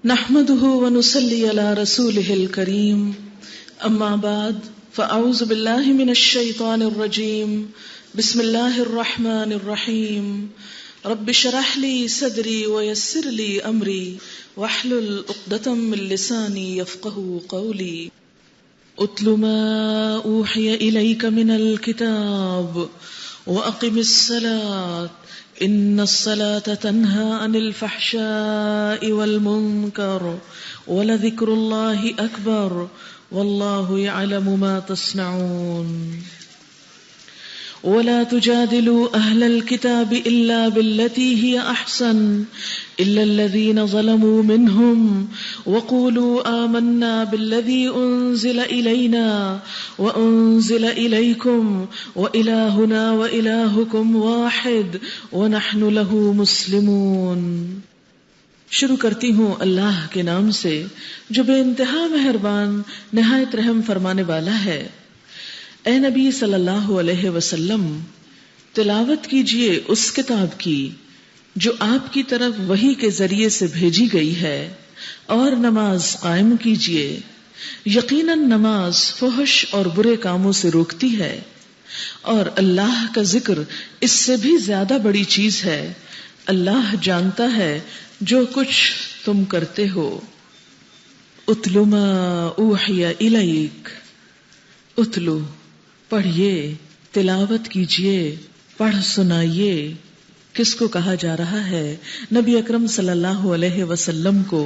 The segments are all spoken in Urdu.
نحمده ونصلي على رسوله الكريم اما بعد فاعوذ بالله من الشيطان الرجيم بسم الله الرحمن الرحيم رب اشرح لي صدري ويسر لي امري واحلل عقدة من لساني يفقهوا قولي اتل ما اوحي اليك من الكتاب واقم الصلاة ان الصلاة تنهى عن الفحشاء والمنكر ولذكر الله اکبر والله يعلم ما تصنعون ولا تجادلوا اهل الكتاب الا بالتي هي احسن الا الذين ظلموا منهم وقولوا آمنا بالذي انزل الينا وانزل اليكم والهنا والهكم واحد ونحن له مسلمون۔ شروع کرتی ہوں اللہ کے نام سے جو بے انتہا مہربان نہایت رحم فرمانے والا ہے۔ اے نبی صلی اللہ علیہ وسلم، تلاوت کیجئے اس کتاب کی جو آپ کی طرف وحی کے ذریعے سے بھیجی گئی ہے، اور نماز قائم کیجئے۔ یقیناً نماز فحش اور برے کاموں سے روکتی ہے، اور اللہ کا ذکر اس سے بھی زیادہ بڑی چیز ہے۔ اللہ جانتا ہے جو کچھ تم کرتے ہو۔ اتل ما اوحی الیک، اتلو پڑھیے، تلاوت کیجئے، پڑھ سنائیے۔ کس کو کہا جا رہا ہے؟ نبی اکرم صلی اللہ علیہ وسلم کو،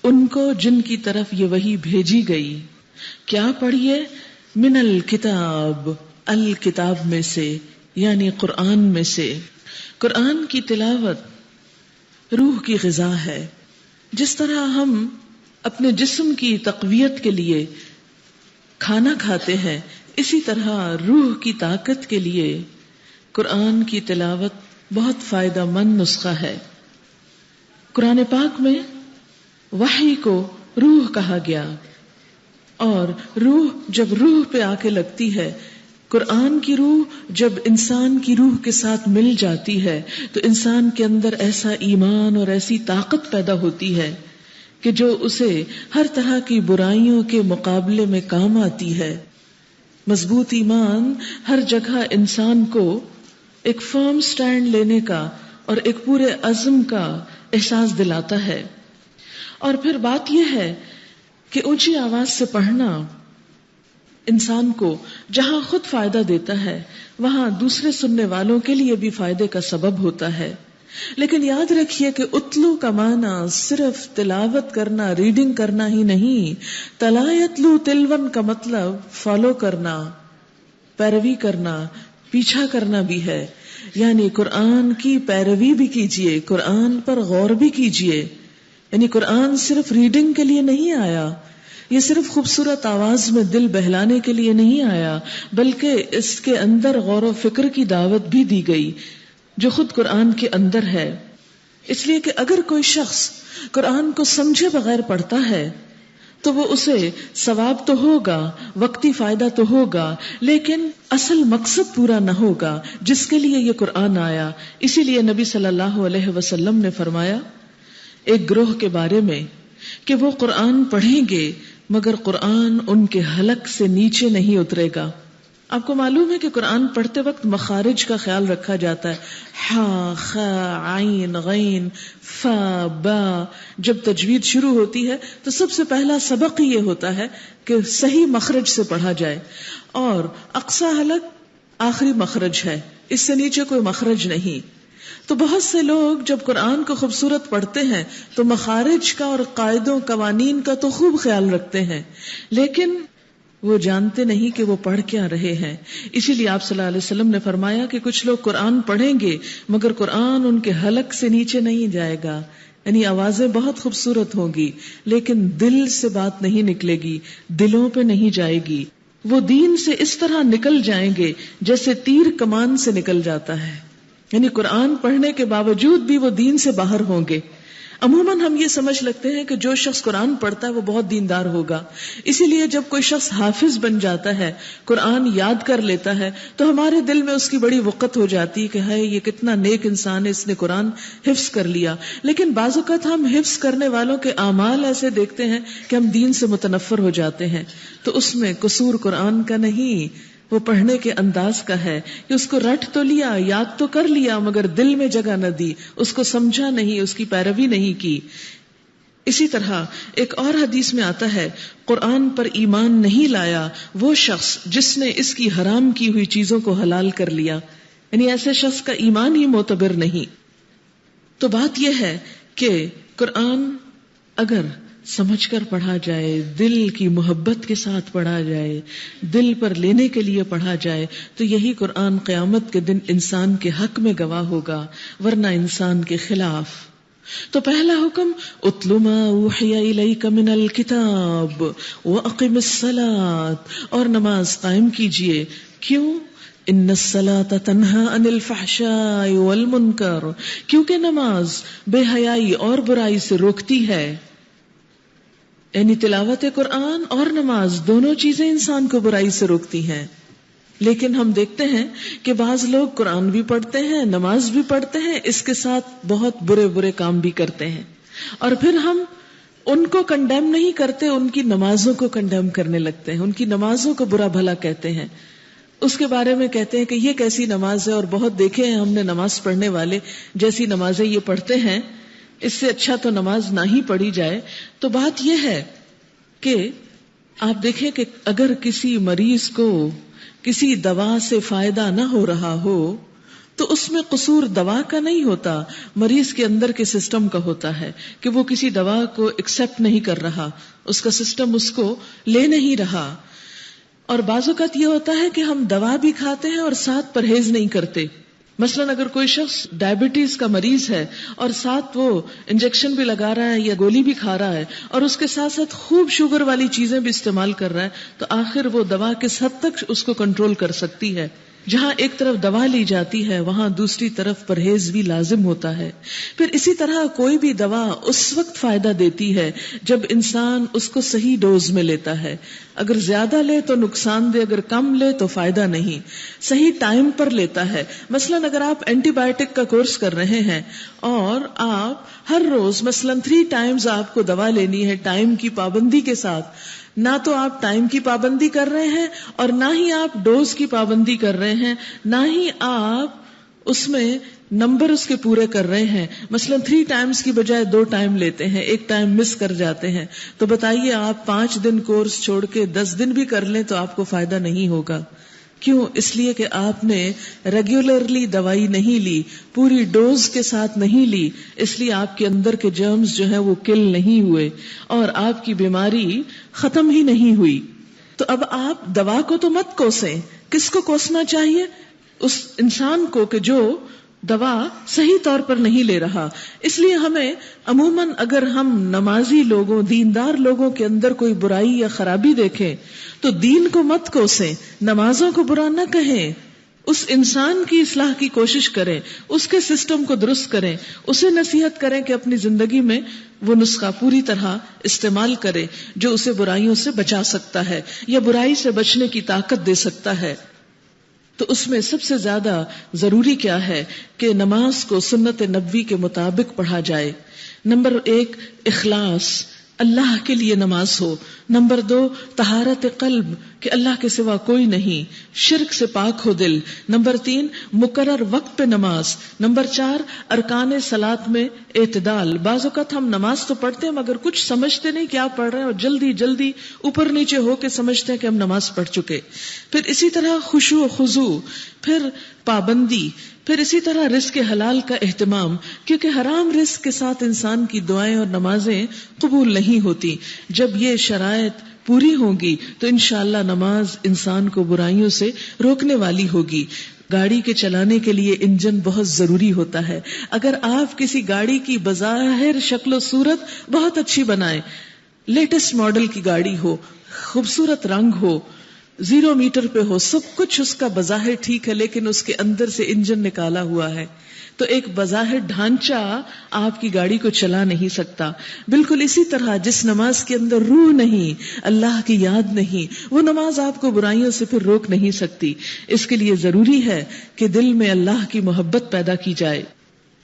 ان کو جن کی طرف یہ وحی بھیجی گئی۔ کیا پڑھیے؟ من الکتاب، الکتاب میں سے یعنی قرآن میں سے۔ قرآن کی تلاوت روح کی غذا ہے۔ جس طرح ہم اپنے جسم کی تقویت کے لیے کھانا کھاتے ہیں، اسی طرح روح کی طاقت کے لیے قرآن کی تلاوت بہت فائدہ مند نسخہ ہے۔ قرآن پاک میں وحی کو روح کہا گیا، اور روح جب روح پہ آ کے لگتی ہے، قرآن کی روح جب انسان کی روح کے ساتھ مل جاتی ہے تو انسان کے اندر ایسا ایمان اور ایسی طاقت پیدا ہوتی ہے کہ جو اسے ہر طرح کی برائیوں کے مقابلے میں کام آتی ہے۔ مضبوط ایمان ہر جگہ انسان کو ایک فرم سٹینڈ لینے کا اور ایک پورے عزم کا احساس دلاتا ہے۔ اور پھر بات یہ ہے کہ اونچی آواز سے پڑھنا انسان کو جہاں خود فائدہ دیتا ہے، وہاں دوسرے سننے والوں کے لیے بھی فائدے کا سبب ہوتا ہے۔ لیکن یاد رکھیے کہ اتلو کا معنی صرف تلاوت کرنا، ریڈنگ کرنا ہی نہیں۔ تلا یتلو تلون کا مطلب فالو کرنا، پیروی کرنا، پیچھا کرنا بھی ہے۔ یعنی قرآن کی پیروی بھی کیجئے، قرآن پر غور بھی کیجئے۔ یعنی قرآن صرف ریڈنگ کے لیے نہیں آیا، یہ صرف خوبصورت آواز میں دل بہلانے کے لیے نہیں آیا، بلکہ اس کے اندر غور و فکر کی دعوت بھی دی گئی جو خود قرآن کے اندر ہے۔ اس لیے کہ اگر کوئی شخص قرآن کو سمجھے بغیر پڑھتا ہے تو وہ اسے ثواب تو ہوگا، وقتی فائدہ تو ہوگا، لیکن اصل مقصد پورا نہ ہوگا جس کے لیے یہ قرآن آیا۔ اسی لیے نبی صلی اللہ علیہ وسلم نے فرمایا ایک گروہ کے بارے میں کہ وہ قرآن پڑھیں گے مگر قرآن ان کے حلق سے نیچے نہیں اترے گا۔ آپ کو معلوم ہے کہ قرآن پڑھتے وقت مخارج کا خیال رکھا جاتا ہے، ہا، خا، عین، غین، فا، با۔ جب تجوید شروع ہوتی ہے تو سب سے پہلا سبق ہی یہ ہوتا ہے کہ صحیح مخرج سے پڑھا جائے، اور اقصی حلق آخری مخرج ہے، اس سے نیچے کوئی مخرج نہیں۔ تو بہت سے لوگ جب قرآن کو خوبصورت پڑھتے ہیں تو مخارج کا اور قاعدوں قوانین کا تو خوب خیال رکھتے ہیں، لیکن وہ جانتے نہیں کہ وہ پڑھ کیا رہے ہیں۔ اسی لیے آپ صلی اللہ علیہ وسلم نے فرمایا کہ کچھ لوگ قرآن پڑھیں گے مگر قرآن ان کے حلق سے نیچے نہیں جائے گا۔ یعنی آوازیں بہت خوبصورت ہوں گی لیکن دل سے بات نہیں نکلے گی، دلوں پہ نہیں جائے گی۔ وہ دین سے اس طرح نکل جائیں گے جیسے تیر کمان سے نکل جاتا ہے۔ یعنی قرآن پڑھنے کے باوجود بھی وہ دین سے باہر ہوں گے. عموماً ہم یہ سمجھ لگتے ہیں کہ جو شخص قرآن پڑھتا ہے وہ بہت دیندار ہوگا. اسی لیے جب کوئی شخص حافظ بن جاتا ہے، قرآن یاد کر لیتا ہے، تو ہمارے دل میں اس کی بڑی وقت ہو جاتی ہے کہ ہے یہ کتنا نیک انسان ہے، اس نے قرآن حفظ کر لیا. لیکن بعض اوقات ہم حفظ کرنے والوں کے اعمال ایسے دیکھتے ہیں کہ ہم دین سے متنفر ہو جاتے ہیں. تو اس میں قصور قرآن کا نہیں، وہ پڑھنے کے انداز کا ہے کہ اس کو رٹ تو لیا، یاد تو کر لیا، مگر دل میں جگہ نہ دی، اس کو سمجھا نہیں، اس کی پیروی نہیں کی. اسی طرح ایک اور حدیث میں آتا ہے، قرآن پر ایمان نہیں لایا وہ شخص جس نے اس کی حرام کی ہوئی چیزوں کو حلال کر لیا. یعنی ایسے شخص کا ایمان ہی معتبر نہیں. تو بات یہ ہے کہ قرآن اگر سمجھ کر پڑھا جائے، دل کی محبت کے ساتھ پڑھا جائے، دل پر لینے کے لیے پڑھا جائے، تو یہی قرآن قیامت کے دن انسان کے حق میں گواہ ہوگا، ورنہ انسان کے خلاف. تو پہلا حکم اتل ما اوحی الیک من الکتاب واقم الصلاۃ، اور نماز قائم کیجئے. کیوں؟ ان الصلاۃ تنہی عن الفحشاء والمنکر، کیونکہ نماز بے حیائی اور برائی سے روکتی ہے. یعنی تلاوت قرآن اور نماز دونوں چیزیں انسان کو برائی سے روکتی ہیں. لیکن ہم دیکھتے ہیں کہ بعض لوگ قرآن بھی پڑھتے ہیں، نماز بھی پڑھتے ہیں، اس کے ساتھ بہت برے برے کام بھی کرتے ہیں، اور پھر ہم ان کو کنڈیم نہیں کرتے، ان کی نمازوں کو کنڈیم کرنے لگتے ہیں، ان کی نمازوں کو برا بھلا کہتے ہیں، اس کے بارے میں کہتے ہیں کہ یہ کیسی نماز ہے. اور بہت دیکھے ہیں ہم نے نماز پڑھنے والے جیسی نمازیں یہ پڑھتے ہیں، اس سے اچھا تو نماز نہ ہی پڑھی جائے. تو بات یہ ہے کہ آپ دیکھیں کہ اگر کسی مریض کو کسی دوا سے فائدہ نہ ہو رہا ہو تو اس میں قصور دوا کا نہیں ہوتا، مریض کے اندر کے سسٹم کا ہوتا ہے کہ وہ کسی دوا کو ایکسپٹ نہیں کر رہا، اس کا سسٹم اس کو لے نہیں رہا. اور بعض اوقات یہ ہوتا ہے کہ ہم دوا بھی کھاتے ہیں اور ساتھ پرہیز نہیں کرتے. مثلا اگر کوئی شخص ڈائبٹیز کا مریض ہے اور ساتھ وہ انجیکشن بھی لگا رہا ہے یا گولی بھی کھا رہا ہے اور اس کے ساتھ ساتھ خوب شوگر والی چیزیں بھی استعمال کر رہا ہے، تو آخر وہ دوا کس حد تک اس کو کنٹرول کر سکتی ہے؟ جہاں ایک طرف دوا لی جاتی ہے وہاں دوسری طرف پرہیز بھی لازم ہوتا ہے. پھر اسی طرح کوئی بھی دوا اس وقت فائدہ دیتی ہے جب انسان اس کو صحیح ڈوز میں لیتا ہے. اگر زیادہ لے تو نقصان دہ، اگر کم لے تو فائدہ نہیں. صحیح ٹائم پر لیتا ہے. مثلا اگر آپ اینٹی بایوٹک کا کورس کر رہے ہیں اور آپ ہر روز مثلا 3 ٹائمز آپ کو دوا لینی ہے ٹائم کی پابندی کے ساتھ، نہ تو آپ ٹائم کی پابندی کر رہے ہیں اور نہ ہی آپ ڈوز کی پابندی کر رہے ہیں، نہ ہی آپ اس میں نمبر اس کے پورے کر رہے ہیں. مثلا 3 ٹائمز کی بجائے 2 ٹائم لیتے ہیں، 1 ٹائم مس کر جاتے ہیں، تو بتائیے آپ 5 دن کورس چھوڑ کے 10 دن بھی کر لیں تو آپ کو فائدہ نہیں ہوگا. کیوں؟ اس لیے کہ آپ نے ریگولرلی دوائی نہیں لی، پوری ڈوز کے ساتھ نہیں لی، اس لیے آپ کے اندر کے جرمز جو ہیں وہ کل نہیں ہوئے اور آپ کی بیماری ختم ہی نہیں ہوئی. تو اب آپ دوا کو تو مت کوسیں. کس کو کوسنا چاہیے؟ اس انسان کو کہ جو دوا صحیح طور پر نہیں لے رہا. اس لیے ہمیں عموماً اگر ہم نمازی لوگوں، دیندار لوگوں کے اندر کوئی برائی یا خرابی دیکھیں تو دین کو مت کوسیں، نمازوں کو برا نہ کہیں، اس انسان کی اصلاح کی کوشش کریں، اس کے سسٹم کو درست کریں، اسے نصیحت کریں کہ اپنی زندگی میں وہ نسخہ پوری طرح استعمال کرے جو اسے برائیوں سے بچا سکتا ہے یا برائی سے بچنے کی طاقت دے سکتا ہے. تو اس میں سب سے زیادہ ضروری کیا ہے کہ نماز کو سنت نبوی کے مطابق پڑھا جائے. نمبر 1 اخلاص، اللہ کے لیے نماز ہو. نمبر 2 طہارت قلب کہ اللہ کے سوا کوئی نہیں، شرک سے پاک ہو دل. نمبر 3 مقرر وقت پہ نماز. نمبر 4 ارکان صلاۃ میں اعتدال. بعض اوقات ہم نماز تو پڑھتے ہیں مگر کچھ سمجھتے نہیں کیا پڑھ رہے ہیں اور جلدی جلدی اوپر نیچے ہو کے سمجھتے ہیں کہ ہم نماز پڑھ چکے. پھر اسی طرح خشوع و خضوع، پھر پابندی، پھر اسی طرح رزق حلال کا اہتمام، کیونکہ حرام رزق کے ساتھ انسان کی دعائیں اور نمازیں قبول نہیں ہوتی. جب یہ شرائط پوری ہوگی تو انشاءاللہ نماز انسان کو برائیوں سے روکنے والی ہوگی. گاڑی کے چلانے کے لیے انجن بہت ضروری ہوتا ہے. اگر آپ کسی گاڑی کی بظاہر شکل و صورت بہت اچھی بنائیں، لیٹسٹ ماڈل کی گاڑی ہو، خوبصورت رنگ ہو، 0 میٹر پہ ہو، سب کچھ اس کا بظاہر ٹھیک ہے لیکن اس کے اندر سے انجن نکالا ہوا ہے، تو ایک بظاہر ڈھانچہ آپ کی گاڑی کو چلا نہیں سکتا. بالکل اسی طرح جس نماز کے اندر روح نہیں، اللہ کی یاد نہیں، وہ نماز آپ کو برائیوں سے پھر روک نہیں سکتی. اس کے لیے ضروری ہے کہ دل میں اللہ کی محبت پیدا کی جائے.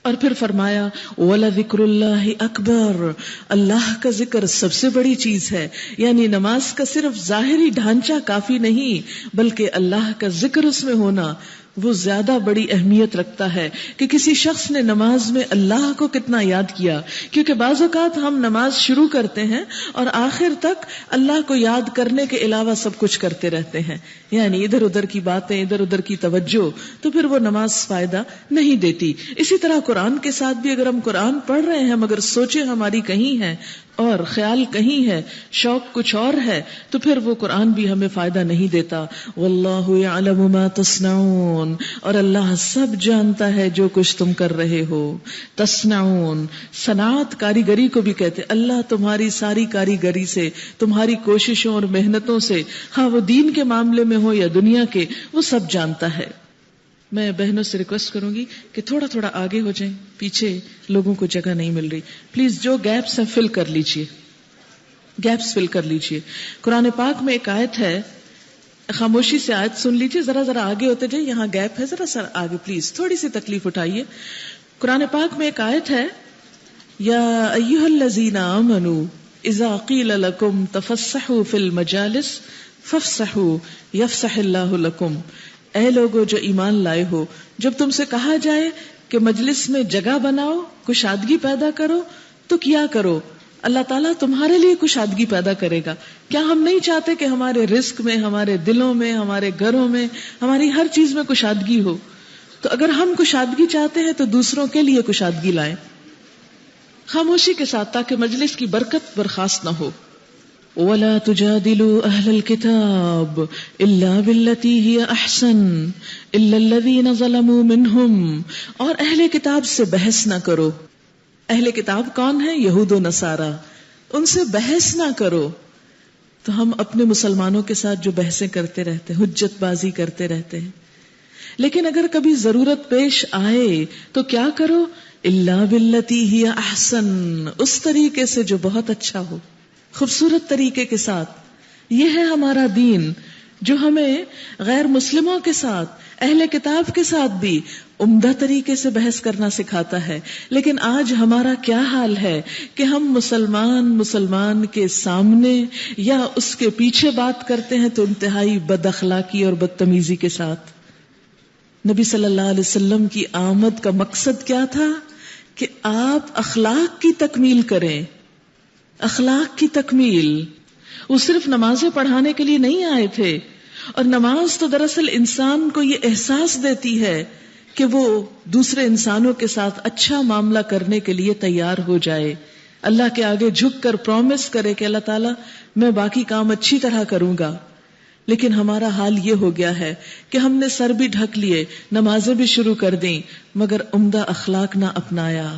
اور پھر فرمایا وَلَذِكْرُ اللَّهِ أَكْبَرُ، اللہ کا ذکر سب سے بڑی چیز ہے. یعنی نماز کا صرف ظاہری ڈھانچہ کافی نہیں، بلکہ اللہ کا ذکر اس میں ہونا وہ زیادہ بڑی اہمیت رکھتا ہے کہ کسی شخص نے نماز میں اللہ کو کتنا یاد کیا. کیونکہ بعض اوقات ہم نماز شروع کرتے ہیں اور آخر تک اللہ کو یاد کرنے کے علاوہ سب کچھ کرتے رہتے ہیں، یعنی ادھر ادھر کی باتیں، ادھر ادھر کی توجہ، تو پھر وہ نماز فائدہ نہیں دیتی. اسی طرح قرآن کے ساتھ بھی اگر ہم قرآن پڑھ رہے ہیں مگر سوچیں ہماری کہیں ہیں اور خیال کہیں ہے، شوق کچھ اور ہے، تو پھر وہ قرآن بھی ہمیں فائدہ نہیں دیتا. واللہ یعلم ما تصنعون، اور اللہ سب جانتا ہے جو کچھ تم کر رہے ہو. تصنعون صنعت کاریگری کو بھی کہتے، اللہ تمہاری ساری کاریگری سے، تمہاری کوششوں اور محنتوں سے، ہاں وہ دین کے معاملے میں ہو یا دنیا کے، وہ سب جانتا ہے. میں بہنوں سے ریکویسٹ کروں گی کہ تھوڑا تھوڑا آگے ہو جائیں، پیچھے لوگوں کو جگہ نہیں مل رہی. پلیز جو گیپس ہیں فل کر لیجئے، گیپس فل کر لیجئے. قرآن پاک میں ایک آیت ہے، خاموشی سے آیت سن لیجئے، ذرا ذرا آگے ہوتے جائیں، یہاں گیپ ہے، ذرا سر آگے پلیز، تھوڑی سی تکلیف اٹھائیے. قرآن پاک میں ایک آیت ہے، یا ایھا الذین آمنوا اذا قیل لکم تفسحوا فی المجالس فافسحوا یفسح اللہ لکم. اے لوگو جو ایمان لائے ہو، جب تم سے کہا جائے کہ مجلس میں جگہ بناؤ، کشادگی پیدا کرو، تو کیا کرو، اللہ تعالیٰ تمہارے لیے کشادگی پیدا کرے گا. کیا ہم نہیں چاہتے کہ ہمارے رزق میں، ہمارے دلوں میں، ہمارے گھروں میں، ہماری ہر چیز میں کشادگی ہو؟ تو اگر ہم کشادگی چاہتے ہیں تو دوسروں کے لیے کشادگی لائیں، خاموشی کے ساتھ، تاکہ مجلس کی برکت برخاست نہ ہو. وَلَا تُجَادِلُوا أَهْلَ الْكِتَابِ إِلَّا بِالَّتِي هِيَ أَحْسَنُ إِلَّا الَّذِينَ ظَلَمُوا مِنْهُمْ، اور اہل کتاب سے بحث نہ کرو. اہل کتاب کون ہے؟ یہود و نصارہ. ان سے بحث نہ کرو. تو ہم اپنے مسلمانوں کے ساتھ جو بحثیں کرتے رہتے ہیں، حجت بازی کرتے رہتے ہیں، لیکن اگر کبھی ضرورت پیش آئے تو کیا کرو؟ إِلَّا بِالَّتِي هِيَ أَحْسَنُ، اس طریقے سے جو بہت اچھا ہو، خوبصورت طریقے کے ساتھ. یہ ہے ہمارا دین جو ہمیں غیر مسلموں کے ساتھ، اہل کتاب کے ساتھ بھی عمدہ طریقے سے بحث کرنا سکھاتا ہے. لیکن آج ہمارا کیا حال ہے کہ ہم مسلمان کے سامنے یا اس کے پیچھے بات کرتے ہیں تو انتہائی بد اخلاقی اور بدتمیزی کے ساتھ. نبی صلی اللہ علیہ وسلم کی آمد کا مقصد کیا تھا؟ کہ آپ اخلاق کی تکمیل کریں. اخلاق کی تکمیل. وہ صرف نمازیں پڑھانے کے لیے نہیں آئے تھے، اور نماز تو دراصل انسان کو یہ احساس دیتی ہے کہ وہ دوسرے انسانوں کے ساتھ اچھا معاملہ کرنے کے لیے تیار ہو جائے، اللہ کے آگے جھک کر پرومس کرے کہ اللہ تعالیٰ میں باقی کام اچھی طرح کروں گا. لیکن ہمارا حال یہ ہو گیا ہے کہ ہم نے سر بھی ڈھک لیے، نمازیں بھی شروع کر دیں، مگر عمدہ اخلاق نہ اپنایا.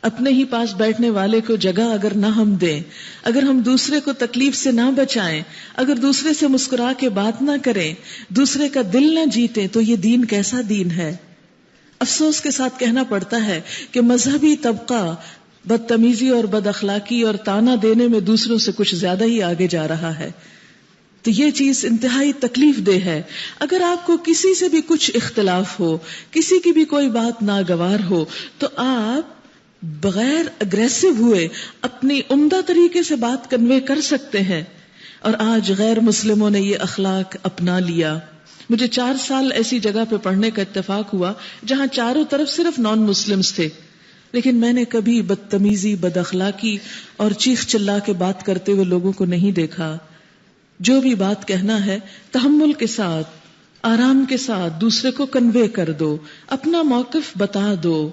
اپنے ہی پاس بیٹھنے والے کو جگہ اگر نہ ہم دیں، اگر ہم دوسرے کو تکلیف سے نہ بچائیں، اگر دوسرے سے مسکرا کے بات نہ کریں، دوسرے کا دل نہ جیتیں، تو یہ دین کیسا دین ہے؟ افسوس کے ساتھ کہنا پڑتا ہے کہ مذہبی طبقہ بدتمیزی اور بد اخلاقی اور تانا دینے میں دوسروں سے کچھ زیادہ ہی آگے جا رہا ہے. تو یہ چیز انتہائی تکلیف دہ ہے. اگر آپ کو کسی سے بھی کچھ اختلاف ہو، کسی کی بھی کوئی بات ناگوار ہو، تو آپ بغیر اگریسو ہوئے اپنی عمدہ طریقے سے بات کنوے کر سکتے ہیں. اور آج غیر مسلموں نے یہ اخلاق اپنا لیا. مجھے 4 سال ایسی جگہ پہ پڑھنے کا اتفاق ہوا جہاں چاروں طرف صرف نان مسلمز تھے، لیکن میں نے کبھی بدتمیزی، بد اخلاقی اور چیخ چلا کے بات کرتے ہوئے لوگوں کو نہیں دیکھا. جو بھی بات کہنا ہے تحمل کے ساتھ، آرام کے ساتھ دوسرے کو کنوے کر دو، اپنا موقف بتا دو.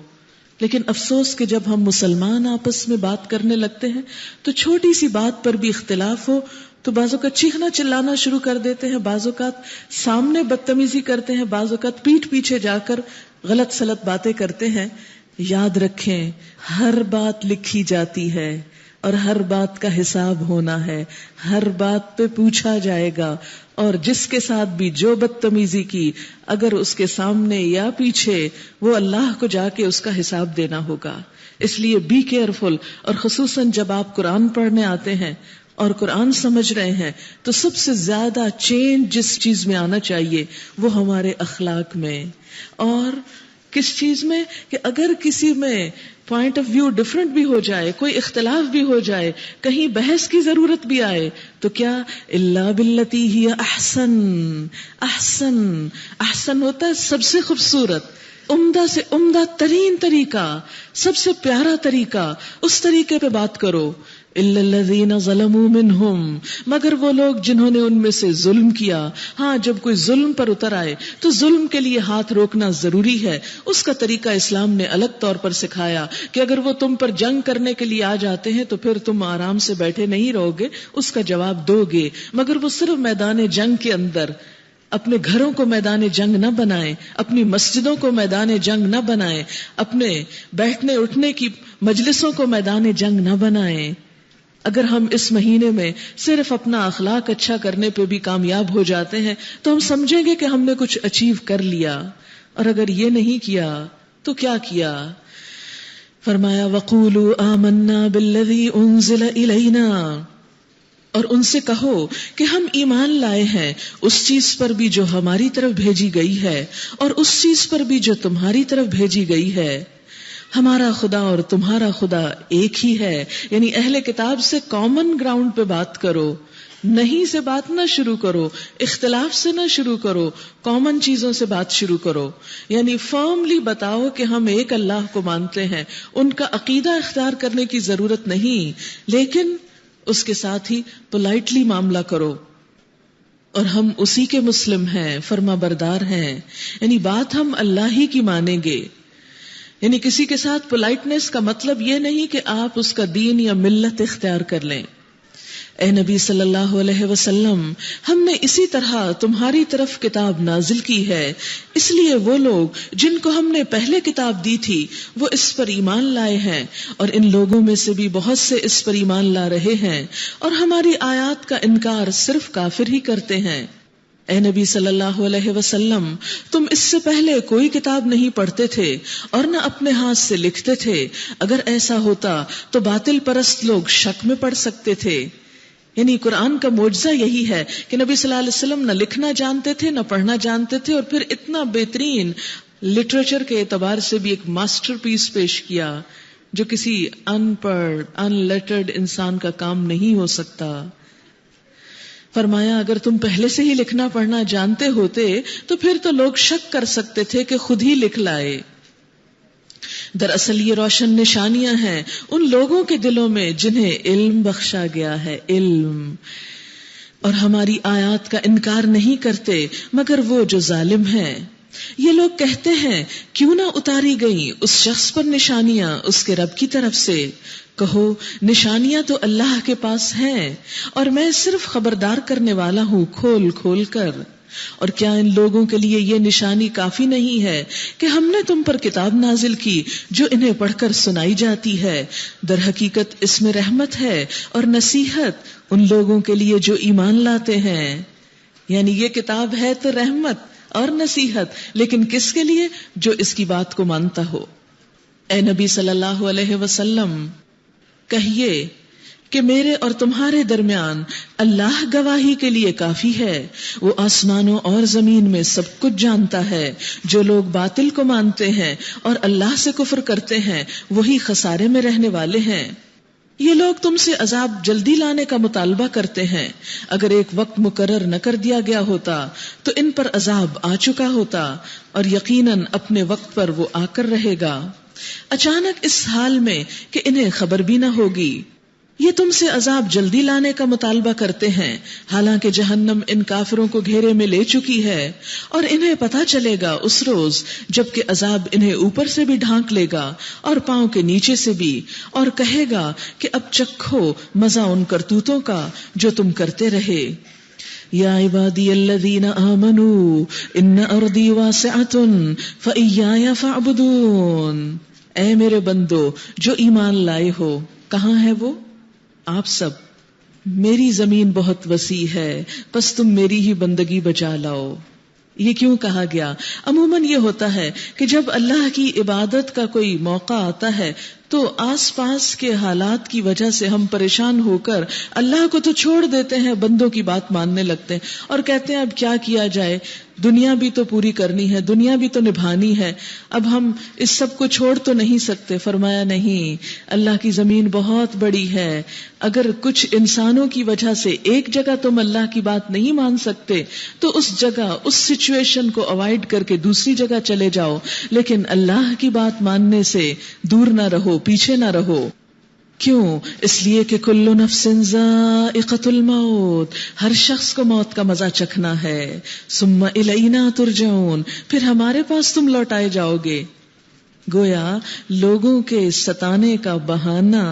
لیکن افسوس کہ جب ہم مسلمان آپس میں بات کرنے لگتے ہیں تو چھوٹی سی بات پر بھی اختلاف ہو تو بعض اوقات چیخنا چلانا شروع کر دیتے ہیں، بعض اوقات سامنے بدتمیزی کرتے ہیں، بعض اوقات پیٹھ پیچھے جا کر غلط سلط باتیں کرتے ہیں. یاد رکھیں، ہر بات لکھی جاتی ہے، اور ہر بات کا حساب ہونا ہے، ہر بات پہ پوچھا جائے گا، اور جس کے ساتھ بھی جو بدتمیزی کی، اگر اس کے سامنے یا پیچھے، وہ اللہ کو جا کے اس کا حساب دینا ہوگا. اس لیے بی کیئرفل. اور خصوصاً جب آپ قرآن پڑھنے آتے ہیں اور قرآن سمجھ رہے ہیں تو سب سے زیادہ چینج جس چیز میں آنا چاہیے وہ ہمارے اخلاق میں. اور کس چیز میں؟ کہ اگر کسی میں پوائنٹ آف ویو ڈفرنٹ بھی ہو جائے، کوئی اختلاف بھی ہو جائے، کہیں بحث کی ضرورت بھی آئے، تو کیا الا باللتی ہی احسن. احسن ہوتا ہے سب سے خوبصورت، عمدہ سے عمدہ ترین طریقہ، سب سے پیارا طریقہ، اس طریقے پہ بات کرو. الا الذین ظلموا منہم، مگر وہ لوگ جنہوں نے ان میں سے ظلم کیا. ہاں، جب کوئی ظلم پر اتر آئے تو ظلم کے لیے ہاتھ روکنا ضروری ہے. اس کا طریقہ اسلام نے الگ طور پر سکھایا کہ اگر وہ تم پر جنگ کرنے کے لیے آ جاتے ہیں تو پھر تم آرام سے بیٹھے نہیں رہو گے، اس کا جواب دو گے. مگر وہ صرف میدان جنگ کے اندر، اپنے گھروں کو میدان جنگ نہ بنائیں، اپنی مسجدوں کو میدان جنگ نہ بنائیں، اپنے بیٹھنے اٹھنے کی مجلسوں کو میدان جنگ نہ بنائیں. اگر ہم اس مہینے میں صرف اپنا اخلاق اچھا کرنے پہ بھی کامیاب ہو جاتے ہیں تو ہم سمجھیں گے کہ ہم نے کچھ اچیو کر لیا، اور اگر یہ نہیں کیا تو کیا کیا؟ فرمایا وَقُولُوا آمَنَّا بِالَّذِي أُنزِلَ إِلَيْنَا، اور ان سے کہو کہ ہم ایمان لائے ہیں اس چیز پر بھی جو ہماری طرف بھیجی گئی ہے، اور اس چیز پر بھی جو تمہاری طرف بھیجی گئی ہے. ہمارا خدا اور تمہارا خدا ایک ہی ہے. یعنی اہل کتاب سے کامن گراؤنڈ پہ بات کرو، نہیں سے بات نہ شروع کرو، اختلاف سے نہ شروع کرو، کامن چیزوں سے بات شروع کرو. یعنی فرملی بتاؤ کہ ہم ایک اللہ کو مانتے ہیں. ان کا عقیدہ اختیار کرنے کی ضرورت نہیں، لیکن اس کے ساتھ ہی پولائٹلی معاملہ کرو. اور ہم اسی کے مسلم ہیں، فرما بردار ہیں. یعنی بات ہم اللہ ہی کی مانیں گے. یعنی کسی کے ساتھ پولائٹنس کا مطلب یہ نہیں کہ آپ اس کا دین یا ملت اختیار کر لیں. اے نبی صلی اللہ علیہ وسلم، ہم نے اسی طرح تمہاری طرف کتاب نازل کی ہے، اس لیے وہ لوگ جن کو ہم نے پہلے کتاب دی تھی وہ اس پر ایمان لائے ہیں، اور ان لوگوں میں سے بھی بہت سے اس پر ایمان لا رہے ہیں، اور ہماری آیات کا انکار صرف کافر ہی کرتے ہیں. اے نبی صلی اللہ علیہ وسلم، تم اس سے پہلے کوئی کتاب نہیں پڑھتے تھے اور نہ اپنے ہاتھ سے لکھتے تھے. اگر ایسا ہوتا تو باطل پرست لوگ شک میں پڑ سکتے تھے. یعنی قرآن کا معجزہ یہی ہے کہ نبی صلی اللہ علیہ وسلم نہ لکھنا جانتے تھے نہ پڑھنا جانتے تھے، اور پھر اتنا بہترین لٹریچر کے اعتبار سے بھی ایک ماسٹر پیس پیش کیا جو کسی ان پڑھ ان لیٹرڈ انسان کا کام نہیں ہو سکتا. فرمایا اگر تم پہلے سے ہی لکھنا پڑھنا جانتے ہوتے تو پھر تو لوگ شک کر سکتے تھے کہ خود ہی لکھ لائے. دراصل یہ روشن نشانیاں ہیں ان لوگوں کے دلوں میں جنہیں علم بخشا گیا ہے. علم. اور ہماری آیات کا انکار نہیں کرتے مگر وہ جو ظالم ہیں. یہ لوگ کہتے ہیں کیوں نہ اتاری گئیں اس شخص پر نشانیاں اس کے رب کی طرف سے. کہو نشانیاں تو اللہ کے پاس ہیں اور میں صرف خبردار کرنے والا ہوں کھول کھول کر. اور کیا ان لوگوں کے لیے یہ نشانی کافی نہیں ہے کہ ہم نے تم پر کتاب نازل کی جو انہیں پڑھ کر سنائی جاتی ہے. در حقیقت اس میں رحمت ہے اور نصیحت ان لوگوں کے لیے جو ایمان لاتے ہیں. یعنی یہ کتاب ہے تو رحمت اور نصیحت، لیکن کس کے لیے؟ جو اس کی بات کو مانتا ہو. اے نبی صلی اللہ علیہ وسلم کہیے کہ میرے اور تمہارے درمیان اللہ گواہی کے لیے کافی ہے. وہ آسمانوں اور زمین میں سب کچھ جانتا ہے. جو لوگ باطل کو مانتے ہیں اور اللہ سے کفر کرتے ہیں وہی خسارے میں رہنے والے ہیں. یہ لوگ تم سے عذاب جلدی لانے کا مطالبہ کرتے ہیں. اگر ایک وقت مقرر نہ کر دیا گیا ہوتا تو ان پر عذاب آ چکا ہوتا، اور یقیناً اپنے وقت پر وہ آ کر رہے گا. اچانک اس حال میں کہ انہیں خبر بھی نہ ہوگی. یہ تم سے عذاب جلدی لانے کا مطالبہ کرتے ہیں، حالانکہ جہنم ان کافروں کو گھیرے میں لے چکی ہے، اور انہیں پتہ چلے گا اس روز جبکہ عذاب انہیں اوپر سے بھی ڈھانک لے گا اور پاؤں کے نیچے سے بھی، اور کہے گا کہ اب چکھو مزہ ان کرتوتوں کا جو تم کرتے رہے. یا عبادی الذین آمنوا ان ارضی واسعۃ فإیایا فاعبدون. اے میرے بندو جو ایمان لائے ہو، کہاں ہے وہ؟ آپ سب میری زمین بہت وسیع ہے، بس تم میری ہی بندگی بجا لاؤ. یہ کیوں کہا گیا؟ عموماً یہ ہوتا ہے کہ جب اللہ کی عبادت کا کوئی موقع آتا ہے تو آس پاس کے حالات کی وجہ سے ہم پریشان ہو کر اللہ کو تو چھوڑ دیتے ہیں، بندوں کی بات ماننے لگتے ہیں اور کہتے ہیں اب کیا کیا جائے، دنیا بھی تو پوری کرنی ہے، دنیا بھی تو نبھانی ہے، اب ہم اس سب کو چھوڑ تو نہیں سکتے. فرمایا نہیں، اللہ کی زمین بہت بڑی ہے. اگر کچھ انسانوں کی وجہ سے ایک جگہ تم اللہ کی بات نہیں مان سکتے تو اس جگہ اس سچویشن کو اوائڈ کر کے دوسری جگہ چلے جاؤ، لیکن اللہ کی بات ماننے سے دور نہ رہو، پیچھے نہ رہو. کیوں؟ اس لیے کہ کل نفس ذائقۃ الموت، ہر شخص کو موت کا مزہ چکھنا ہے. ثم الینا ترجعون، پھر ہمارے پاس تم لوٹائے جاؤ گے. گویا لوگوں کے ستانے کا بہانہ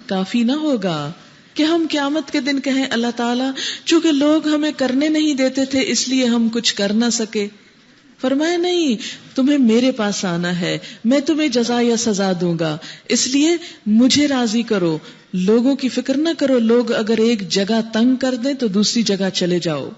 کافی نہ ہوگا کہ ہم قیامت کے دن کہیں اللہ تعالیٰ چونکہ لوگ ہمیں کرنے نہیں دیتے تھے اس لیے ہم کچھ کر نہ سکے. فرمایا نہیں، تمہیں میرے پاس آنا ہے، میں تمہیں جزا یا سزا دوں گا، اس لیے مجھے راضی کرو، لوگوں کی فکر نہ کرو. لوگ اگر ایک جگہ تنگ کر دیں تو دوسری جگہ چلے جاؤ.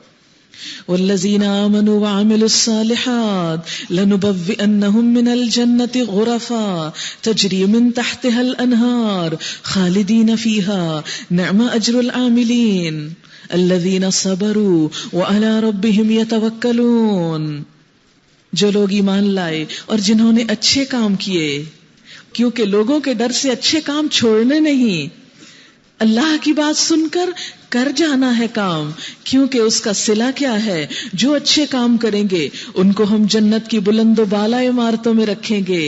والذین آمنوا وعملوا الصالحات لنبوئنہم من الجنة غرفا تجری من تحتها الانہار خالدین فیہا نعم اجر العاملین الذین صبروا وعلی ربہم یتوکلون. جو لوگ ایمان لائے اور جنہوں نے اچھے کام کیے، کیونکہ لوگوں کے ڈر سے اچھے کام چھوڑنے نہیں، اللہ کی بات سن کر جانا ہے کام، کیونکہ اس کا صلہ کیا ہے؟ جو اچھے کام کریں گے ان کو ہم جنت کی بلند و بالا عمارتوں میں رکھیں گے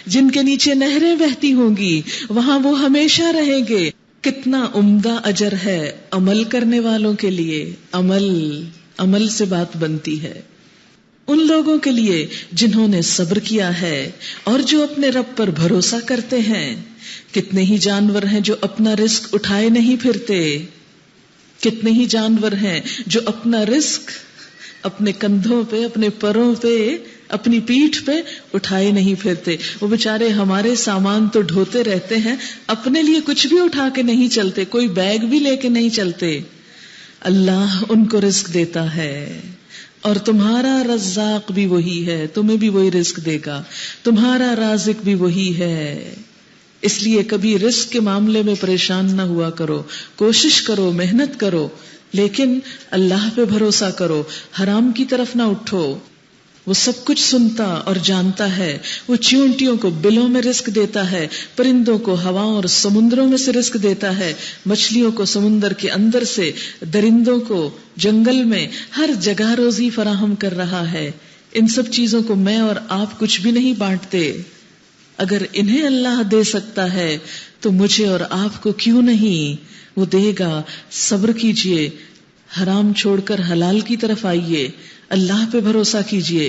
جن کے نیچے نہریں بہتی ہوں گی، وہاں وہ ہمیشہ رہیں گے. کتنا عمدہ اجر ہے عمل کرنے والوں کے لیے. عمل سے بات بنتی ہے. ان لوگوں کے لیے جنہوں نے صبر کیا ہے اور جو اپنے رب پر بھروسہ کرتے ہیں. کتنے ہی جانور ہیں جو اپنا رزق اٹھائے نہیں پھرتے، کتنے ہی جانور ہیں جو اپنا رزق اپنے کندھوں پہ، اپنے پروں پہ، اپنی پیٹھ پہ اٹھائے نہیں پھرتے. وہ بیچارے ہمارے سامان تو ڈھوتے رہتے ہیں، اپنے لیے کچھ بھی اٹھا کے نہیں چلتے، کوئی بیگ بھی لے کے نہیں چلتے. اللہ ان کو رزق دیتا ہے اور تمہارا رزاق بھی وہی ہے، تمہیں بھی وہی رزق دے گا، تمہارا رازق بھی وہی ہے. اس لیے کبھی رزق کے معاملے میں پریشان نہ ہوا کرو، کوشش کرو، محنت کرو، لیکن اللہ پہ بھروسہ کرو، حرام کی طرف نہ اٹھو. وہ سب کچھ سنتا اور جانتا ہے. وہ چیونٹیوں کو بلوں میں رزق دیتا ہے، پرندوں کو ہواؤں اور سمندروں میں سے رزق دیتا ہے، مچھلیوں کو سمندر کے اندر سے، درندوں کو جنگل میں، ہر جگہ روزی فراہم کر رہا ہے. ان سب چیزوں کو میں اور آپ کچھ بھی نہیں بانٹتے. اگر انہیں اللہ دے سکتا ہے تو مجھے اور آپ کو کیوں نہیں؟ وہ دے گا. صبر کیجئے، حرام چھوڑ کر حلال کی طرف آئیے، اللہ پہ بھروسہ کیجئے.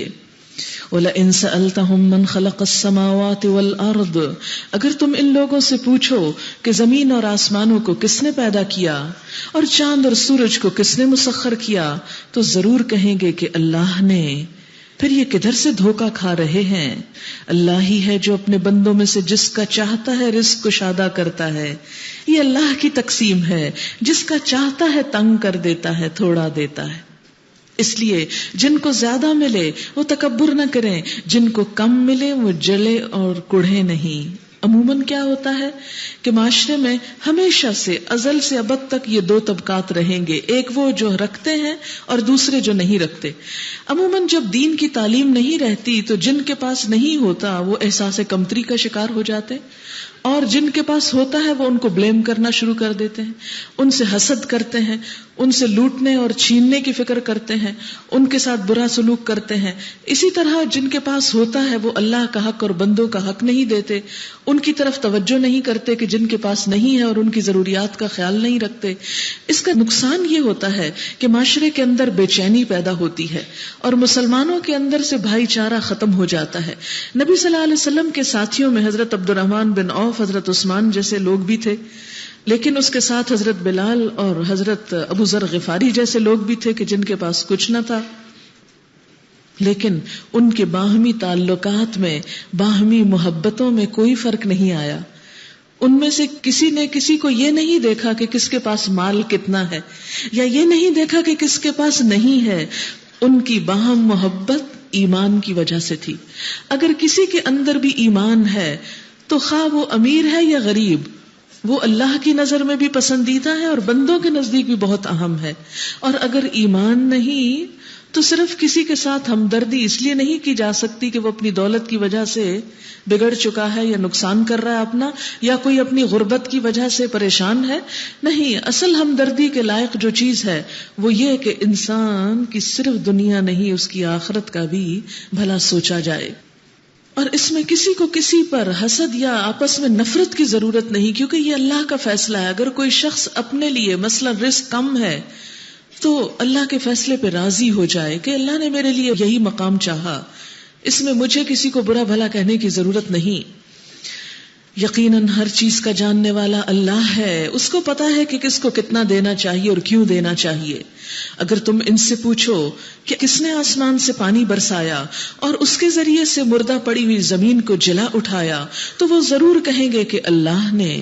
وَلَئِن سَأَلْتَهُم مَّن خَلَقَ السَّمَاوَاتِ وَالْأَرْضِ، اگر تم ان لوگوں سے پوچھو کہ زمین اور آسمانوں کو کس نے پیدا کیا اور چاند اور سورج کو کس نے مسخر کیا، تو ضرور کہیں گے کہ اللہ نے. پھر یہ کدھر سے دھوکہ کھا رہے ہیں؟ اللہ ہی ہے جو اپنے بندوں میں سے جس کا چاہتا ہے رزق کشادہ کرتا ہے. یہ اللہ کی تقسیم ہے، جس کا چاہتا ہے تنگ کر دیتا ہے، تھوڑا دیتا ہے. اس لیے جن کو زیادہ ملے وہ تکبر نہ کریں، جن کو کم ملے وہ جلے اور کڑھے نہیں. عموماً کیا ہوتا ہے کہ معاشرے میں ہمیشہ سے ازل سے ابد تک یہ دو طبقات رہیں گے، ایک وہ جو رکھتے ہیں اور دوسرے جو نہیں رکھتے. عموماً جب دین کی تعلیم نہیں رہتی تو جن کے پاس نہیں ہوتا وہ احساس کمتری کا شکار ہو جاتے، اور جن کے پاس ہوتا ہے وہ ان کو بلیم کرنا شروع کر دیتے ہیں، ان سے حسد کرتے ہیں، ان سے لوٹنے اور چھیننے کی فکر کرتے ہیں، ان کے ساتھ برا سلوک کرتے ہیں. اسی طرح جن کے پاس ہوتا ہے وہ اللہ کا حق اور بندوں کا حق نہیں دیتے، ان کی طرف توجہ نہیں کرتے کہ جن کے پاس نہیں ہے اور ان کی ضروریات کا خیال نہیں رکھتے. اس کا نقصان یہ ہوتا ہے کہ معاشرے کے اندر بے چینی پیدا ہوتی ہے اور مسلمانوں کے اندر سے بھائی چارہ ختم ہو جاتا ہے. نبی صلی اللہ علیہ وسلم کے ساتھیوں میں حضرت عبد الرحمن بن عوف، حضرت عثمان جیسے لوگ بھی تھے، لیکن اس کے ساتھ حضرت بلال اور حضرت ابو ذر غفاری جیسے لوگ بھی تھے کہ جن کے پاس کچھ نہ تھا، لیکن ان کے باہمی تعلقات میں، باہمی محبتوں میں کوئی فرق نہیں آیا. ان میں سے کسی نے کسی کو یہ نہیں دیکھا کہ کس کے پاس مال کتنا ہے، یا یہ نہیں دیکھا کہ کس کے پاس نہیں ہے. ان کی باہم محبت ایمان کی وجہ سے تھی. اگر کسی کے اندر بھی ایمان ہے تو خواہ وہ امیر ہے یا غریب، وہ اللہ کی نظر میں بھی پسندیدہ ہے اور بندوں کے نزدیک بھی بہت اہم ہے. اور اگر ایمان نہیں تو صرف کسی کے ساتھ ہمدردی اس لیے نہیں کی جا سکتی کہ وہ اپنی دولت کی وجہ سے بگڑ چکا ہے یا نقصان کر رہا ہے اپنا، یا کوئی اپنی غربت کی وجہ سے پریشان ہے. نہیں، اصل ہمدردی کے لائق جو چیز ہے وہ یہ کہ انسان کی صرف دنیا نہیں، اس کی آخرت کا بھی بھلا سوچا جائے. اور اس میں کسی کو کسی پر حسد یا آپس میں نفرت کی ضرورت نہیں، کیونکہ یہ اللہ کا فیصلہ ہے. اگر کوئی شخص اپنے لیے مثلا رزق کم ہے تو اللہ کے فیصلے پہ راضی ہو جائے کہ اللہ نے میرے لیے یہی مقام چاہا، اس میں مجھے کسی کو برا بھلا کہنے کی ضرورت نہیں. یقیناً ہر چیز کا جاننے والا اللہ ہے، اس کو پتا ہے کہ کس کو کتنا دینا چاہیے اور کیوں دینا چاہیے. اگر تم ان سے پوچھو کہ کس نے آسمان سے پانی برسایا اور اس کے ذریعے سے مردہ پڑی ہوئی زمین کو جلا اٹھایا تو وہ ضرور کہیں گے کہ اللہ نے.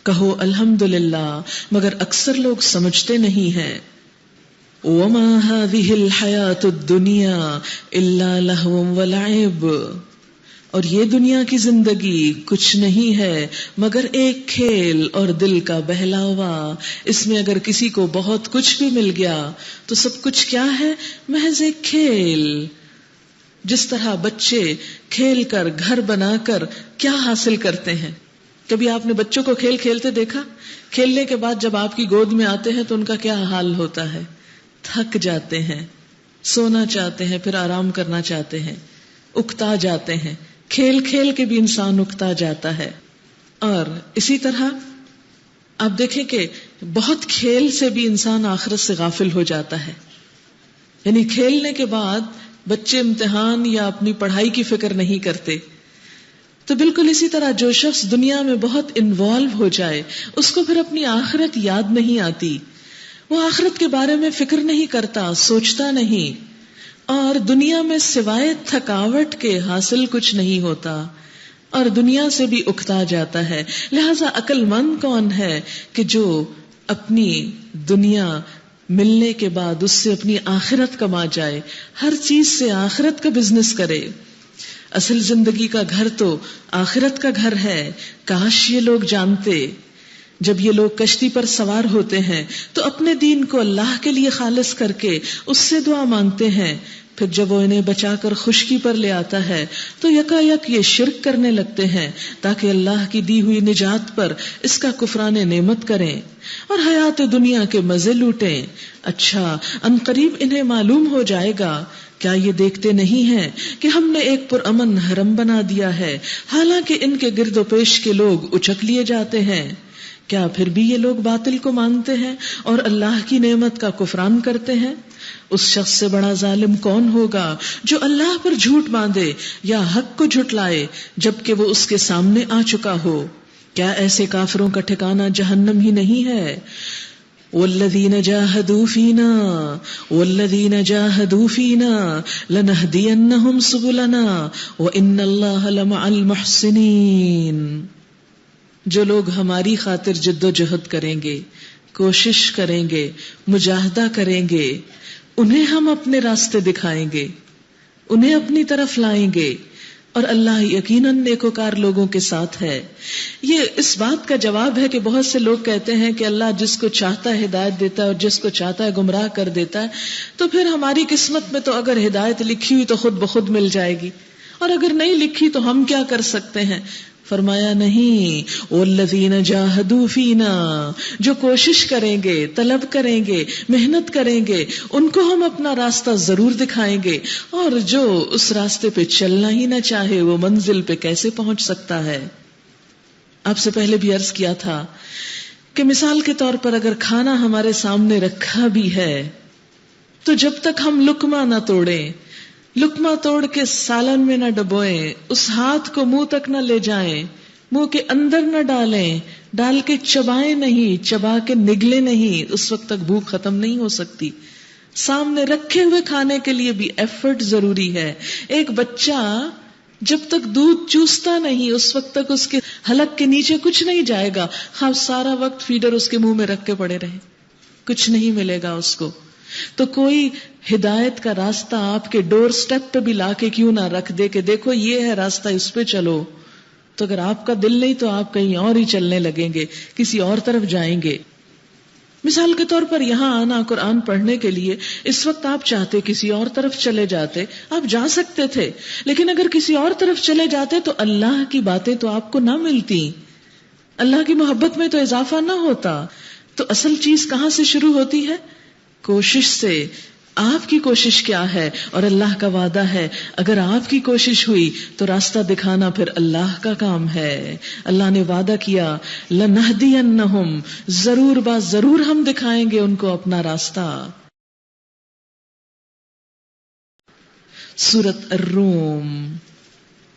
کہو الحمدللہ، مگر اکثر لوگ سمجھتے نہیں ہیں. وَمَا هَذِهِ الْحَيَاةُ الدُّنْيَا إِلَّا لَهْوٌ وَلَعِبٌ، اور یہ دنیا کی زندگی کچھ نہیں ہے مگر ایک کھیل اور دل کا بہلاوا. اس میں اگر کسی کو بہت کچھ بھی مل گیا تو سب کچھ کیا ہے؟ محض ایک کھیل. جس طرح بچے کھیل کر گھر بنا کر کیا حاصل کرتے ہیں. کبھی آپ نے بچوں کو کھیل کھیلتے دیکھا؟ کھیلنے کے بعد جب آپ کی گود میں آتے ہیں تو ان کا کیا حال ہوتا ہے؟ تھک جاتے ہیں، سونا چاہتے ہیں، پھر آرام کرنا چاہتے ہیں، اکتا جاتے ہیں. کھیل کھیل کے بھی انسان اکتا جاتا ہے. اور اسی طرح آپ دیکھیں کہ بہت کھیل سے بھی انسان آخرت سے غافل ہو جاتا ہے. یعنی کھیلنے کے بعد بچے امتحان یا اپنی پڑھائی کی فکر نہیں کرتے. تو بالکل اسی طرح جو شخص دنیا میں بہت انوالو ہو جائے اس کو پھر اپنی آخرت یاد نہیں آتی، وہ آخرت کے بارے میں فکر نہیں کرتا، سوچتا نہیں، اور دنیا میں سوائے تھکاوٹ کے حاصل کچھ نہیں ہوتا اور دنیا سے بھی اکتا جاتا ہے. لہذا عقل مند کون ہے کہ جو اپنی دنیا ملنے کے بعد اس سے اپنی آخرت کما جائے، ہر چیز سے آخرت کا بزنس کرے. اصل زندگی کا گھر تو آخرت کا گھر ہے. کاش یہ لوگ جانتے. جب یہ لوگ کشتی پر سوار ہوتے ہیں تو اپنے دین کو اللہ کے لیے خالص کر کے اس سے دعا مانگتے ہیں. پھر جب وہ انہیں بچا کر خشکی پر لے آتا ہے تو یکایک یہ شرک کرنے لگتے ہیں تاکہ اللہ کی دی ہوئی نجات پر اس کا کفران نعمت کریں اور حیات دنیا کے مزے لوٹیں. اچھا ان قریب انہیں معلوم ہو جائے گا، کیا یہ دیکھتے نہیں ہیں کہ ہم نے ایک پرامن حرم بنا دیا ہے، حالانکہ ان کے گرد و پیش کے لوگ اچک لیے جاتے ہیں. کیا پھر بھی یہ لوگ باطل کو مانتے ہیں اور اللہ کی نعمت کا کفران کرتے ہیں؟ اس شخص سے بڑا ظالم کون ہوگا جو اللہ پر جھوٹ باندھے یا حق کو جھٹلائے جبکہ وہ اس کے سامنے آ چکا ہو. کیا ایسے کافروں کا ٹھکانہ جہنم ہی نہیں ہے؟ والذین جاہدوا فینا لنہدینہم سبلنا وان اللہ لمع المحسنین. جو لوگ ہماری خاطر جد و جہد کریں گے، کوشش کریں گے، مجاہدہ کریں گے، انہیں ہم اپنے راستے دکھائیں گے، انہیں اپنی طرف لائیں گے، اور اللہ یقیناً نیکوکار لوگوں کے ساتھ ہے. یہ اس بات کا جواب ہے کہ بہت سے لوگ کہتے ہیں کہ اللہ جس کو چاہتا ہے ہدایت دیتا ہے اور جس کو چاہتا ہے گمراہ کر دیتا ہے، تو پھر ہماری قسمت میں تو اگر ہدایت لکھی ہوئی تو خود بخود مل جائے گی، اور اگر نہیں لکھی تو ہم کیا کر سکتے ہیں. فرمایا نہیں، والذین جاہدوا فینا، جو کوشش کریں گے، طلب کریں گے، محنت کریں گے، ان کو ہم اپنا راستہ ضرور دکھائیں گے، اور جو اس راستے پہ چلنا ہی نہ چاہے وہ منزل پہ کیسے پہنچ سکتا ہے. آپ سے پہلے بھی عرض کیا تھا کہ مثال کے طور پر اگر کھانا ہمارے سامنے رکھا بھی ہے تو جب تک ہم لقمہ نہ توڑیں، لقمہ توڑ کے سالن میں نہ ڈبوئیں، اس ہاتھ کو منہ تک نہ لے جائیں، منہ کے اندر نہ ڈالیں، ڈال کے چبائیں نہیں، چبا کے نگلے نہیں، اس وقت تک بھوک ختم نہیں ہو سکتی. سامنے رکھے ہوئے کھانے کے لیے بھی ایفرٹ ضروری ہے. ایک بچہ جب تک دودھ چوستا نہیں اس وقت تک اس کے حلق کے نیچے کچھ نہیں جائے گا، آپ سارا وقت فیڈر اس کے منہ میں رکھ کے پڑے رہے، کچھ نہیں ملے گا اس کو. تو کوئی ہدایت کا راستہ آپ کے ڈور سٹیپ پہ بھی لا کے کیوں نہ رکھ دے کہ دیکھو یہ ہے راستہ، اس پہ چلو. تو اگر آپ کا دل نہیں تو آپ کہیں اور ہی چلنے لگیں گے، کسی اور طرف جائیں گے. مثال کے طور پر یہاں آنا قرآن پڑھنے کے لیے، اس وقت آپ چاہتے کسی اور طرف چلے جاتے، آپ جا سکتے تھے، لیکن اگر کسی اور طرف چلے جاتے تو اللہ کی باتیں تو آپ کو نہ ملتی، اللہ کی محبت میں تو اضافہ نہ ہوتا. تو اصل چیز کہاں سے شروع ہوتی ہے؟ کوشش سے. آپ کی کوشش کیا ہے؟ اور اللہ کا وعدہ ہے اگر آپ کی کوشش ہوئی تو راستہ دکھانا پھر اللہ کا کام ہے. اللہ نے وعدہ کیا لَنَهْدِيَنَّهُمْ، ضرور ضرور ہم دکھائیں گے ان کو اپنا راستہ. سورۃ الروم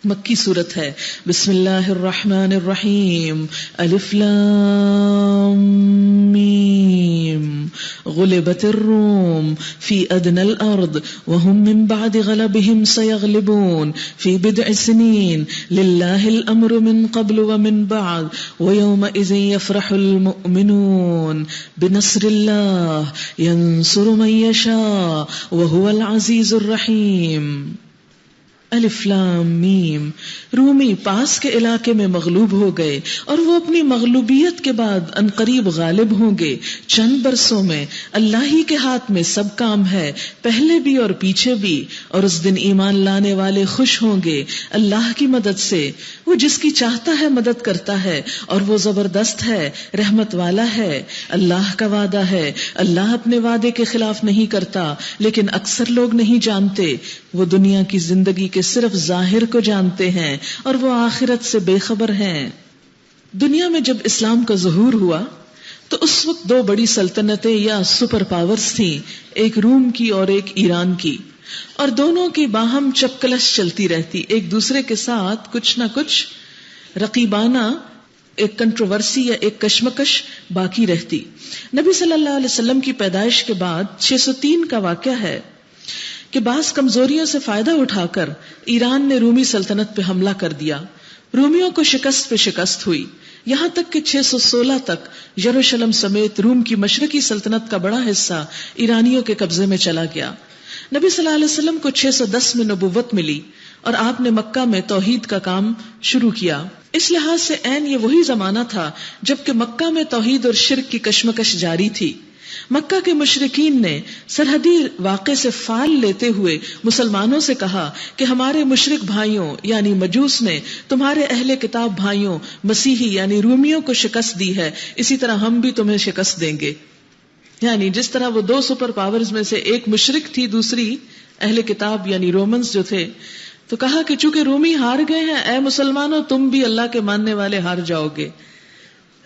مکی سورت ہے. بسم اللہ الرحمن الرحیم. الف لام میم. غلبت الروم فی ادنى الارض وهم من بعد غلبهم سيغلبون في بضع سنين لله الامر من قبل ومن بعد ويومئذ يفرح المؤمنون بنصر الله ينصر من يشاء وهو العزيز الرحيم. الف لام میم. رومی پاس کے علاقے میں مغلوب ہو گئے اور وہ اپنی مغلوبیت کے بعد انقریب غالب ہوں گے. چند برسوں میں اللہ ہی کے ہاتھ میں سب کام ہے، پہلے بھی اور پیچھے بھی. اور اس دن ایمان لانے والے خوش ہوں گے اللہ کی مدد سے. وہ جس کی چاہتا ہے مدد کرتا ہے اور وہ زبردست ہے، رحمت والا ہے. اللہ کا وعدہ ہے، اللہ اپنے وعدے کے خلاف نہیں کرتا، لیکن اکثر لوگ نہیں جانتے. وہ دنیا کی زندگی کے صرف ظاہر کو جانتے ہیں اور وہ آخرت سے بے خبر ہیں. دنیا میں جب اسلام کا ظہور ہوا تو اس وقت دو بڑی سلطنتیں یا سپر پاورز تھیں، ایک روم کی اور ایک ایران کی، اور دونوں کی باہم چپکلش چلتی رہتی، ایک دوسرے کے ساتھ کچھ نہ کچھ رقیبانہ ایک کنٹروورسی یا ایک کشمکش باقی رہتی. نبی صلی اللہ علیہ وسلم کی پیدائش کے بعد 603 کا واقعہ ہے کہ بعض کمزوریوں سے فائدہ اٹھا کر ایران نے رومی سلطنت پہ حملہ کر دیا. رومیوں کو شکست پہ شکست ہوئی، یہاں تک کہ 616 تک یروشلم سمیت روم کی مشرقی سلطنت کا بڑا حصہ ایرانیوں کے قبضے میں چلا گیا. نبی صلی اللہ علیہ وسلم کو 610 میں نبوت ملی اور آپ نے مکہ میں توحید کا کام شروع کیا. اس لحاظ سے عین یہ وہی زمانہ تھا جبکہ مکہ میں توحید اور شرک کی کشمکش جاری تھی. مکہ کے مشرکین نے سرحدی واقعے سے فال لیتے ہوئے مسلمانوں سے کہا کہ ہمارے مشرک بھائیوں یعنی مجوس نے تمہارے اہل کتاب بھائیوں مسیحی یعنی رومیوں کو شکست دی ہے، اسی طرح ہم بھی تمہیں شکست دیں گے. یعنی جس طرح وہ دو سپر پاورز میں سے ایک مشرک تھی، دوسری اہل کتاب یعنی رومنز جو تھے، تو کہا کہ چونکہ رومی ہار گئے ہیں، اے مسلمانوں تم بھی اللہ کے ماننے والے ہار جاؤ گے.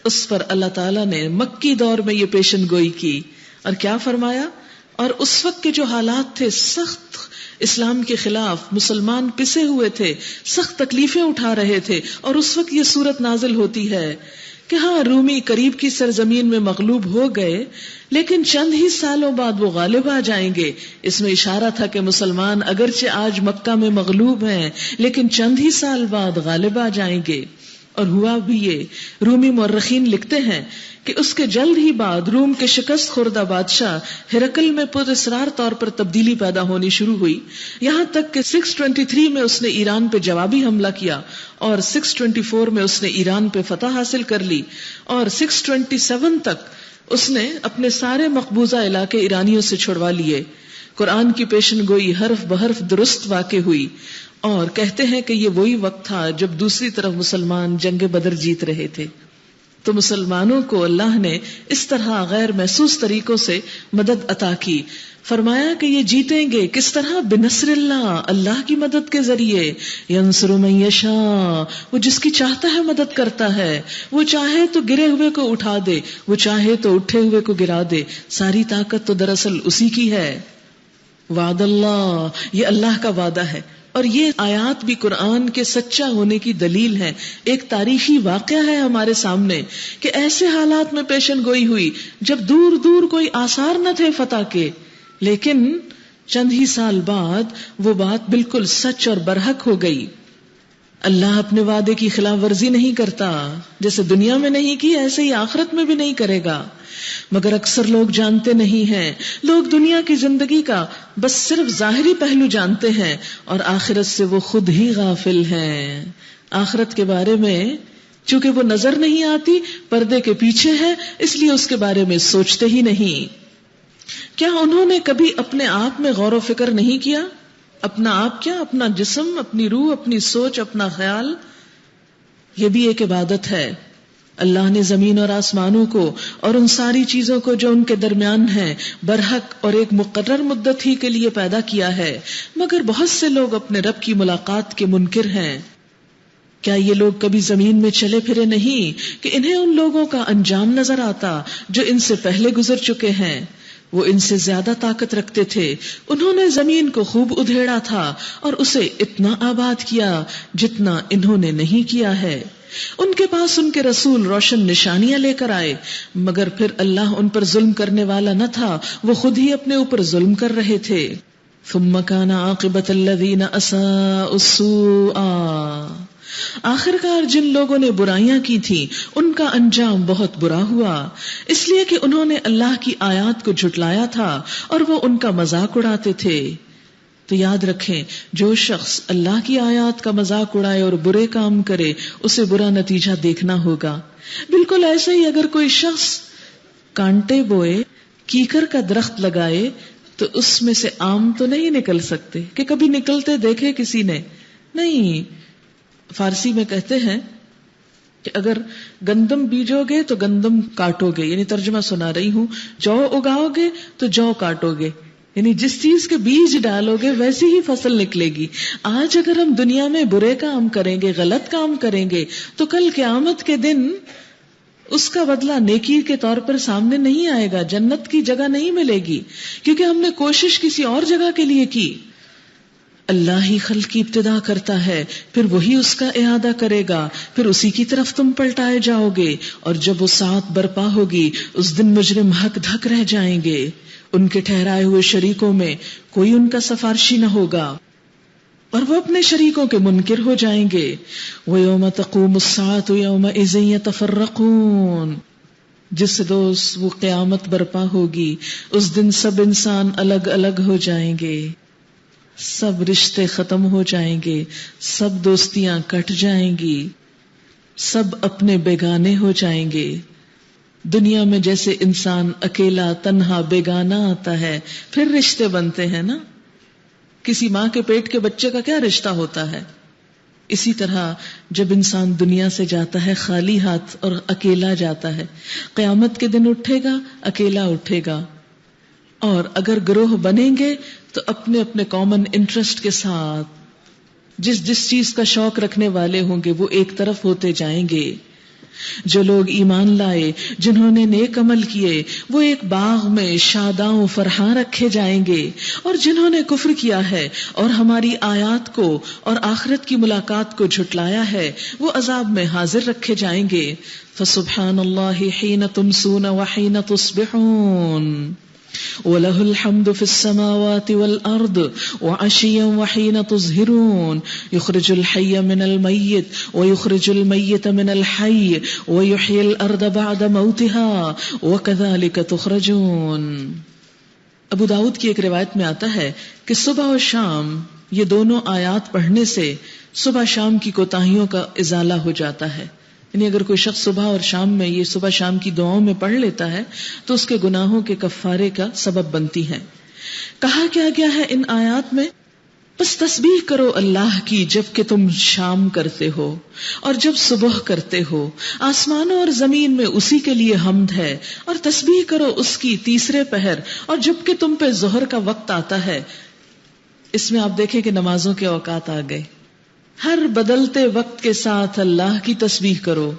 اس پر اللہ تعالیٰ نے مکی دور میں یہ پیشن گوئی کی اور کیا فرمایا. اور اس وقت کے جو حالات تھے سخت، اسلام کے خلاف مسلمان پسے ہوئے تھے، سخت تکلیفیں اٹھا رہے تھے، اور اس وقت یہ صورت نازل ہوتی ہے کہ ہاں رومی قریب کی سرزمین میں مغلوب ہو گئے لیکن چند ہی سالوں بعد وہ غالب آ جائیں گے. اس میں اشارہ تھا کہ مسلمان اگرچہ آج مکہ میں مغلوب ہیں لیکن چند ہی سال بعد غالب آ جائیں گے. اور ہوا بھی یہ. رومی مورخین لکھتے ہیں کہ اس کے جلد ہی بعد روم کے شکست خوردہ بادشاہ ہرقل میں پر اسرار طور پر تبدیلی پیدا ہونی شروع ہوئی، یہاں تک کہ 623 میں اس نے ایران پہ جوابی حملہ کیا اور 624 میں اس نے ایران پہ فتح حاصل کر لی، اور 627 تک اس نے اپنے سارے مقبوضہ علاقے ایرانیوں سے چھڑوا لیے. قرآن کی پیشن گوئی حرف بحرف درست واقع ہوئی، اور کہتے ہیں کہ یہ وہی وقت تھا جب دوسری طرف مسلمان جنگ بدر جیت رہے تھے. تو مسلمانوں کو اللہ نے اس طرح غیر محسوس طریقوں سے مدد عطا کی. فرمایا کہ یہ جیتیں گے کس طرح؟ بنصر اللہ، اللہ کی مدد کے ذریعے. ینصر من یشاء، وہ جس کی چاہتا ہے مدد کرتا ہے. وہ چاہے تو گرے ہوئے کو اٹھا دے، وہ چاہے تو اٹھے ہوئے کو گرا دے. ساری طاقت تو دراصل اسی کی ہے. وعد اللہ، یہ اللہ کا وعدہ ہے. اور یہ آیات بھی قرآن کے سچا ہونے کی دلیل ہے. ایک تاریخی واقعہ ہے ہمارے سامنے کہ ایسے حالات میں پیشن گوئی ہوئی جب دور دور کوئی آثار نہ تھے فتح کے، لیکن چند ہی سال بعد وہ بات بالکل سچ اور برحق ہو گئی. اللہ اپنے وعدے کی خلاف ورزی نہیں کرتا، جیسے دنیا میں نہیں کی ایسے ہی آخرت میں بھی نہیں کرے گا، مگر اکثر لوگ جانتے نہیں ہیں۔ لوگ دنیا کی زندگی کا بس صرف ظاہری پہلو جانتے ہیں اور آخرت سے وہ خود ہی غافل ہیں۔ آخرت کے بارے میں چونکہ وہ نظر نہیں آتی، پردے کے پیچھے ہے، اس لیے اس کے بارے میں سوچتے ہی نہیں۔ کیا انہوں نے کبھی اپنے آپ میں غور و فکر نہیں کیا؟ اپنا آپ کیا؟ اپنا جسم، اپنی روح، اپنی سوچ، اپنا خیال، یہ بھی ایک عبادت ہے۔ اللہ نے زمین اور آسمانوں کو اور ان ساری چیزوں کو جو ان کے درمیان ہیں برحق اور ایک مقرر مدت ہی کے لیے پیدا کیا ہے، مگر بہت سے لوگ اپنے رب کی ملاقات کے منکر ہیں۔ کیا یہ لوگ کبھی زمین میں چلے پھرے نہیں کہ انہیں ان لوگوں کا انجام نظر آتا جو ان سے پہلے گزر چکے ہیں؟ وہ ان سے زیادہ طاقت رکھتے تھے، انہوں نے زمین کو خوب ادھیڑا تھا اور اسے اتنا آباد کیا جتنا انہوں نے نہیں کیا ہے۔ ان کے پاس ان کے رسول روشن نشانیاں لے کر آئے، مگر پھر اللہ ان پر ظلم کرنے والا نہ تھا، وہ خود ہی اپنے اوپر ظلم کر رہے تھے۔ ثم كان عاقبة الذين اساءوا السوء، آخرکار جن لوگوں نے برائیاں کی تھیں ان کا انجام بہت برا ہوا، اس لیے کہ انہوں نے اللہ کی آیات کو جھٹلایا تھا اور وہ ان کا مذاق اڑاتے تھے۔ تو یاد رکھیں، جو شخص اللہ کی آیات کا مذاق اڑائے اور برے کام کرے اسے برا نتیجہ دیکھنا ہوگا۔ بالکل ایسے ہی اگر کوئی شخص کانٹے بوئے، کیکر کا درخت لگائے تو اس میں سے آم تو نہیں نکل سکتے، کہ کبھی نکلتے دیکھے کسی نے؟ نہیں۔ فارسی میں کہتے ہیں کہ اگر گندم بیجو گے تو گندم کاٹو گے، یعنی ترجمہ سنا رہی ہوں، جو اگاؤ گے تو جو کاٹو گے، یعنی جس چیز کے بیج ڈالو گے ویسی ہی فصل نکلے گی۔ آج اگر ہم دنیا میں برے کام کریں گے، غلط کام کریں گے، تو کل قیامت کے دن اس کا بدلہ نیکی کے طور پر سامنے نہیں آئے گا، جنت کی جگہ نہیں ملے گی، کیونکہ ہم نے کوشش کسی اور جگہ کے لیے کی۔ اللہ ہی خلق کی ابتدا کرتا ہے، پھر وہی اس کا اعادہ کرے گا، پھر اسی کی طرف تم پلٹائے جاؤ گے، اور جب وہ ساعت برپا ہوگی اس دن مجرم ہک دھک رہ جائیں گے، ان کے ٹھہرائے ہوئے شریکوں میں کوئی ان کا سفارشی نہ ہوگا اور وہ اپنے شریکوں کے منکر ہو جائیں گے۔ وَيَوْمَ تَقُومُ السَّاعَةُ يَوْمَئِذٍ يَتَفَرَّقُونَ، جس روز وہ قیامت برپا ہوگی اس دن سب انسان الگ الگ ہو جائیں گے، سب رشتے ختم ہو جائیں گے، سب دوستیاں کٹ جائیں گی، سب اپنے بیگانے ہو جائیں گے۔ دنیا میں جیسے انسان اکیلا تنہا بیگانہ آتا ہے پھر رشتے بنتے ہیں نا، کسی ماں کے پیٹ کے بچے کا کیا رشتہ ہوتا ہے، اسی طرح جب انسان دنیا سے جاتا ہے خالی ہاتھ اور اکیلا جاتا ہے، قیامت کے دن اٹھے گا اکیلا اٹھے گا، اور اگر گروہ بنیں گے تو اپنے اپنے کامن انٹرسٹ کے ساتھ جس چیز کا شوق رکھنے والے ہوں گے وہ ایک طرف ہوتے جائیں گے۔ جو لوگ ایمان لائے، جنہوں نے نیک عمل کیے، وہ ایک باغ میں شاداں و فرحاں رکھے جائیں گے، اور جنہوں نے کفر کیا ہے اور ہماری آیات کو اور آخرت کی ملاقات کو جھٹلایا ہے وہ عذاب میں حاضر رکھے جائیں گے۔ فسبحان اللہ حین تمسون وحین تصبحون، وَلَهُ الْحَمْدُ فِي السَّمَاوَاتِ وَالْأَرْضِ وَعَشِيًّا وَحِينَ تُظْهِرُونَ يُخْرِجُ الْحَيَّ مِنَ الْمَيِّتِ وَيُخْرِجُ الْمَيِّتَ مِنَ الْحَيِّ وَيُحْيِي الْأَرْضَ بَعْدَ مَوْتِهَا وَكَذَلِكَ تُخْرَجُونَ۔ ابو داؤد کی ایک روایت میں آتا ہے کہ صبح و شام یہ دونوں آیات پڑھنے سے صبح شام کی کوتاہیوں کا ازالہ ہو جاتا ہے، یعنی اگر کوئی شخص صبح اور شام میں یہ صبح شام کی دعاؤں میں پڑھ لیتا ہے تو اس کے گناہوں کے کفارے کا سبب بنتی ہیں۔ کہا کیا گیا ہے ان آیات میں؟ بس تسبیح کرو اللہ کی جب کہ تم شام کرتے ہو اور جب صبح کرتے ہو، آسمانوں اور زمین میں اسی کے لیے حمد ہے، اور تسبیح کرو اس کی تیسرے پہر اور جب کہ تم پہ ظہر کا وقت آتا ہے۔ اس میں آپ دیکھیں کہ نمازوں کے اوقات آ گئے، ہر بدلتے وقت کے ساتھ اللہ کی تسبیح کرو،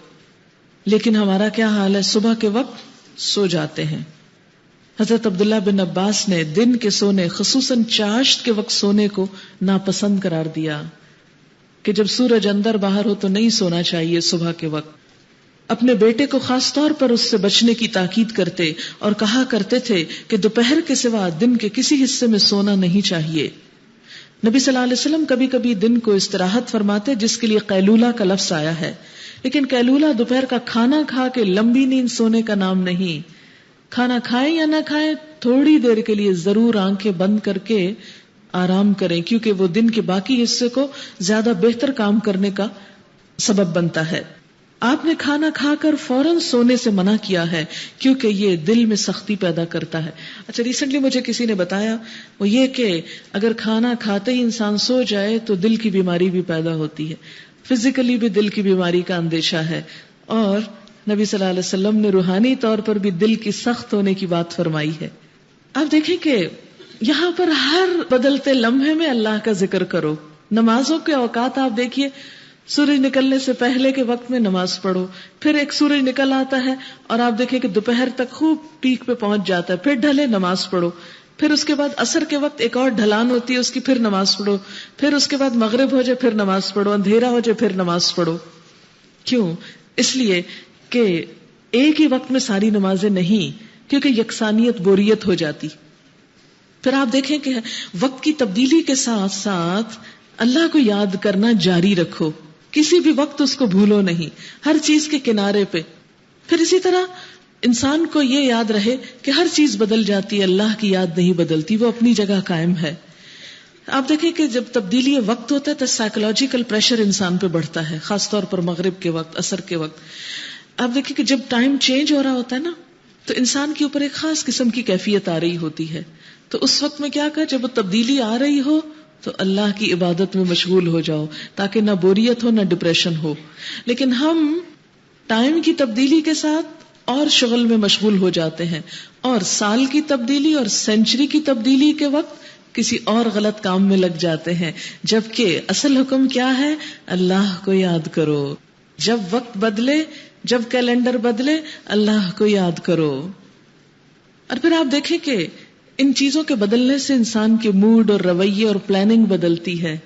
لیکن ہمارا کیا حال ہے؟ صبح کے وقت سو جاتے ہیں۔ حضرت عبداللہ بن عباس نے دن کے سونے خصوصاً چاشت کے وقت سونے کو ناپسند قرار دیا کہ جب سورج اندر باہر ہو تو نہیں سونا چاہیے صبح کے وقت۔ اپنے بیٹے کو خاص طور پر اس سے بچنے کی تاکید کرتے اور کہا کرتے تھے کہ دوپہر کے سوا دن کے کسی حصے میں سونا نہیں چاہیے۔ نبی صلی اللہ علیہ وسلم کبھی کبھی دن کو استراحت فرماتے جس کے لیے قیلولہ کا لفظ آیا ہے، لیکن قیلولہ دوپہر کا کھانا کھا کے لمبی نیند سونے کا نام نہیں. کھانا کھائیں یا نہ کھائیں تھوڑی دیر کے لیے ضرور آنکھیں بند کر کے آرام کریں، کیونکہ وہ دن کے باقی حصے کو زیادہ بہتر کام کرنے کا سبب بنتا ہے. آپ نے کھانا کھا کر فوراً سونے سے منع کیا ہے کیونکہ یہ دل میں سختی پیدا کرتا ہے. اچھا، ریسنٹلی مجھے کسی نے بتایا وہ یہ کہ اگر کھانا کھاتے ہی انسان سو جائے تو دل کی بیماری بھی پیدا ہوتی ہے، فزیکلی بھی دل کی بیماری کا اندیشہ ہے. اور نبی صلی اللہ علیہ وسلم نے روحانی طور پر بھی دل کی سخت ہونے کی بات فرمائی ہے. آپ دیکھیں کہ یہاں پر ہر بدلتے لمحے میں اللہ کا ذکر کرو. نمازوں کے اوقات آپ دیکھیے، سورج نکلنے سے پہلے کے وقت میں نماز پڑھو، پھر ایک سورج نکل آتا ہے اور آپ دیکھیں کہ دوپہر تک خوب پیک پہ پہنچ جاتا ہے، پھر ڈھلے نماز پڑھو، پھر اس کے بعد عصر کے وقت ایک اور ڈھلان ہوتی ہے اس کی، پھر نماز پڑھو، پھر اس کے بعد مغرب ہو جائے پھر نماز پڑھو، اندھیرا ہو جائے پھر نماز پڑھو. کیوں؟ اس لیے کہ ایک ہی وقت میں ساری نمازیں نہیں، کیونکہ یکسانیت بوریت ہو جاتی. پھر آپ دیکھیں کہ وقت کی تبدیلی کے ساتھ ساتھ اللہ کو یاد کرنا جاری رکھو، کسی بھی وقت اس کو بھولو نہیں، ہر چیز کے کنارے پہ. پھر اسی طرح انسان کو یہ یاد رہے کہ ہر چیز بدل جاتی ہے، اللہ کی یاد نہیں بدلتی، وہ اپنی جگہ قائم ہے. آپ دیکھیں کہ جب تبدیلی وقت ہوتا ہے تو سائیکولوجیکل پریشر انسان پہ بڑھتا ہے، خاص طور پر مغرب کے وقت، عصر کے وقت. آپ دیکھیں کہ جب ٹائم چینج ہو رہا ہوتا ہے نا تو انسان کے اوپر ایک خاص قسم کی کیفیت آ رہی ہوتی ہے. تو اس وقت میں کیا کہا، جب وہ تبدیلی آ رہی ہو تو اللہ کی عبادت میں مشغول ہو جاؤ تاکہ نہ بوریت ہو نہ ڈپریشن ہو. لیکن ہم ٹائم کی تبدیلی کے ساتھ اور شغل میں مشغول ہو جاتے ہیں، اور سال کی تبدیلی اور سینچری کی تبدیلی کے وقت کسی اور غلط کام میں لگ جاتے ہیں، جبکہ اصل حکم کیا ہے؟ اللہ کو یاد کرو. جب وقت بدلے، جب کیلنڈر بدلے، اللہ کو یاد کرو. اور پھر آپ دیکھیں کہ ان چیزوں کے بدلنے سے انسان کے موڈ اور رویے اور پلاننگ بدلتی ہے.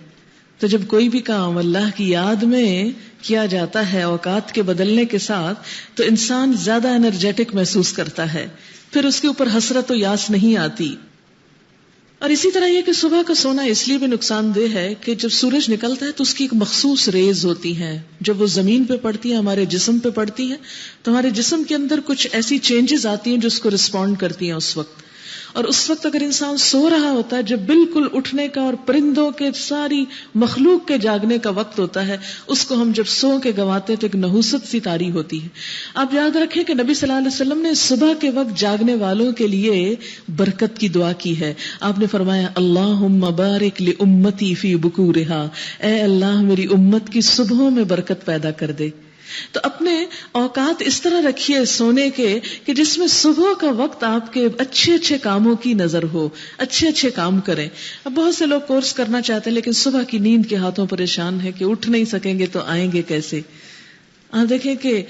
تو جب کوئی بھی کام اللہ کی یاد میں کیا جاتا ہے اوقات کے بدلنے کے ساتھ تو انسان زیادہ انرجیٹک محسوس کرتا ہے، پھر اس کے اوپر حسرت و یاس نہیں آتی. اور اسی طرح یہ کہ صبح کا سونا اس لیے بھی نقصان دہ ہے کہ جب سورج نکلتا ہے تو اس کی ایک مخصوص ریز ہوتی ہیں، جب وہ زمین پہ پڑتی ہیں، ہمارے جسم پہ پڑتی ہیں تو ہمارے جسم کے اندر کچھ ایسی چینجز آتی ہیں جو اس کو رسپونڈ کرتی ہیں اس وقت. اور اس وقت اگر انسان سو رہا ہوتا ہے، جب بالکل اٹھنے کا اور پرندوں کے ساری مخلوق کے جاگنے کا وقت ہوتا ہے، اس کو ہم جب سو کے گواتے ہیں تو ایک نحوست سی طاری ہوتی ہے. آپ یاد رکھیں کہ نبی صلی اللہ علیہ وسلم نے صبح کے وقت جاگنے والوں کے لیے برکت کی دعا کی ہے. آپ نے فرمایا اللہم بارک لامتی فی بکورہا، اے اللہ میری امت کی صبحوں میں برکت پیدا کر دے. تو اپنے اوقات اس طرح رکھیے سونے کے کہ جس میں صبح کا وقت آپ کے اچھے اچھے کاموں کی نظر ہو، اچھے اچھے کام کریں. اب بہت سے لوگ کورس کرنا چاہتے ہیں لیکن صبح کی نیند کے ہاتھوں پریشان ہے کہ اٹھ نہیں سکیں گے تو آئیں گے کیسے. آپ دیکھیں کہ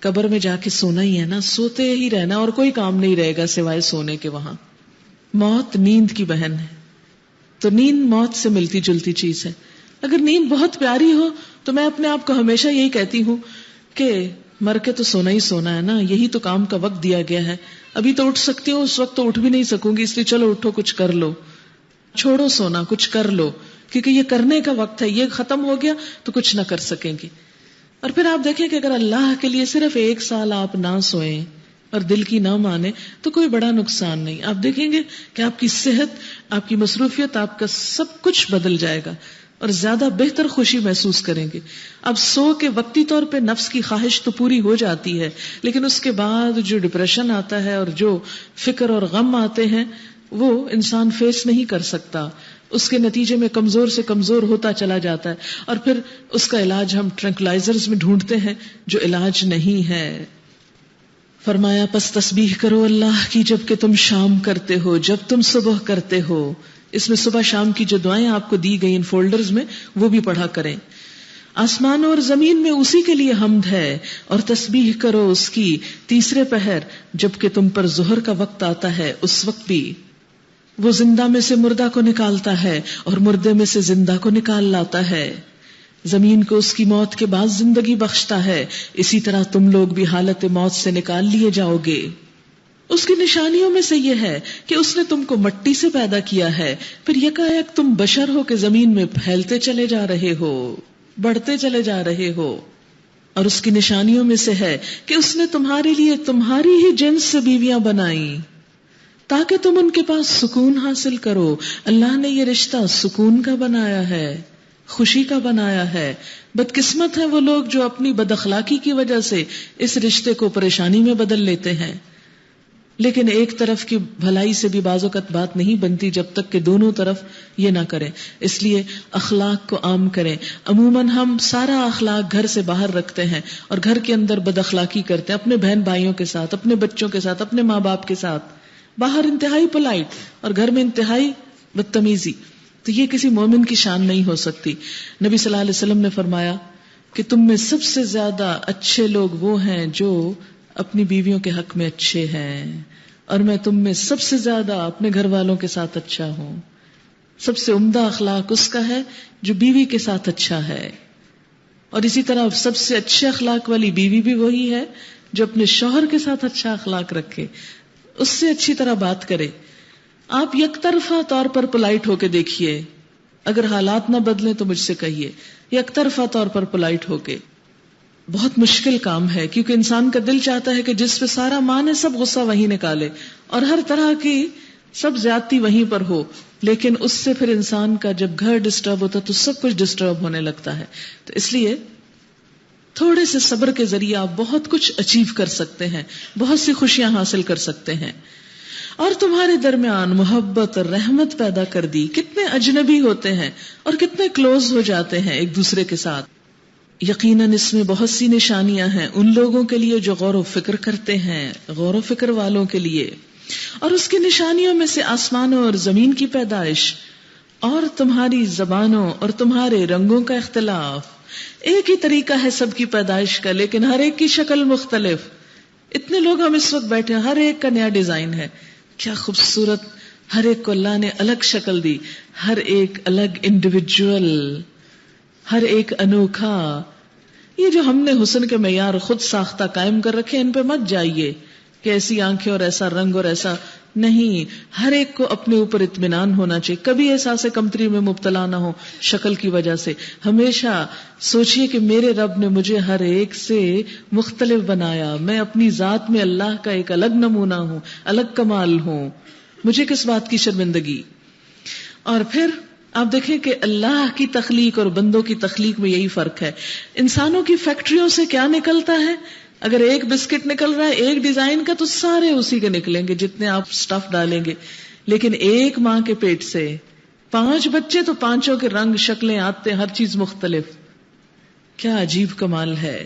قبر میں جا کے سونا ہی ہے نا، سوتے ہی رہنا اور کوئی کام نہیں رہے گا سوائے سونے کے. وہاں موت نیند کی بہن ہے، تو نیند موت سے ملتی جلتی چیز ہے. اگر نیند بہت پیاری ہو تو میں اپنے آپ کو ہمیشہ یہی کہتی ہوں کہ مر کے تو سونا ہی سونا ہے نا، یہی تو کام کا وقت دیا گیا ہے. ابھی تو اٹھ سکتی ہوں، اس وقت تو اٹھ بھی نہیں سکوں گی، اس لیے چلو اٹھو کچھ کر لو. چھوڑو سونا، کچھ کر لو، کیونکہ یہ کرنے کا وقت ہے، یہ ختم ہو گیا تو کچھ نہ کر سکیں گے. اور پھر آپ دیکھیں کہ اگر اللہ کے لیے صرف 1 سال آپ نہ سوئیں اور دل کی نہ مانے تو کوئی بڑا نقصان نہیں. آپ دیکھیں گے کہ آپ کی صحت، آپ کی مصروفیت، آپ کا سب کچھ بدل جائے گا اور زیادہ بہتر خوشی محسوس کریں گے. اب سو کے وقتی طور پہ نفس کی خواہش تو پوری ہو جاتی ہے، لیکن اس کے بعد جو ڈپریشن آتا ہے اور جو فکر اور غم آتے ہیں وہ انسان فیس نہیں کر سکتا. اس کے نتیجے میں کمزور سے کمزور ہوتا چلا جاتا ہے، اور پھر اس کا علاج ہم ٹرنکلائزرز میں ڈھونڈتے ہیں جو علاج نہیں ہے. فرمایا پس تسبیح کرو اللہ کی جب کہ تم شام کرتے ہو، جب تم صبح کرتے ہو. اس میں صبح شام کی جو دعائیں آپ کو دی گئی ان فولڈرز میں وہ بھی پڑھا کریں. آسمان اور زمین میں اسی کے لیے حمد ہے، اور تسبیح کرو اس کی تیسرے پہر جب کہ تم پر ظہر کا وقت آتا ہے، اس وقت بھی. وہ زندہ میں سے مردہ کو نکالتا ہے اور مردے میں سے زندہ کو نکال لاتا ہے. زمین کو اس کی موت کے بعد زندگی بخشتا ہے، اسی طرح تم لوگ بھی حالت موت سے نکال لیے جاؤ گے. اس کی نشانیوں میں سے یہ ہے کہ اس نے تم کو مٹی سے پیدا کیا ہے، پھر یکایک تم بشر ہو کہ زمین میں پھیلتے چلے جا رہے ہو، بڑھتے چلے جا رہے ہو. اور اس کی نشانیوں میں سے ہے کہ اس نے تمہارے لیے تمہاری ہی جنس سے بیویاں بنائی تاکہ تم ان کے پاس سکون حاصل کرو. اللہ نے یہ رشتہ سکون کا بنایا ہے، خوشی کا بنایا ہے. بدقسمت ہے وہ لوگ جو اپنی بد اخلاقی کی وجہ سے اس رشتے کو پریشانی میں بدل لیتے ہیں. لیکن ایک طرف کی بھلائی سے بھی بعض اوقات بات نہیں بنتی جب تک کہ دونوں طرف یہ نہ کریں. اس لیے اخلاق کو عام کریں. عموماً ہم سارا اخلاق گھر سے باہر رکھتے ہیں اور گھر کے اندر بد اخلاقی کرتے ہیں، اپنے بہن بھائیوں کے ساتھ، اپنے بچوں کے ساتھ، اپنے ماں باپ کے ساتھ. باہر انتہائی پولائٹ اور گھر میں انتہائی بدتمیزی. تو یہ کسی مومن کی شان نہیں ہو سکتی. نبی صلی اللہ علیہ وسلم نے فرمایا کہ تم میں سب سے زیادہ اچھے لوگ وہ ہیں جو اپنی بیویوں کے حق میں اچھے ہیں، اور میں تم میں سب سے زیادہ اپنے گھر والوں کے ساتھ اچھا ہوں. سب سے عمدہ اخلاق اس کا ہے جو بیوی کے ساتھ اچھا ہے، اور اسی طرح سب سے اچھے اخلاق والی بیوی بھی وہی ہے جو اپنے شوہر کے ساتھ اچھا اخلاق رکھے، اس سے اچھی طرح بات کرے. آپ یک طرفہ طور پر پولائٹ ہو کے دیکھیے، اگر حالات نہ بدلیں تو مجھ سے کہیے. یک طرفہ طور پر پولائٹ ہو کے بہت مشکل کام ہے، کیونکہ انسان کا دل چاہتا ہے کہ جس پہ سارا مان ہے سب غصہ وہیں نکالے اور ہر طرح کی سب زیادتی وہیں پر ہو. لیکن اس سے پھر انسان کا جب گھر ڈسٹرب ہوتا تو سب کچھ ڈسٹرب ہونے لگتا ہے. تو اس لیے تھوڑے سے صبر کے ذریعے آپ بہت کچھ اچیو کر سکتے ہیں، بہت سی خوشیاں حاصل کر سکتے ہیں. اور تمہارے درمیان محبت اور رحمت پیدا کر دی. کتنے اجنبی ہوتے ہیں اور کتنے کلوز ہو جاتے ہیں ایک دوسرے کے ساتھ. یقیناً اس میں بہت سی نشانیاں ہیں ان لوگوں کے لیے جو غور و فکر کرتے ہیں، غور و فکر والوں کے لیے. اور اس کی نشانیوں میں سے آسمانوں اور زمین کی پیدائش اور تمہاری زبانوں اور تمہارے رنگوں کا اختلاف. ایک ہی طریقہ ہے سب کی پیدائش کا، لیکن ہر ایک کی شکل مختلف. اتنے لوگ ہم اس وقت بیٹھے ہیں، ہر ایک کا نیا ڈیزائن ہے. کیا خوبصورت، ہر ایک کو اللہ نے الگ شکل دی، ہر ایک الگ انڈیویجول، ہر ایک انوکھا. یہ جو ہم نے حسن کے معیار خود ساختہ قائم کر رکھے ان پہ مت جائیے کہ ایسی آنکھیں اور ایسا رنگ اور ایسا نہیں. ہر ایک کو اپنے اوپر اطمینان ہونا چاہیے، کبھی احساس کمتری میں مبتلا نہ ہو شکل کی وجہ سے. ہمیشہ سوچئے کہ میرے رب نے مجھے ہر ایک سے مختلف بنایا، میں اپنی ذات میں اللہ کا ایک الگ نمونہ ہوں، الگ کمال ہوں، مجھے کس بات کی شرمندگی. اور پھر آپ دیکھیں کہ اللہ کی تخلیق اور بندوں کی تخلیق میں یہی فرق ہے. انسانوں کی فیکٹریوں سے کیا نکلتا ہے؟ اگر ایک بسکٹ نکل رہا ہے ایک ڈیزائن کا تو سارے اسی کے نکلیں گے جتنے آپ سٹف ڈالیں گے. لیکن ایک ماں کے پیٹ سے 5 بچے تو 5 کے رنگ، شکلیں آتے، ہر چیز مختلف. کیا عجیب کمال ہے.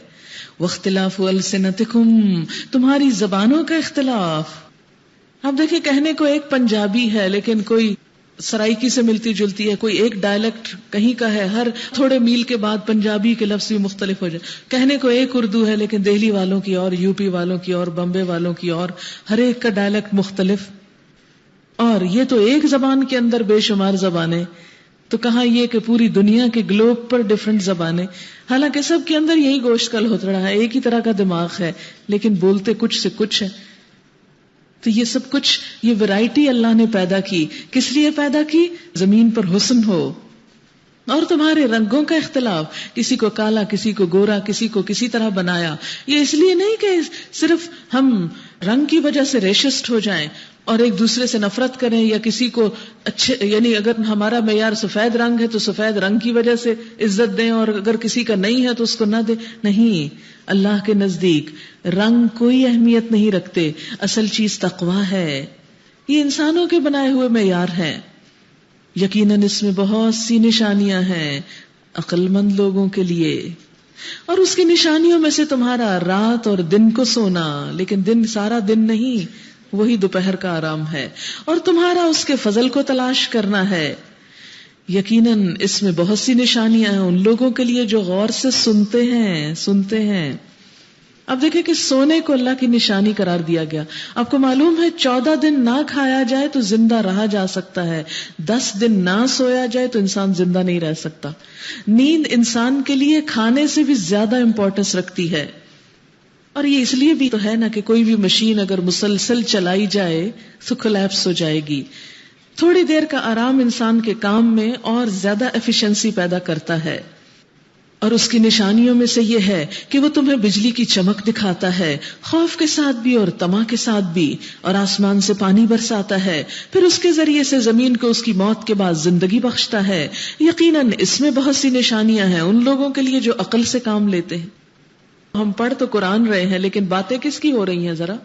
واختلاف السنتکم، تمہاری زبانوں کا اختلاف. آپ دیکھیں کہنے کو ایک پنجابی ہے لیکن کوئی سرائکی سے ملتی جلتی ہے، کوئی ایک ڈائلیکٹ کہیں کا ہے، ہر تھوڑے میل کے بعد پنجابی کے لفظ بھی مختلف ہو جائے. کہنے کو ایک اردو ہے لیکن دہلی والوں کی اور، یو پی والوں کی اور، بمبے والوں کی اور، ہر ایک کا ڈائلیکٹ مختلف. اور یہ تو ایک زبان کے اندر بے شمار زبانیں، تو کہاں یہ کہ پوری دنیا کے گلوب پر ڈفرنٹ زبانیں. حالانکہ سب کے اندر یہی گوشت کل ہوتا رہا ہے، ایک ہی طرح کا دماغ ہے لیکن بولتے کچھ سے کچھ ہے. تو یہ سب کچھ، یہ ویرائٹی اللہ نے پیدا کی. کس لیے پیدا کی؟ زمین پر حسن ہو. اور تمہارے رنگوں کا اختلاف، کسی کو کالا، کسی کو گورا، کسی کو کسی طرح بنایا. یہ اس لیے نہیں کہ صرف ہم رنگ کی وجہ سے ریشسٹ ہو جائیں اور ایک دوسرے سے نفرت کریں یا کسی کو اچھے، یعنی اگر ہمارا معیار سفید رنگ ہے تو سفید رنگ کی وجہ سے عزت دیں اور اگر کسی کا نہیں ہے تو اس کو نہ دیں. نہیں، اللہ کے نزدیک رنگ کوئی اہمیت نہیں رکھتے، اصل چیز تقویٰ ہے. یہ انسانوں کے بنائے ہوئے معیار ہیں. یقیناً اس میں بہت سی نشانیاں ہیں عقل مند لوگوں کے لیے. اور اس کی نشانیوں میں سے تمہارا رات اور دن کو سونا، لیکن دن سارا دن نہیں، وہی دوپہر کا آرام ہے. اور تمہارا اس کے فضل کو تلاش کرنا ہے. یقیناً اس میں بہت سی نشانیاں ہیں ان لوگوں کے لیے جو غور سے سنتے ہیں. اب دیکھیں کہ سونے کو اللہ کی نشانی قرار دیا گیا. آپ کو معلوم ہے 14 دن نہ کھایا جائے تو زندہ رہا جا سکتا ہے، 10 دن نہ سویا جائے تو انسان زندہ نہیں رہ سکتا. نیند انسان کے لیے کھانے سے بھی زیادہ امپورٹنس رکھتی ہے. اور یہ اس لیے بھی تو ہے نا کہ کوئی بھی مشین اگر مسلسل چلائی جائے تو کولیپس ہو جائے گی. تھوڑی دیر کا آرام انسان کے کام میں اور زیادہ ایفیشنسی پیدا کرتا ہے. اور اس کی نشانیوں میں سے یہ ہے کہ وہ تمہیں بجلی کی چمک دکھاتا ہے، خوف کے ساتھ بھی اور طمع کے ساتھ بھی، اور آسمان سے پانی برساتا ہے، پھر اس کے ذریعے سے زمین کو اس کی موت کے بعد زندگی بخشتا ہے. یقیناً اس میں بہت سی نشانیاں ہیں ان لوگوں کے لیے جو عقل سے کام لیتے ہیں. ہم پڑھ تو قرآن رہے ہیں لیکن باتیں کس کی ہو رہی ہیں؟ ذرا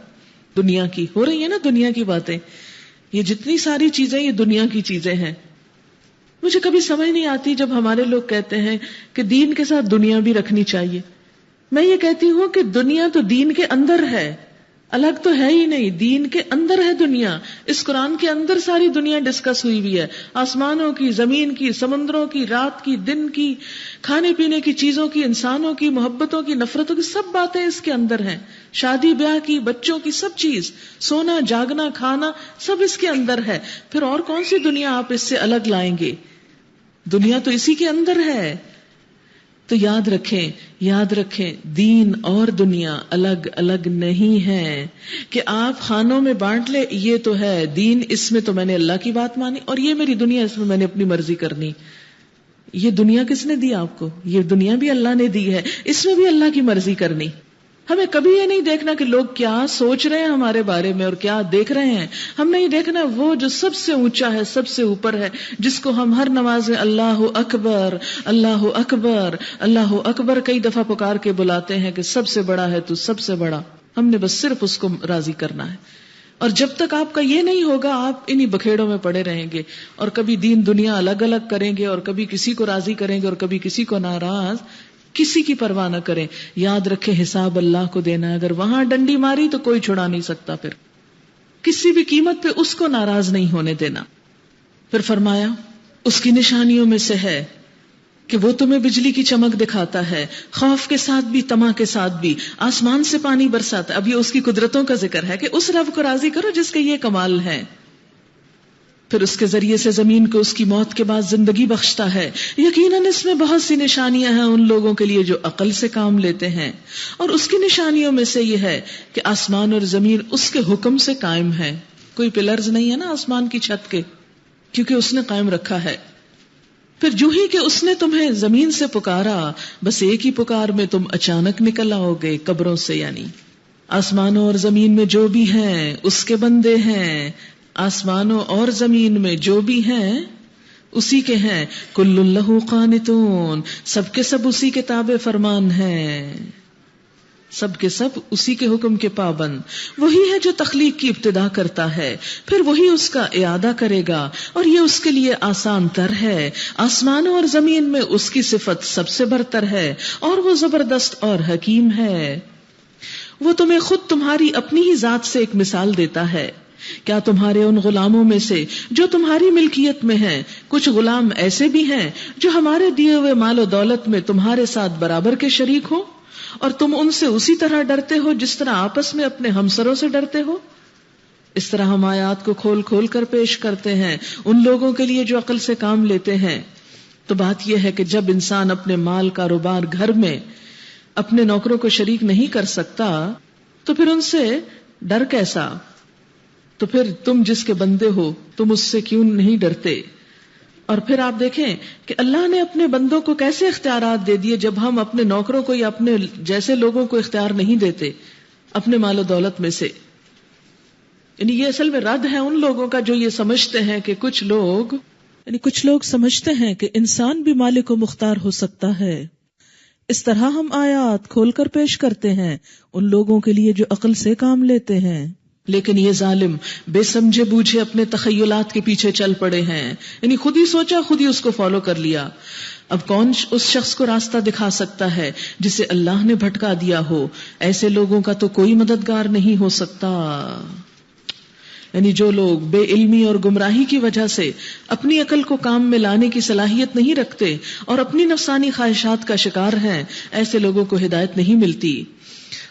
دنیا کی ہو رہی ہیں نا، دنیا کی باتیں. یہ جتنی ساری چیزیں یہ دنیا کی چیزیں ہیں. مجھے کبھی سمجھ نہیں آتی جب ہمارے لوگ کہتے ہیں کہ دین کے ساتھ دنیا بھی رکھنی چاہیے. میں یہ کہتی ہوں کہ دنیا تو دین کے اندر ہے، الگ تو ہے ہی نہیں، دین کے اندر ہے دنیا. اس قرآن کے اندر ساری دنیا ڈسکس ہوئی ہوئی ہے، آسمانوں کی، زمین کی، سمندروں کی، رات کی، دن کی، کھانے پینے کی چیزوں کی، انسانوں کی، محبتوں کی، نفرتوں کی، سب باتیں اس کے اندر ہیں. شادی بیاہ کی، بچوں کی، سب چیز، سونا جاگنا کھانا سب اس کے اندر ہے. پھر اور کون سی دنیا آپ اس سے الگ لائیں گے؟ دنیا تو اسی کے اندر ہے. تو یاد رکھیں دین اور دنیا الگ الگ نہیں ہے کہ آپ خانوں میں بانٹ لے. یہ تو ہے دین، اس میں تو میں نے اللہ کی بات مانی، اور یہ میری دنیا، اس میں میں نے اپنی مرضی کرنی. یہ دنیا کس نے دی آپ کو؟ یہ دنیا بھی اللہ نے دی ہے، اس میں بھی اللہ کی مرضی کرنی. ہمیں کبھی یہ نہیں دیکھنا کہ لوگ کیا سوچ رہے ہیں ہمارے بارے میں اور کیا دیکھ رہے ہیں. ہم نہیں دیکھنا وہ جو سب سے اونچا ہے، سب سے اوپر ہے، جس کو ہم ہر نماز میں اللہ اکبر اللہ اکبر اللہ اکبر کئی دفعہ پکار کے بلاتے ہیں کہ سب سے بڑا ہے تو، سب سے بڑا. ہم نے بس صرف اس کو راضی کرنا ہے. اور جب تک آپ کا یہ نہیں ہوگا آپ انہی بکھیڑوں میں پڑے رہیں گے، اور کبھی دین دنیا الگ الگ کریں گے، اور کبھی کسی کو راضی کریں گے اور کبھی کسی کو ناراض. کسی کی پرواہ نہ کریں. یاد رکھیں حساب اللہ کو دینا ہے. اگر وہاں ڈنڈی ماری تو کوئی چھڑا نہیں سکتا. پھر کسی بھی قیمت پہ اس کو ناراض نہیں ہونے دینا. پھر فرمایا اس کی نشانیوں میں سے ہے کہ وہ تمہیں بجلی کی چمک دکھاتا ہے، خوف کے ساتھ بھی طمع کے ساتھ بھی، آسمان سے پانی برساتا ہے. اب یہ اس کی قدرتوں کا ذکر ہے کہ اس رب کو راضی کرو جس کے یہ کمال ہے. پھر اس کے ذریعے سے زمین کو اس کی موت کے بعد زندگی بخشتا ہے. یقیناً اس میں بہت سی نشانیاں ہیں ان لوگوں کے لیے جو عقل سے کام لیتے ہیں. اور اس کی نشانیوں میں سے یہ ہے کہ آسمان اور زمین اس کے حکم سے قائم ہے. کوئی پلرز نہیں ہے نا آسمان کی چھت کے، کیونکہ اس نے قائم رکھا ہے. پھر جو ہی کہ اس نے تمہیں زمین سے پکارا، بس ایک ہی پکار میں تم اچانک نکل آؤ گے قبروں سے. یعنی آسمانوں اور زمین میں جو بھی ہیں اس کے بندے ہیں، آسمانوں اور زمین میں جو بھی ہیں اسی کے ہیں. کل لہ قانتون، سب کے سب اسی کے تابع فرمان ہیں، سب کے سب اسی کے حکم کے پابند. وہی ہے جو تخلیق کی ابتدا کرتا ہے، پھر وہی اس کا اعادہ کرے گا، اور یہ اس کے لیے آسان تر ہے. آسمانوں اور زمین میں اس کی صفت سب سے برتر ہے، اور وہ زبردست اور حکیم ہے. وہ تمہیں خود تمہاری اپنی ہی ذات سے ایک مثال دیتا ہے. کیا تمہارے ان غلاموں میں سے جو تمہاری ملکیت میں ہیں کچھ غلام ایسے بھی ہیں جو ہمارے دیے ہوئے مال و دولت میں تمہارے ساتھ برابر کے شریک ہوں، اور تم ان سے اسی طرح ڈرتے ہو جس طرح آپس میں اپنے ہمسروں سے ڈرتے ہو؟ اس طرح ہم آیات کو کھول کھول کر پیش کرتے ہیں ان لوگوں کے لیے جو عقل سے کام لیتے ہیں. تو بات یہ ہے کہ جب انسان اپنے مال کاروبار گھر میں اپنے نوکروں کو شریک نہیں کر سکتا تو پھر ان سے ڈر کیسا؟ تو پھر تم جس کے بندے ہو تم اس سے کیوں نہیں ڈرتے؟ اور پھر آپ دیکھیں کہ اللہ نے اپنے بندوں کو کیسے اختیارات دے دیے جب ہم اپنے نوکروں کو یا اپنے جیسے لوگوں کو اختیار نہیں دیتے اپنے مال و دولت میں سے. یعنی یہ اصل میں رد ہے ان لوگوں کا جو یہ سمجھتے ہیں کہ کچھ لوگ سمجھتے ہیں کہ انسان بھی مالک و مختار ہو سکتا ہے. اس طرح ہم آیات کھول کر پیش کرتے ہیں ان لوگوں کے لیے جو عقل سے کام لیتے ہیں. لیکن یہ ظالم بے سمجھے بوجھے اپنے تخیلات کے پیچھے چل پڑے ہیں، یعنی خود ہی سوچا خود ہی اس کو فالو کر لیا. اب کون اس شخص کو راستہ دکھا سکتا ہے جسے اللہ نے بھٹکا دیا ہو؟ ایسے لوگوں کا تو کوئی مددگار نہیں ہو سکتا. یعنی جو لوگ بے علمی اور گمراہی کی وجہ سے اپنی عقل کو کام میں لانے کی صلاحیت نہیں رکھتے اور اپنی نفسانی خواہشات کا شکار ہیں، ایسے لوگوں کو ہدایت نہیں ملتی.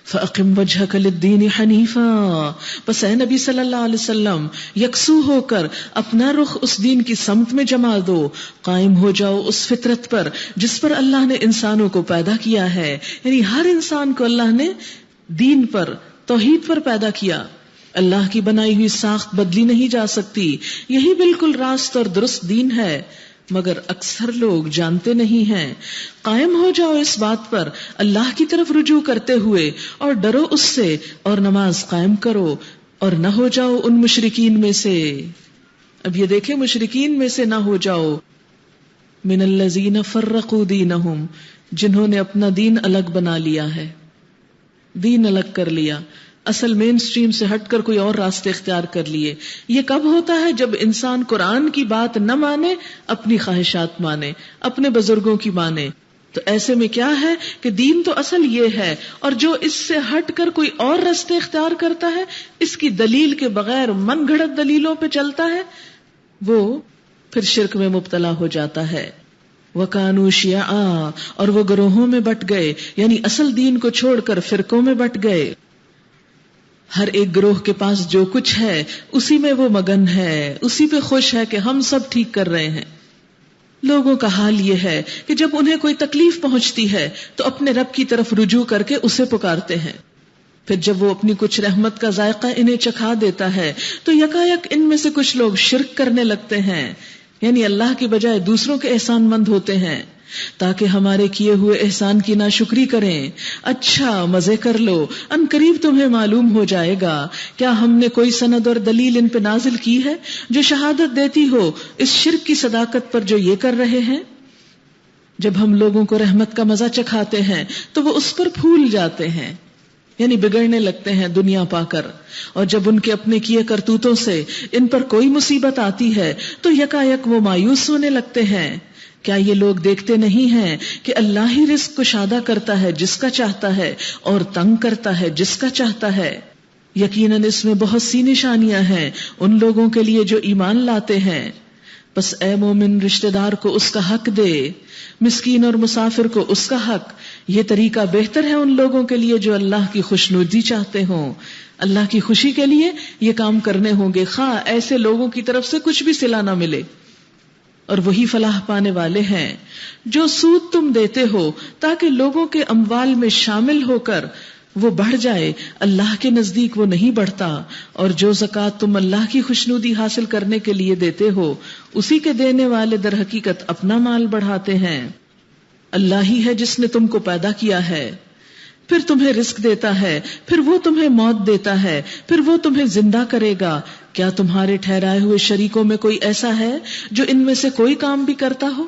فَأَقِمْ وَجْهَكَ لِلدِّينِ حَنِيفًا، بس اے نبی صلی اللہ علیہ وسلم یکسو ہو کر اپنا رخ اس دین کی سمت میں جما دو، قائم ہو جاؤ اس فطرت پر جس پر اللہ نے انسانوں کو پیدا کیا ہے. یعنی ہر انسان کو اللہ نے دین پر، توحید پر پیدا کیا. اللہ کی بنائی ہوئی ساخت بدلی نہیں جا سکتی. یہی بالکل راست اور درست دین ہے، مگر اکثر لوگ جانتے نہیں ہیں. قائم ہو جاؤ اس بات پر، اللہ کی طرف رجوع کرتے ہوئے، اور ڈرو اس سے، اور نماز قائم کرو، اور نہ ہو جاؤ ان مشرکین میں سے. اب یہ دیکھیں، مشرکین میں سے نہ ہو جاؤ. من الذین فرقوا دینہم، جنہوں نے اپنا دین الگ بنا لیا ہے، دین الگ کر لیا، اصل مین سٹریم سے ہٹ کر کوئی اور راستے اختیار کر لیے. یہ کب ہوتا ہے؟ جب انسان قرآن کی بات نہ مانے، اپنی خواہشات مانے، اپنے بزرگوں کی مانے. تو ایسے میں کیا ہے کہ دین تو اصل یہ ہے، اور جو اس سے ہٹ کر کوئی اور راستے اختیار کرتا ہے، اس کی دلیل کے بغیر من گھڑت دلیلوں پہ چلتا ہے، وہ پھر شرک میں مبتلا ہو جاتا ہے. وَكَانُوا شِيَعًا، اور وہ گروہوں میں بٹ گئے، یعنی اصل دین کو چھوڑ کر فرقوں میں بٹ گئے. ہر ایک گروہ کے پاس جو کچھ ہے اسی میں وہ مگن ہے، اسی پہ خوش ہے کہ ہم سب ٹھیک کر رہے ہیں. لوگوں کا حال یہ ہے کہ جب انہیں کوئی تکلیف پہنچتی ہے تو اپنے رب کی طرف رجوع کر کے اسے پکارتے ہیں. پھر جب وہ اپنی کچھ رحمت کا ذائقہ انہیں چکھا دیتا ہے تو یکایک ان میں سے کچھ لوگ شرک کرنے لگتے ہیں، یعنی اللہ کی بجائے دوسروں کے احسان مند ہوتے ہیں تاکہ ہمارے کیے ہوئے احسان کی ناشکری کریں. اچھا مزے کر لو، ان قریب تمہیں معلوم ہو جائے گا. کیا ہم نے کوئی سند اور دلیل ان پہ نازل کی ہے جو شہادت دیتی ہو اس شرک کی صداقت پر جو یہ کر رہے ہیں؟ جب ہم لوگوں کو رحمت کا مزہ چکھاتے ہیں تو وہ اس پر پھول جاتے ہیں، یعنی بگڑنے لگتے ہیں دنیا پا کر. اور جب ان کے اپنے کیے کرتوتوں سے ان پر کوئی مصیبت آتی ہے تو یکایک وہ مایوس ہونے لگتے ہیں. کیا یہ لوگ دیکھتے نہیں ہیں کہ اللہ ہی رزق کشادہ کرتا ہے جس کا چاہتا ہے، اور تنگ کرتا ہے جس کا چاہتا ہے؟ یقیناً اس میں بہت سی نشانیاں ہیں ان لوگوں کے لیے جو ایمان لاتے ہیں. بس اے مومن، رشتہ دار کو اس کا حق دے، مسکین اور مسافر کو اس کا حق. یہ طریقہ بہتر ہے ان لوگوں کے لیے جو اللہ کی خوشنودی چاہتے ہوں. اللہ کی خوشی کے لیے یہ کام کرنے ہوں گے، خواہ ایسے لوگوں کی طرف سے کچھ بھی صلہ نہ ملے. اور وہی فلاح پانے والے ہیں جو سود تم دیتے ہو تاکہ لوگوں کے اموال میں شامل ہو کر وہ بڑھ جائے، اللہ کے نزدیک وہ نہیں بڑھتا. اور جو زکوٰۃ تم اللہ کی خوشنودی حاصل کرنے کے لیے دیتے ہو، اسی کے دینے والے در حقیقت اپنا مال بڑھاتے ہیں. اللہ ہی ہے جس نے تم کو پیدا کیا ہے، پھر تمہیں رزق دیتا ہے، پھر وہ تمہیں موت دیتا ہے، پھر وہ تمہیں زندہ کرے گا. کیا تمہارے ٹھہرائے ہوئے شریکوں میں کوئی ایسا ہے جو ان میں سے کوئی کام بھی کرتا ہو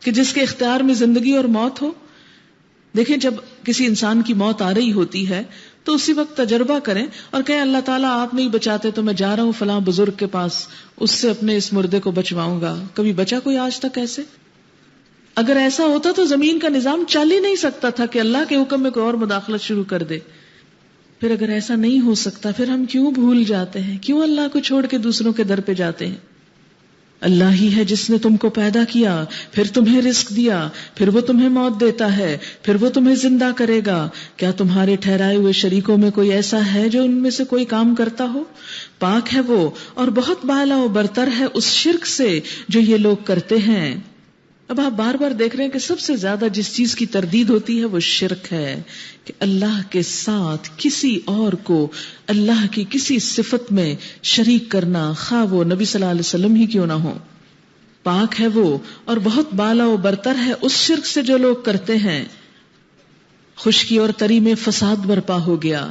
کہ جس کے اختیار میں زندگی اور موت ہو؟ دیکھیں، جب کسی انسان کی موت آ رہی ہوتی ہے تو اسی وقت تجربہ کریں اور کہیں اللہ تعالیٰ آپ نہیں بچاتے تو میں جا رہا ہوں فلاں بزرگ کے پاس، اس سے اپنے اس مردے کو بچواؤں گا. کبھی بچا کوئی آج تک ایسے؟ اگر ایسا ہوتا تو زمین کا نظام چل ہی نہیں سکتا تھا کہ اللہ کے حکم میں کوئی اور مداخلت شروع کر دے. پھر اگر ایسا نہیں ہو سکتا، پھر ہم کیوں بھول جاتے ہیں، کیوں اللہ کو چھوڑ کے دوسروں کے در پہ جاتے ہیں؟ اللہ ہی ہے جس نے تم کو پیدا کیا، پھر تمہیں رزق دیا، پھر وہ تمہیں موت دیتا ہے، پھر وہ تمہیں زندہ کرے گا. کیا تمہارے ٹھہرائے ہوئے شریکوں میں کوئی ایسا ہے جو ان میں سے کوئی کام کرتا ہو؟ پاک ہے وہ اور بہت بالا و برتر ہے اس شرک سے جو یہ لوگ کرتے ہیں. اب آپ بار بار دیکھ رہے ہیں کہ سب سے زیادہ جس چیز کی تردید ہوتی ہے وہ شرک ہے، کہ اللہ کے ساتھ کسی اور کو اللہ کی کسی صفت میں شریک کرنا، خواہ وہ نبی صلی اللہ علیہ وسلم ہی کیوں نہ ہو. پاک ہے وہ اور بہت بالا و برتر ہے اس شرک سے جو لوگ کرتے ہیں. خشکی اور تری میں فساد برپا ہو گیا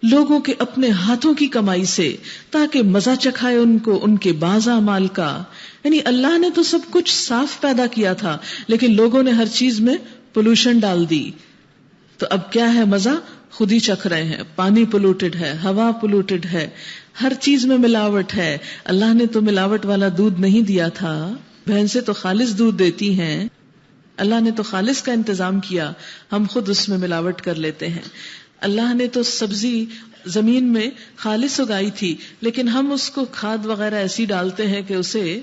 لوگوں کے اپنے ہاتھوں کی کمائی سے، تاکہ مزہ چکھائے ان کو ان کے باز اعمال کا. یعنی اللہ نے تو سب کچھ صاف پیدا کیا تھا، لیکن لوگوں نے ہر چیز میں پولوشن ڈال دی. تو اب کیا ہے مزہ؟ خود ہی چکھ رہے ہیں. پانی پولوٹڈ ہے، ہوا پولوٹڈ ہے، ہر چیز میں ملاوٹ ہے. اللہ نے تو ملاوٹ والا دودھ نہیں دیا تھا، بھینسیں تو خالص دودھ دیتی ہیں. اللہ نے تو خالص کا انتظام کیا، ہم خود اس میں ملاوٹ کر لیتے ہیں. اللہ نے تو سبزی زمین میں خالص اگائی تھی، لیکن ہم اس کو کھاد وغیرہ ایسی ڈالتے ہیں کہ اسے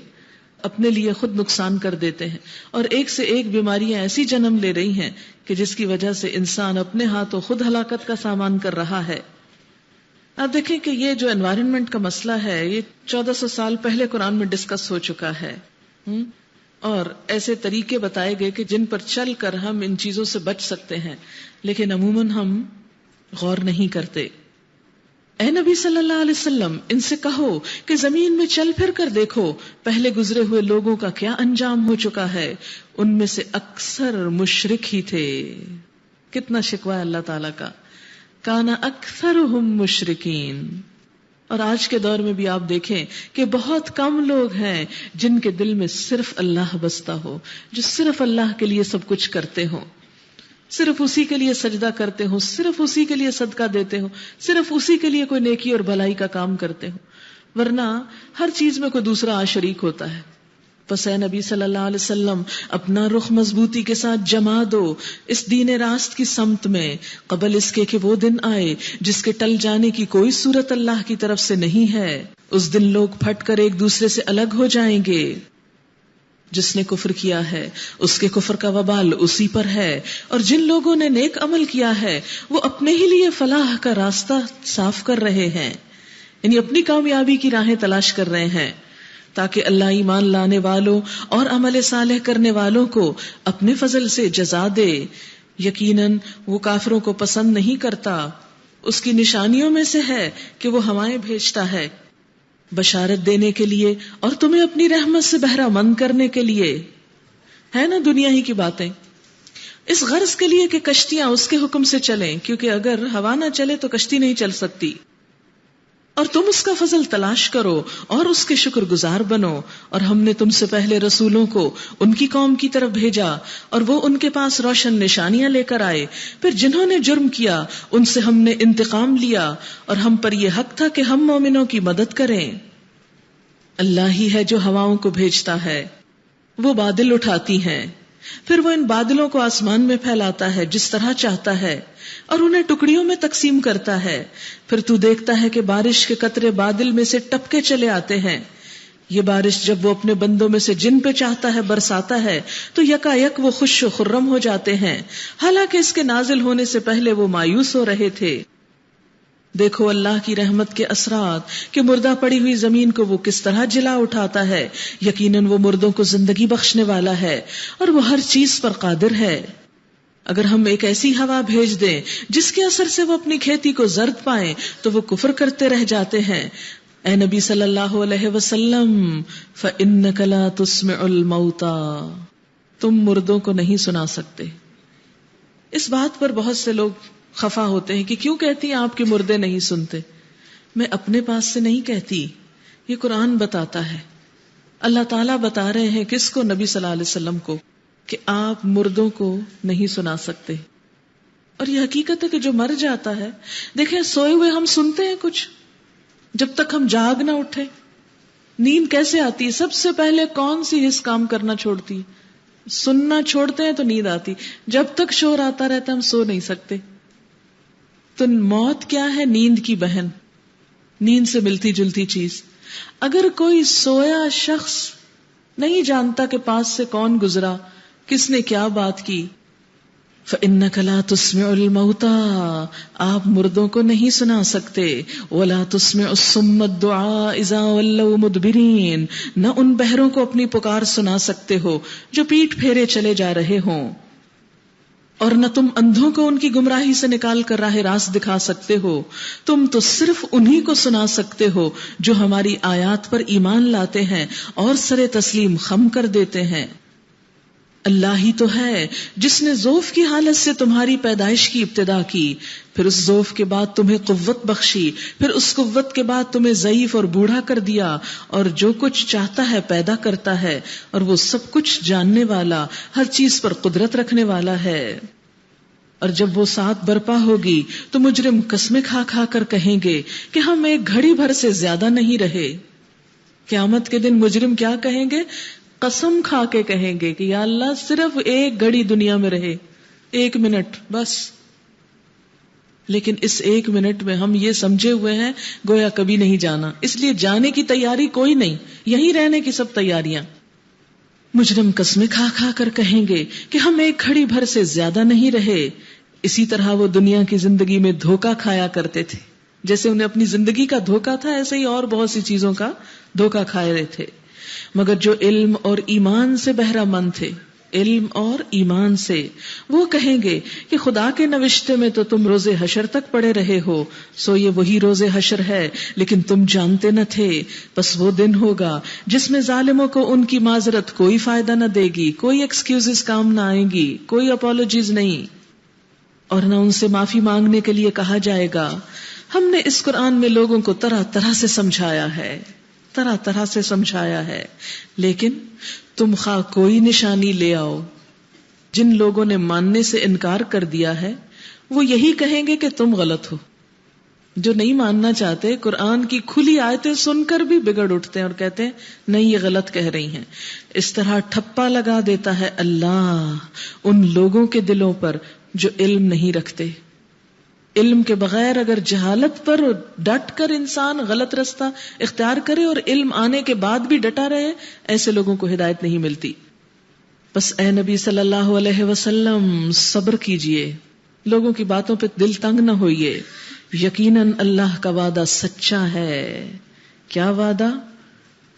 اپنے لیے خود نقصان کر دیتے ہیں. اور ایک سے ایک بیماریاں ایسی جنم لے رہی ہیں کہ جس کی وجہ سے انسان اپنے ہاتھوں خود ہلاکت کا سامان کر رہا ہے. آپ دیکھیں کہ یہ جو انوائرنمنٹ کا مسئلہ ہے یہ 1400 سال پہلے قرآن میں ڈسکس ہو چکا ہے، اور ایسے طریقے بتائے گئے کہ جن پر چل کر ہم ان چیزوں سے بچ سکتے ہیں. لیکن عموماً ہم غور نہیں کرتے. اے نبی صلی اللہ علیہ وسلم ان سے کہو کہ زمین میں چل پھر کر دیکھو پہلے گزرے ہوئے لوگوں کا کیا انجام ہو چکا ہے، ان میں سے اکثر مشرک ہی تھے. کتنا شکوہ ہے اللہ تعالیٰ کا، کانا اکثرہم مشرکین. اور آج کے دور میں بھی آپ دیکھیں کہ بہت کم لوگ ہیں جن کے دل میں صرف اللہ بستا ہو، جو صرف اللہ کے لیے سب کچھ کرتے ہوں، صرف اسی کے لیے سجدہ کرتے ہوں، صرف اسی کے لیے صدقہ دیتے ہوں، صرف اسی کے لیے کوئی نیکی اور بھلائی کا کام کرتے ہوں، ورنہ ہر چیز میں کوئی دوسرا شریک ہوتا ہے. پس اے نبی صلی اللہ علیہ وسلم اپنا رخ مضبوطی کے ساتھ جما دو اس دین راست کی سمت میں، قبل اس کے کہ وہ دن آئے جس کے ٹل جانے کی کوئی صورت اللہ کی طرف سے نہیں ہے. اس دن لوگ پھٹ کر ایک دوسرے سے الگ ہو جائیں گے. جس نے کفر کیا ہے اس کے کفر کا وبال اسی پر ہے، اور جن لوگوں نے نیک عمل کیا ہے وہ اپنے ہی لیے فلاح کا راستہ صاف کر رہے ہیں، یعنی اپنی کامیابی کی راہیں تلاش کر رہے ہیں، تاکہ اللہ ایمان لانے والوں اور عمل صالح کرنے والوں کو اپنے فضل سے جزا دے. یقیناً وہ کافروں کو پسند نہیں کرتا. اس کی نشانیوں میں سے ہے کہ وہ ہوائیں بھیجتا ہے بشارت دینے کے لیے اور تمہیں اپنی رحمت سے بہرہ مند کرنے کے لیے. ہے نا دنیا ہی کی باتیں، اس غرض کے لیے کہ کشتیاں اس کے حکم سے چلیں، کیونکہ اگر ہوا نہ چلے تو کشتی نہیں چل سکتی. اور تم اس کا فضل تلاش کرو اور اس کے شکر گزار بنو. اور ہم نے تم سے پہلے رسولوں کو ان کی قوم کی طرف بھیجا اور وہ ان کے پاس روشن نشانیاں لے کر آئے. پھر جنہوں نے جرم کیا ان سے ہم نے انتقام لیا اور ہم پر یہ حق تھا کہ ہم مومنوں کی مدد کریں. اللہ ہی ہے جو ہواؤں کو بھیجتا ہے، وہ بادل اٹھاتی ہیں، پھر وہ ان بادلوں کو آسمان میں پھیلاتا ہے جس طرح چاہتا ہے اور انہیں ٹکڑیوں میں تقسیم کرتا ہے. پھر تو دیکھتا ہے کہ بارش کے قطرے بادل میں سے ٹپکے چلے آتے ہیں. یہ بارش جب وہ اپنے بندوں میں سے جن پہ چاہتا ہے برساتا ہے تو یکا یک وہ خوش و خرم ہو جاتے ہیں، حالانکہ اس کے نازل ہونے سے پہلے وہ مایوس ہو رہے تھے. دیکھو اللہ کی رحمت کے اثرات کہ مردہ پڑی ہوئی زمین کو وہ کس طرح جلا اٹھاتا ہے. یقیناً وہ مردوں کو زندگی بخشنے والا ہے اور وہ ہر چیز پر قادر ہے. اگر ہم ایک ایسی ہوا بھیج دیں جس کے اثر سے وہ اپنی کھیتی کو زرد پائیں تو وہ کفر کرتے رہ جاتے ہیں. اے نبی صلی اللہ علیہ وسلم فَإِنَّكَ لَا تُسْمِعُ الْمَوْتَى، تم مردوں کو نہیں سنا سکتے. اس بات پر بہت سے لوگ خفا ہوتے ہیں کہ کیوں کہتی ہیں آپ کے مردے نہیں سنتے. میں اپنے پاس سے نہیں کہتی، یہ قرآن بتاتا ہے. اللہ تعالیٰ بتا رہے ہیں کس کو؟ نبی صلی اللہ علیہ وسلم کو، کہ آپ مردوں کو نہیں سنا سکتے. اور یہ حقیقت ہے کہ جو مر جاتا ہے، دیکھیں سوئے ہوئے ہم سنتے ہیں کچھ، جب تک ہم جاگ نہ اٹھے. نیند کیسے آتی ہے؟ سب سے پہلے کون سی حس کام کرنا چھوڑتی ہے؟ سننا چھوڑتے ہیں تو نیند آتی. جب تک شور آتا رہتا ہم سو نہیں سکتے. تو موت کیا ہے؟ نیند کی بہن، نیند سے ملتی جلتی چیز. اگر کوئی سویا شخص نہیں جانتا کہ پاس سے کون گزرا، کس نے کیا بات کی، فَإِنَّكَ لَا تُسْمِعُ الْمَوْتَى، آپ مردوں کو نہیں سنا سکتے. وَلَا تُسْمِعُ الصُّمَّ الدُّعَاءَ إِذَا وَلَّوْا مُدْبِرِينَ، نہ ان بہروں کو اپنی پکار سنا سکتے ہو جو پیٹ پھیرے چلے جا رہے ہوں. اور نہ تم اندھوں کو ان کی گمراہی سے نکال کر راہ راست دکھا سکتے ہو. تم تو صرف انہی کو سنا سکتے ہو جو ہماری آیات پر ایمان لاتے ہیں اور سر تسلیم خم کر دیتے ہیں. اللہ ہی تو ہے جس نے ضعف کی حالت سے تمہاری پیدائش کی ابتدا کی، پھر اس ضعف کے بعد تمہیں قوت بخشی، پھر اس قوت کے بعد تمہیں ضعیف اور بوڑھا کر دیا، اور جو کچھ چاہتا ہے پیدا کرتا ہے، اور وہ سب کچھ جاننے والا، ہر چیز پر قدرت رکھنے والا ہے. اور جب وہ ساتھ برپا ہوگی تو مجرم قسمیں کھا کھا کر کہیں گے کہ ہم ایک گھڑی بھر سے زیادہ نہیں رہے. قیامت کے دن مجرم کیا کہیں گے؟ قسم کھا کے کہیں گے کہ یا اللہ صرف ایک گھڑی دنیا میں رہے، 1 منٹ بس. لیکن اس 1 منٹ میں ہم یہ سمجھے ہوئے ہیں گویا کبھی نہیں جانا، اس لیے جانے کی تیاری کوئی نہیں، یہیں رہنے کی سب تیاریاں. مجرم قسمیں کھا کھا کر کہیں گے کہ ہم ایک گھڑی بھر سے زیادہ نہیں رہے. اسی طرح وہ دنیا کی زندگی میں دھوکہ کھایا کرتے تھے، جیسے انہیں اپنی زندگی کا دھوکہ تھا، ایسے ہی اور بہت سی چیزوں کا دھوکہ کھائے رہے تھے. مگر جو علم اور ایمان سے بہرہ مند تھے، علم اور ایمان سے. وہ کہیں گے کہ خدا کے نوشتے میں تو تم روز حشر تک پڑے رہے ہو، سو یہ وہی روز حشر ہے، لیکن تم جانتے نہ تھے. بس وہ دن ہوگا جس میں ظالموں کو ان کی معذرت کوئی فائدہ نہ دے گی، کوئی ایکسکیوزز کام نہ آئیں گی، کوئی اپالوجیز نہیں، اور نہ ان سے معافی مانگنے کے لیے کہا جائے گا. ہم نے اس قرآن میں لوگوں کو طرح طرح سے سمجھایا ہے، طرح طرح سے سمجھایا ہے، لیکن تم خواہ کوئی نشانی لے آؤ، جن لوگوں نے ماننے سے انکار کر دیا ہے وہ یہی کہیں گے کہ تم غلط ہو. جو نہیں ماننا چاہتے قرآن کی کھلی آیتیں سن کر بھی بگڑ اٹھتے ہیں اور کہتے ہیں نہیں یہ غلط کہہ رہی ہیں. اس طرح ٹھپا لگا دیتا ہے اللہ ان لوگوں کے دلوں پر جو علم نہیں رکھتے. علم کے بغیر اگر جہالت پر ڈٹ کر انسان غلط رستہ اختیار کرے اور علم آنے کے بعد بھی ڈٹا رہے، ایسے لوگوں کو ہدایت نہیں ملتی. بس اے نبی صلی اللہ علیہ وسلم صبر کیجئے، لوگوں کی باتوں پہ دل تنگ نہ ہوئیے. یقیناً اللہ کا وعدہ سچا ہے. کیا وعدہ؟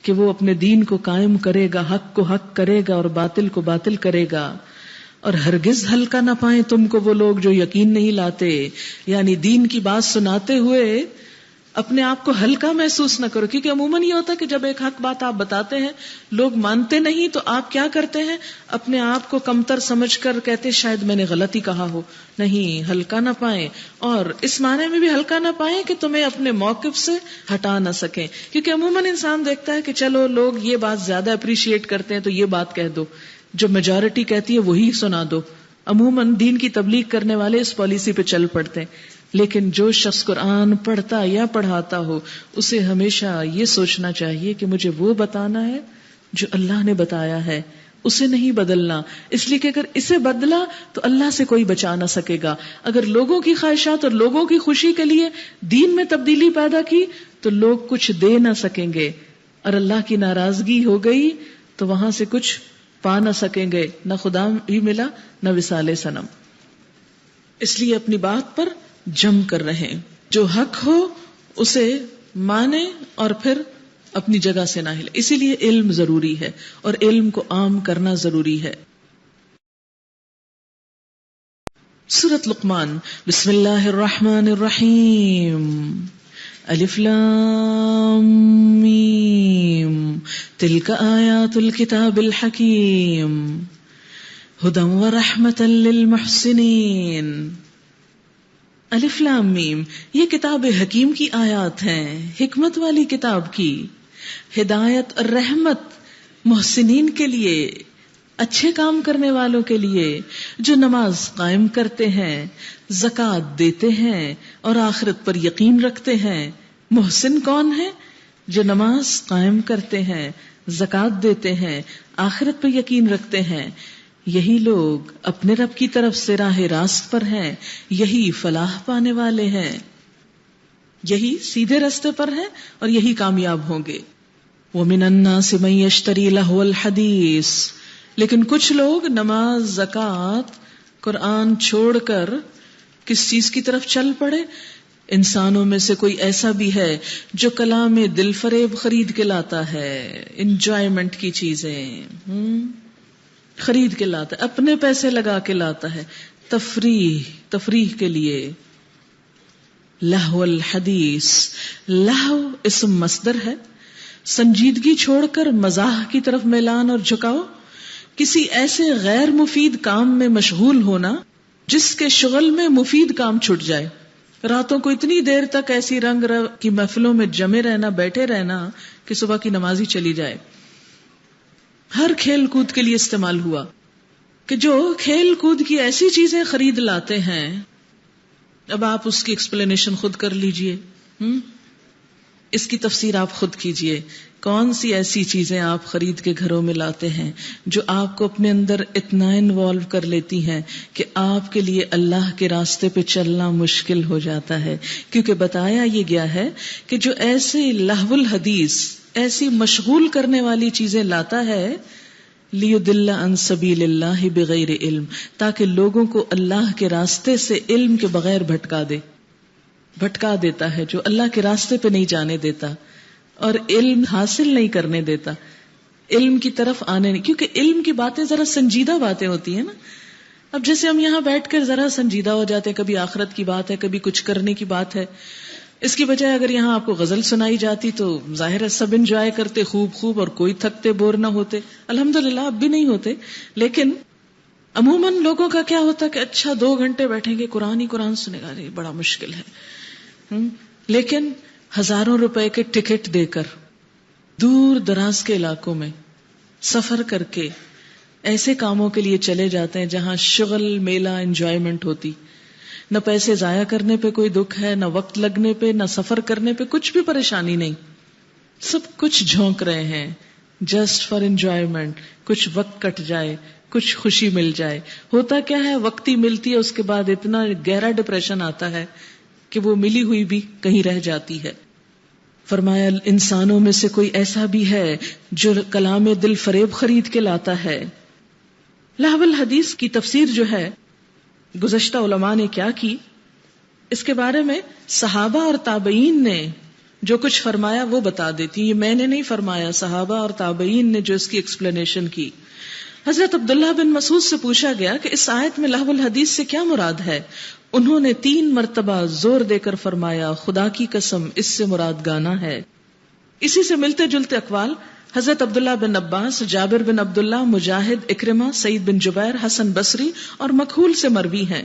کہ وہ اپنے دین کو قائم کرے گا، حق کو حق کرے گا اور باطل کو باطل کرے گا. اور ہرگز ہلکا نہ پائیں تم کو وہ لوگ جو یقین نہیں لاتے. یعنی دین کی بات سناتے ہوئے اپنے آپ کو ہلکا محسوس نہ کرو، کیونکہ عموماً یہ ہوتا ہے کہ جب ایک حق بات آپ بتاتے ہیں لوگ مانتے نہیں تو آپ کیا کرتے ہیں، اپنے آپ کو کمتر سمجھ کر کہتے شاید میں نے غلط ہی کہا ہو. نہیں، ہلکا نہ پائیں، اور اس معنی میں بھی ہلکا نہ پائیں کہ تمہیں اپنے موقف سے ہٹا نہ سکیں. کیونکہ عموماً انسان دیکھتا ہے کہ چلو لوگ یہ بات زیادہ اپریشیٹ کرتے ہیں تو یہ بات کہہ دو، جو میجورٹی کہتی ہے وہی سنا دو. عموماً دین کی تبلیغ کرنے والے اس پالیسی پہ چل پڑتے ہیں. لیکن جو شخص قرآن پڑھتا یا پڑھاتا ہو اسے ہمیشہ یہ سوچنا چاہیے کہ مجھے وہ بتانا ہے جو اللہ نے بتایا ہے، اسے نہیں بدلنا. اس لیے کہ اگر اسے بدلا تو اللہ سے کوئی بچا نہ سکے گا. اگر لوگوں کی خواہشات اور لوگوں کی خوشی کے لیے دین میں تبدیلی پیدا کی تو لوگ کچھ دے نہ سکیں گے، اور اللہ کی ناراضگی ہو گئی تو وہاں سے کچھ پا نہ سکیں گے، نہ خدا بھی ملا نہ وصال صنم. اس لیے اپنی بات پر جم کر رہیں، جو حق ہو اسے مانے اور پھر اپنی جگہ سے نہ ہلے. اسی لیے علم ضروری ہے اور علم کو عام کرنا ضروری ہے. سورۃ لقمان، بسم اللہ الرحمن الرحیم. الف لام میم تلک آیات الکتاب الحکیم ھدی ورحمۃ للمحسنین. الف لام میم یہ کتاب حکیم کی آیات ہیں، حکمت والی کتاب کی، ہدایت اور رحمت محسنین کے لیے، اچھے کام کرنے والوں کے لیے، جو نماز قائم کرتے ہیں، زکوٰۃ دیتے ہیں اور آخرت پر یقین رکھتے ہیں. محسن کون ہے؟ جو نماز قائم کرتے ہیں، زکوٰۃ دیتے ہیں، آخرت پر یقین رکھتے ہیں. یہی لوگ اپنے رب کی طرف سے راہ راست پر ہیں، یہی فلاح پانے والے ہیں، یہی سیدھے راستے پر ہیں اور یہی کامیاب ہوں گے. وَمِنَ النَّاسِ مَن يَشْتَرِي لَهْوَ الْحَدِيثِ لیکن کچھ لوگ نماز، زکوٰۃ، قرآن چھوڑ کر کس چیز کی طرف چل پڑے. انسانوں میں سے کوئی ایسا بھی ہے جو کلام دل فریب خرید کے لاتا ہے، انجوائمنٹ کی چیزیں خرید کے لاتا ہے، اپنے پیسے لگا کے لاتا ہے، تفریح کے لیے. لہو الحدیث، لہو اسم مصدر ہے، سنجیدگی چھوڑ کر مزاح کی طرف میلان اور جھکاؤ، کسی ایسے غیر مفید کام میں مشغول ہونا جس کے شغل میں مفید کام چھٹ جائے. راتوں کو اتنی دیر تک ایسی رنگ کی محفلوں میں جمے رہنا، بیٹھے رہنا کہ صبح کی نماز ہی چلی جائے. ہر کھیل کود کے لیے استعمال ہوا کہ جو کھیل کود کی ایسی چیزیں خرید لاتے ہیں. اب آپ اس کی ایکسپلینیشن خود کر لیجئے، اس کی تفسیر آپ خود کیجئے. کون سی ایسی چیزیں آپ خرید کے گھروں میں لاتے ہیں جو آپ کو اپنے اندر اتنا انوالو کر لیتی ہیں کہ آپ کے لیے اللہ کے راستے پہ چلنا مشکل ہو جاتا ہے. کیونکہ بتایا یہ گیا ہے کہ جو ایسے لہو الحدیث، ایسی مشغول کرنے والی چیزیں لاتا ہے، لیضل عن سبیل اللہ بغیر علم، تاکہ لوگوں کو اللہ کے راستے سے علم کے بغیر بھٹکا دیتا ہے، جو اللہ کے راستے پہ نہیں جانے دیتا اور علم حاصل نہیں کرنے دیتا. علم کی طرف آنے نہیں، کیونکہ علم کی باتیں ذرا سنجیدہ باتیں ہوتی ہیں نا. اب جیسے ہم یہاں بیٹھ کر ذرا سنجیدہ ہو جاتے ہیں، کبھی آخرت کی بات ہے، کبھی کچھ کرنے کی بات ہے. اس کی بجائے اگر یہاں آپ کو غزل سنائی جاتی تو ظاہر ہے سب انجوائے کرتے خوب اور کوئی تھکتے بور نہ ہوتے. الحمدللہ اب بھی نہیں ہوتے، لیکن عموماً لوگوں کا کیا ہوتا کہ اچھا 2 گھنٹے بیٹھیں گے قرآن ہی قرآن سنے گا، نہیں بڑا مشکل ہے. لیکن ہزاروں روپے کے ٹکٹ دے کر دور دراز کے علاقوں میں سفر کر کے ایسے کاموں کے لیے چلے جاتے ہیں جہاں شغل میلہ انجوائمنٹ ہوتی. نہ پیسے ضائع کرنے پہ کوئی دکھ ہے، نہ وقت لگنے پہ، نہ سفر کرنے پہ کچھ بھی پریشانی نہیں. سب کچھ جھونک رہے ہیں جسٹ فار انجوائمنٹ. کچھ وقت کٹ جائے، کچھ خوشی مل جائے. ہوتا کیا ہے، وقتی ملتی ہے اس کے بعد اتنا گہرا ڈپریشن آتا ہے کہ وہ ملی ہوئی بھی کہیں رہ جاتی ہے. فرمایا انسانوں میں سے کوئی ایسا بھی ہے جو کلام دل فریب خرید کے لاتا ہے. لہو الحدیث کی تفسیر جو ہے گزشتہ علماء نے کیا کی، اس کے بارے میں صحابہ اور تابعین نے جو کچھ فرمایا وہ بتا دیتی. یہ میں نے نہیں فرمایا، صحابہ اور تابعین نے جو اس کی ایکسپلینیشن کی. حضرت عبداللہ بن مسعود سے پوچھا گیا کہ اس آیت میں لہو الحدیث سے کیا مراد ہے. انہوں نے 3 مرتبہ زور دے کر فرمایا خدا کی قسم اس سے مراد گانا ہے. اسی سے ملتے جلتے اقوال حضرت عبداللہ بن عباس، جابر بن عبداللہ، مجاہد، اکرمہ، سعید بن جبیر، حسن بصری اور مکحول سے مروی ہیں.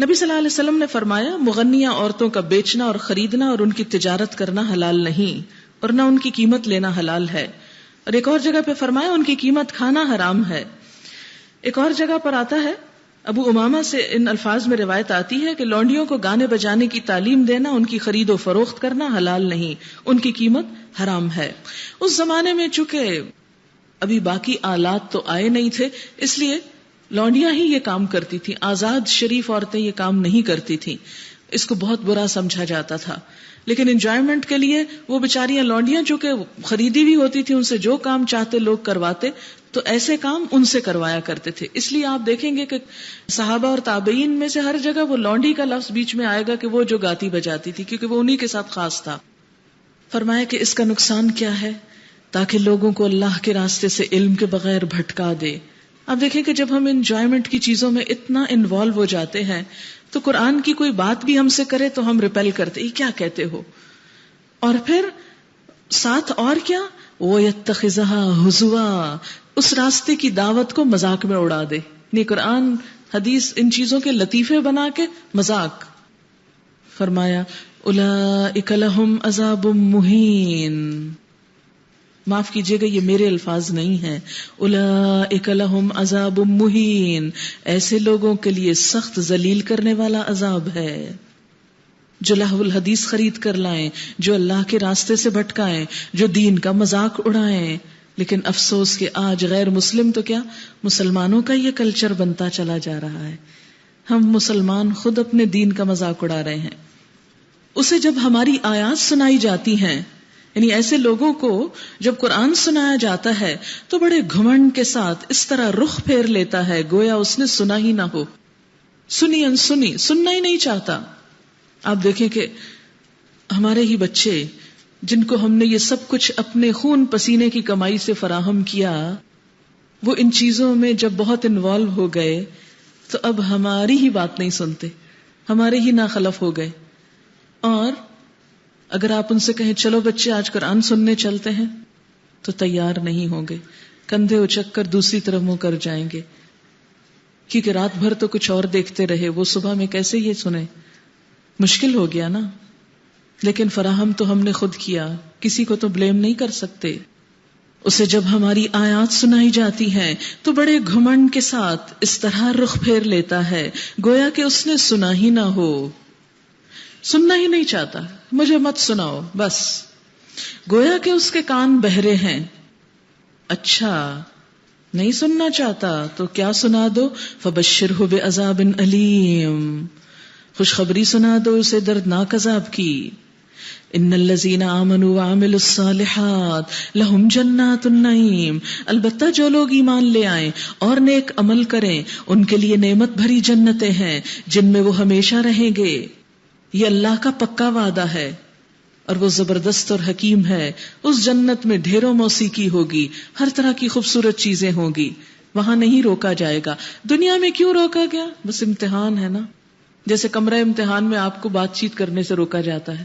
نبی صلی اللہ علیہ وسلم نے فرمایا مغنیہ عورتوں کا بیچنا اور خریدنا اور ان کی تجارت کرنا حلال نہیں، اور نہ ان کی قیمت لینا حلال ہے. اور ایک اور جگہ پہ فرمایا ان کی قیمت کھانا حرام ہے. ایک اور جگہ پر آتا ہے، ابو امامہ سے ان الفاظ میں روایت آتی ہے کہ لونڈیوں کو گانے بجانے کی تعلیم دینا، ان کی خرید و فروخت کرنا حلال نہیں، ان کی قیمت حرام ہے. اس زمانے میں چونکہ ابھی باقی آلات تو آئے نہیں تھے، اس لیے لونڈیاں ہی یہ کام کرتی تھیں. آزاد شریف عورتیں یہ کام نہیں کرتی تھیں. اس کو بہت برا سمجھا جاتا تھا. لیکن انجوائمنٹ کے لیے وہ بیچاریاں لونڈیاں چونکہ خریدی بھی ہوتی تھی، ان سے جو کام چاہتے لوگ کرواتے، تو ایسے کام ان سے کروایا کرتے تھے. اس لیے آپ دیکھیں گے کہ صحابہ اور تابعین میں سے ہر جگہ وہ لونڈی کا لفظ بیچ میں آئے گا کہ وہ جو گاتی بجاتی تھی، کیونکہ وہ انہی کے ساتھ خاص تھا. فرمایا کہ اس کا نقصان کیا ہے، تاکہ لوگوں کو اللہ کے راستے سے علم کے بغیر بھٹکا دے. اب دیکھیں کہ جب ہم انجوائمنٹ کی چیزوں میں اتنا انوالو ہو جاتے ہیں تو قرآن کی کوئی بات بھی ہم سے کرے تو ہم ریپیل کرتے، یہ کیا کہتے ہو. اور پھر ساتھ اور کیا، وَيَتَّخِذَهَا هُزُوًا، اس راستے کی دعوت کو مذاق میں اڑا دے. نہیں، قرآن حدیث ان چیزوں کے لطیفے بنا کے مذاق. فرمایا اولئک لہم عذاب مہین، معاف کیجئے گا یہ میرے الفاظ نہیں ہیں، اولئک لہم عذاب مہین، ایسے لوگوں کے لیے سخت ذلیل کرنے والا عذاب ہے جو لہو الحدیث خرید کر لائیں، جو اللہ کے راستے سے بھٹکائیں، جو دین کا مذاق اڑائیں. لیکن افسوس کہ آج غیر مسلم تو کیا مسلمانوں کا یہ کلچر بنتا چلا جا رہا ہے. ہم مسلمان خود اپنے دین کا مذاق اڑا رہے ہیں. اسے جب ہماری آیات سنائی جاتی ہیں، یعنی ایسے لوگوں کو جب قرآن سنایا جاتا ہے تو بڑے گھمنڈ کے ساتھ اس طرح رخ پھیر لیتا ہے گویا اس نے سنا ہی نہ ہو، سنی انسنی، سننا ہی نہیں چاہتا. آپ دیکھیں کہ ہمارے ہی بچے جن کو ہم نے یہ سب کچھ اپنے خون پسینے کی کمائی سے فراہم کیا، وہ ان چیزوں میں جب بہت انوالو ہو گئے تو اب ہماری ہی بات نہیں سنتے، ہمارے ہی ناخلف ہو گئے. اور اگر آپ ان سے کہیں چلو بچے آج قرآن سننے چلتے ہیں تو تیار نہیں ہوں گے، کندھے اچک کر دوسری طرف منہ کر جائیں گے، کیونکہ رات بھر تو کچھ اور دیکھتے رہے، وہ صبح میں کیسے یہ سنیں. مشکل ہو گیا نا. لیکن فراہم تو ہم نے خود کیا، کسی کو تو بلیم نہیں کر سکتے. اسے جب ہماری آیات سنائی جاتی ہیں تو بڑے گھمنڈ کے ساتھ اس طرح رخ پھیر لیتا ہے گویا کہ اس نے سنا ہی نہ ہو، سننا ہی نہیں چاہتا. مجھے مت سناؤ، بس گویا کہ اس کے کان بہرے ہیں. اچھا نہیں سننا چاہتا تو کیا سنا دو، فبشرہ بعذاب علیم، خوشخبری سنا دو اسے دردناک عذاب کی. ان الذین آمنوا وعملوا الصالحات لہم جنات النعیم، البتہ جو لوگ ایمان لے آئیں اور نیک عمل کریں ان کے لیے نعمت بھری جنتیں ہیں جن میں وہ ہمیشہ رہیں گے. یہ اللہ کا پکا وعدہ ہے. اور وہ زبردست اور حکیم ہے. اس جنت میں ڈھیروں موسیقی ہوگی، ہر طرح کی خوبصورت چیزیں ہوں گی، وہاں نہیں روکا جائے گا. دنیا میں کیوں روکا گیا؟ بس امتحان ہے نا. جیسے کمرہ امتحان میں آپ کو بات چیت کرنے سے روکا جاتا ہے،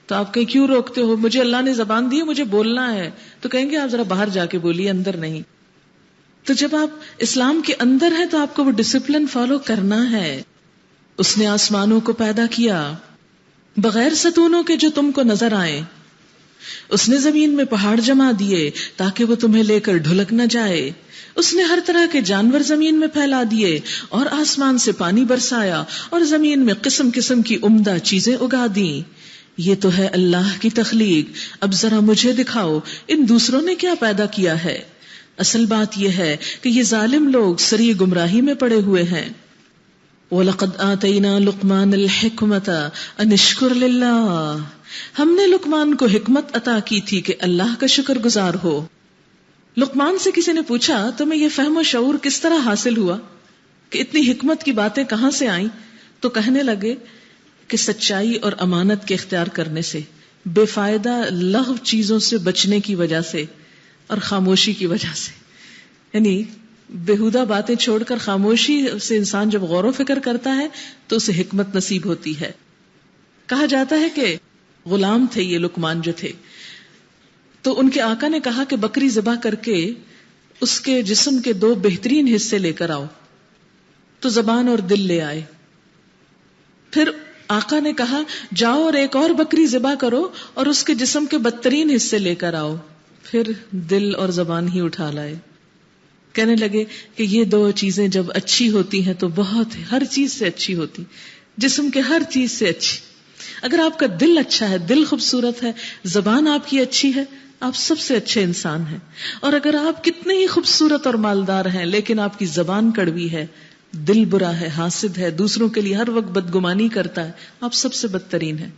تو آپ کہیں کیوں روکتے ہو؟ مجھے اللہ نے زبان دی ہے، مجھے بولنا ہے. تو کہیں گے آپ ذرا باہر جا کے بولیے، اندر نہیں. تو جب آپ اسلام کے اندر ہیں تو آپ کو وہ ڈسپلن فالو کرنا ہے. اس نے آسمانوں کو پیدا کیا بغیر ستونوں کے جو تم کو نظر آئے. اس نے زمین میں پہاڑ جما دیے تاکہ وہ تمہیں لے کر ڈھلک نہ جائے. اس نے ہر طرح کے جانور زمین میں پھیلا دیے اور آسمان سے پانی برسایا اور زمین میں قسم قسم کی عمدہ چیزیں اگا دیں. یہ تو ہے اللہ کی تخلیق. اب ذرا مجھے دکھاؤ ان دوسروں نے کیا پیدا کیا ہے. اصل بات یہ ہے کہ یہ ظالم لوگ سری گمراہی میں پڑے ہوئے ہیں. وَلَقَدْ آتَيْنَا لُقْمَانَ الْحِكْمَةَ أَنِ اشْكُرْ لِلَّهِ. ہم نے لقمان کو حکمت عطا کی تھی کہ اللہ کا شکر گزار ہو. لقمان سے کسی نے پوچھا تمہیں یہ فہم و شعور کس طرح حاصل ہوا کہ اتنی حکمت کی باتیں کہاں سے آئیں؟ تو کہنے لگے کہ سچائی اور امانت کے اختیار کرنے سے، بے فائدہ لغو چیزوں سے بچنے کی وجہ سے اور خاموشی کی وجہ سے. یعنی بےہودہ باتیں چھوڑ کر خاموشی سے انسان جب غور و فکر کرتا ہے تو اسے حکمت نصیب ہوتی ہے. کہا جاتا ہے کہ غلام تھے یہ لقمان جو تھے، تو ان کے آقا نے کہا کہ بکری ذبح کر کے اس کے جسم کے 2 بہترین حصے لے کر آؤ. تو زبان اور دل لے آئے. پھر آقا نے کہا جاؤ اور ایک اور بکری ذبح کرو اور اس کے جسم کے بدترین حصے لے کر آؤ. پھر دل اور زبان ہی اٹھا لائے. کہنے لگے کہ یہ 2 چیزیں جب اچھی ہوتی ہیں تو بہت ہر چیز سے اچھی ہوتی، جسم کے ہر چیز سے اچھی. اگر آپ کا دل اچھا ہے، دل خوبصورت ہے، زبان آپ کی اچھی ہے، آپ سب سے اچھے انسان ہیں. اور اگر آپ کتنے ہی خوبصورت اور مالدار ہیں لیکن آپ کی زبان کڑوی ہے، دل برا ہے، حاسد ہے، دوسروں کے لیے ہر وقت بدگمانی کرتا ہے، آپ سب سے بدترین ہیں.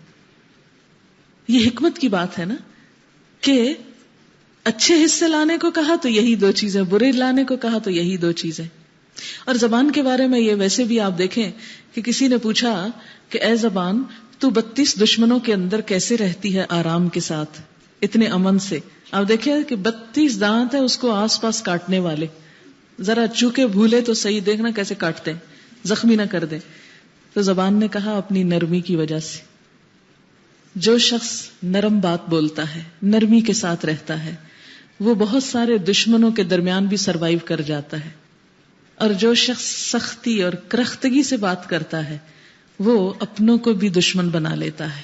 یہ حکمت کی بات ہے نا کہ اچھے حصے لانے کو کہا تو یہی 2 چیزیں، برے لانے کو کہا تو یہی 2 چیزیں. اور زبان کے بارے میں یہ ویسے بھی آپ دیکھیں کہ کسی نے پوچھا کہ اے زبان تو 32 دشمنوں کے اندر کیسے رہتی ہے آرام کے ساتھ، اتنے امن سے. آپ دیکھیں کہ 32 دانت ہیں اس کو آس پاس کاٹنے والے، ذرا چوکے بھولے تو صحیح دیکھنا کیسے کاٹتے ہیں، زخمی نہ کر دیں. تو زبان نے کہا اپنی نرمی کی وجہ سے. جو شخص نرم بات بولتا ہے، نرمی کے ساتھ رہتا ہے، وہ بہت سارے دشمنوں کے درمیان بھی سروائیو کر جاتا ہے. اور جو شخص سختی اور کرختگی سے بات کرتا ہے وہ اپنوں کو بھی دشمن بنا لیتا ہے،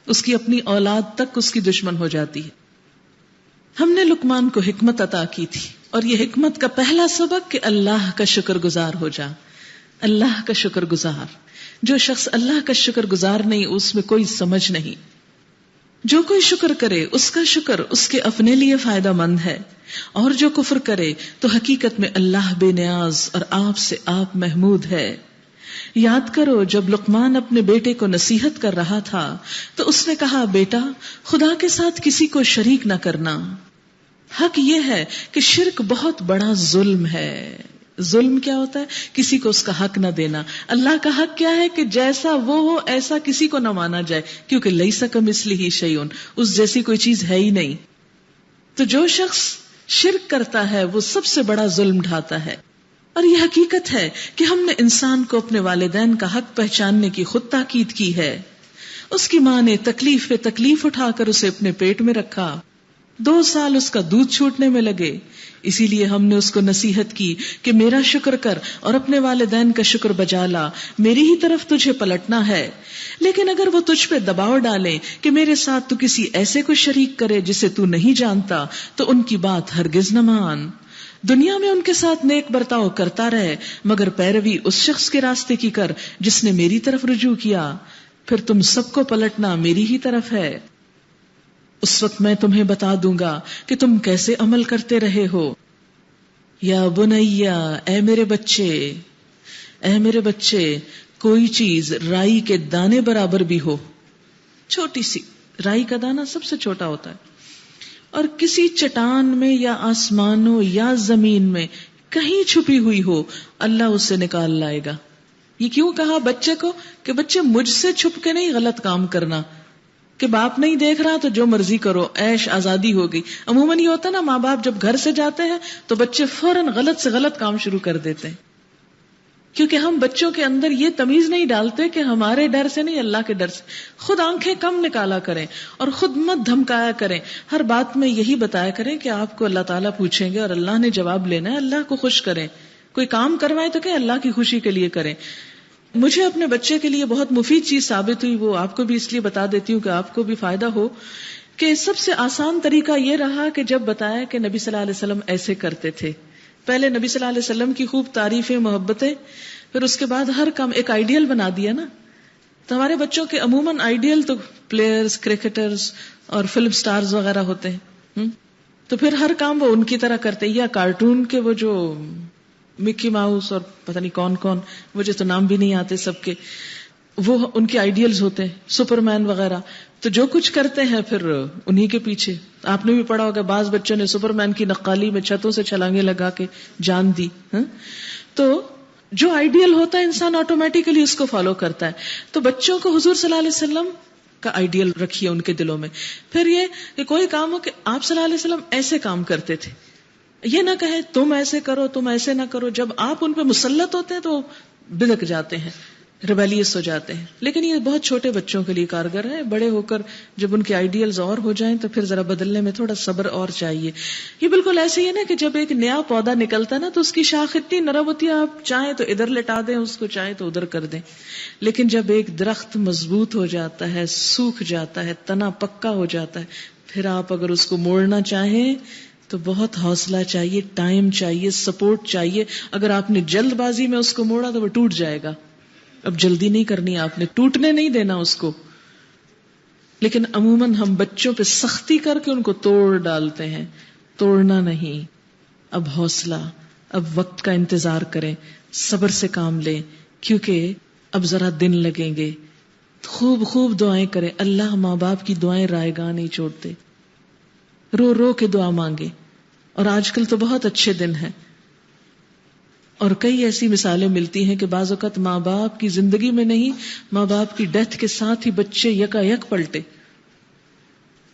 اس کی اپنی اولاد تک اس کی دشمن ہو جاتی ہے. ہم نے لقمان کو حکمت عطا کی تھی اور یہ حکمت کا پہلا سبق کہ اللہ کا شکر گزار ہو جا. اللہ کا شکر گزار. جو شخص اللہ کا شکر گزار نہیں اس میں کوئی سمجھ نہیں. جو کوئی شکر کرے اس کا شکر اس کے اپنے لیے فائدہ مند ہے، اور جو کفر کرے تو حقیقت میں اللہ بے نیاز اور آپ سے آپ محمود ہے. یاد کرو جب لقمان اپنے بیٹے کو نصیحت کر رہا تھا تو اس نے کہا بیٹا خدا کے ساتھ کسی کو شریک نہ کرنا. حق یہ ہے کہ شرک بہت بڑا ظلم ہے. ظلم کیا ہوتا ہے؟ کسی کو اس کا حق نہ دینا. اللہ کا حق کیا ہے کہ جیسا وہ ہو ایسا کسی کو نہ مانا جائے، کیونکہ لیس کمثلہ شیء، اس جیسی کوئی چیز ہے ہی نہیں. تو جو شخص شرک کرتا ہے وہ سب سے بڑا ظلم ڈھاتا ہے. اور یہ حقیقت ہے کہ ہم نے انسان کو اپنے والدین کا حق پہچاننے کی خود تاکید کی ہے. اس کی ماں نے تکلیف پہ تکلیف اٹھا کر اسے اپنے پیٹ میں رکھا. 2 سال اس کا دودھ چھوٹنے میں لگے. اسی لیے ہم نے اس کو نصیحت کی کہ میرا شکر کر اور اپنے والدین کا شکر بجا لا، میری ہی طرف تجھے پلٹنا ہے. لیکن اگر وہ تجھ پہ دباؤ ڈالیں کہ میرے ساتھ تو کسی ایسے کو شریک کرے جسے تو نہیں جانتا، تو ان کی بات ہرگز نہ مان. دنیا میں ان کے ساتھ نیک برتاؤ کرتا رہے، مگر پیروی اس شخص کے راستے کی کر جس نے میری طرف رجوع کیا. پھر تم سب کو پلٹنا میری ہی طرف ہے. اس وقت میں تمہیں بتا دوں گا کہ تم کیسے عمل کرتے رہے ہو. یا بنیا، اے میرے بچے، اے میرے بچے، کوئی چیز رائی کے دانے برابر بھی ہو، چھوٹی سی رائی کا دانہ سب سے چھوٹا ہوتا ہے، اور کسی چٹان میں یا آسمانوں یا زمین میں کہیں چھپی ہوئی ہو، اللہ اسے نکال لائے گا. یہ کیوں کہا بچے کو کہ بچے مجھ سے چھپ کے نہیں غلط کام کرنا، کہ باپ نہیں دیکھ رہا تو جو مرضی کرو، عیش آزادی ہو گئی. عموماً یہ ہوتا ہے نا، ماں باپ جب گھر سے جاتے ہیں تو بچے فوراً غلط سے غلط کام شروع کر دیتے ہیں، کیونکہ ہم بچوں کے اندر یہ تمیز نہیں ڈالتے کہ ہمارے ڈر سے نہیں، اللہ کے ڈر سے. خود آنکھیں کم نکالا کریں اور خود مت دھمکایا کریں. ہر بات میں یہی بتایا کریں کہ آپ کو اللہ تعالیٰ پوچھیں گے اور اللہ نے جواب لینا ہے. اللہ کو خوش کریں. کوئی کام کروائے تو کہ اللہ کی خوشی کے لیے کریں. مجھے اپنے بچے کے لیے بہت مفید چیز ثابت ہوئی، وہ آپ کو بھی اس لیے بتا دیتی ہوں کہ آپ کو بھی فائدہ ہو، کہ سب سے آسان طریقہ یہ رہا کہ جب بتایا کہ نبی صلی اللہ علیہ وسلم ایسے کرتے تھے، پہلے نبی صلی اللہ علیہ وسلم کی خوب تعریفیں، محبتیں، پھر اس کے بعد ہر کام ایک آئیڈیل بنا دیا نا. تو ہمارے بچوں کے عموماً آئیڈیل تو پلیئرز، کرکٹرز اور فلم سٹارز وغیرہ ہوتے ہیں. تو پھر ہر کام وہ ان کی طرح کرتے، یا کارٹون کے وہ جو مکی ماؤس اور پتہ نہیں کون کون، مجھے تو نام بھی نہیں آتے سب کے، وہ ان کے آئیڈیلز ہوتے ہیں، سپرمین وغیرہ. تو جو کچھ کرتے ہیں پھر انہی کے پیچھے. آپ نے بھی پڑھا ہوگا بعض بچوں نے سپرمین کی نقالی میں چھتوں سے چھلانگیں لگا کے جان دی. تو جو آئیڈیل ہوتا ہے انسان آٹومیٹیکلی اس کو فالو کرتا ہے. تو بچوں کو حضور صلی اللہ علیہ وسلم کا آئیڈیل رکھیے ان کے دلوں میں. پھر یہ کہ کوئی کام ہو کہ آپ صلی اللہ علیہ وسلم ایسے کام کرتے تھے، یہ نہ کہیں تم ایسے کرو، تم ایسے نہ کرو. جب آپ ان پہ مسلط ہوتے ہیں تو بدک جاتے ہیں، ریبیلیس ہو جاتے ہیں. لیکن یہ بہت چھوٹے بچوں کے لیے کارگر ہے. بڑے ہو کر جب ان کے آئیڈیلز اور ہو جائیں تو پھر ذرا بدلنے میں تھوڑا صبر اور چاہیے. یہ بالکل ایسے ہی ہے نا کہ جب ایک نیا پودا نکلتا ہے نا تو اس کی شاخ اتنی نرم ہوتی ہے، آپ چاہیں تو ادھر لٹا دیں اس کو، چاہیں تو ادھر کر دیں. لیکن جب ایک درخت مضبوط ہو جاتا ہے، سوکھ جاتا ہے، تنا پکا ہو جاتا ہے، پھر آپ اگر اس کو موڑنا چاہیں تو بہت حوصلہ چاہیے، ٹائم چاہیے، سپورٹ چاہیے. اگر آپ نے جلد بازی میں اس کو موڑا تو وہ ٹوٹ جائے گا. اب جلدی نہیں کرنی، آپ نے ٹوٹنے نہیں دینا اس کو. لیکن عموماً ہم بچوں پہ سختی کر کے ان کو توڑ ڈالتے ہیں. توڑنا نہیں. اب حوصلہ، اب وقت کا انتظار کریں، صبر سے کام لیں، کیونکہ اب ذرا دن لگیں گے. خوب خوب دعائیں کریں. اللہ ماں باپ کی دعائیں رائے گاہ نہیں چھوڑتے. رو رو کے دعا مانگے. اور آج کل تو بہت اچھے دن ہیں، اور کئی ایسی مثالیں ملتی ہیں کہ بعض اوقات ماں باپ کی زندگی میں نہیں، ماں باپ کی ڈیتھ کے ساتھ ہی بچے یکا یک پلٹے.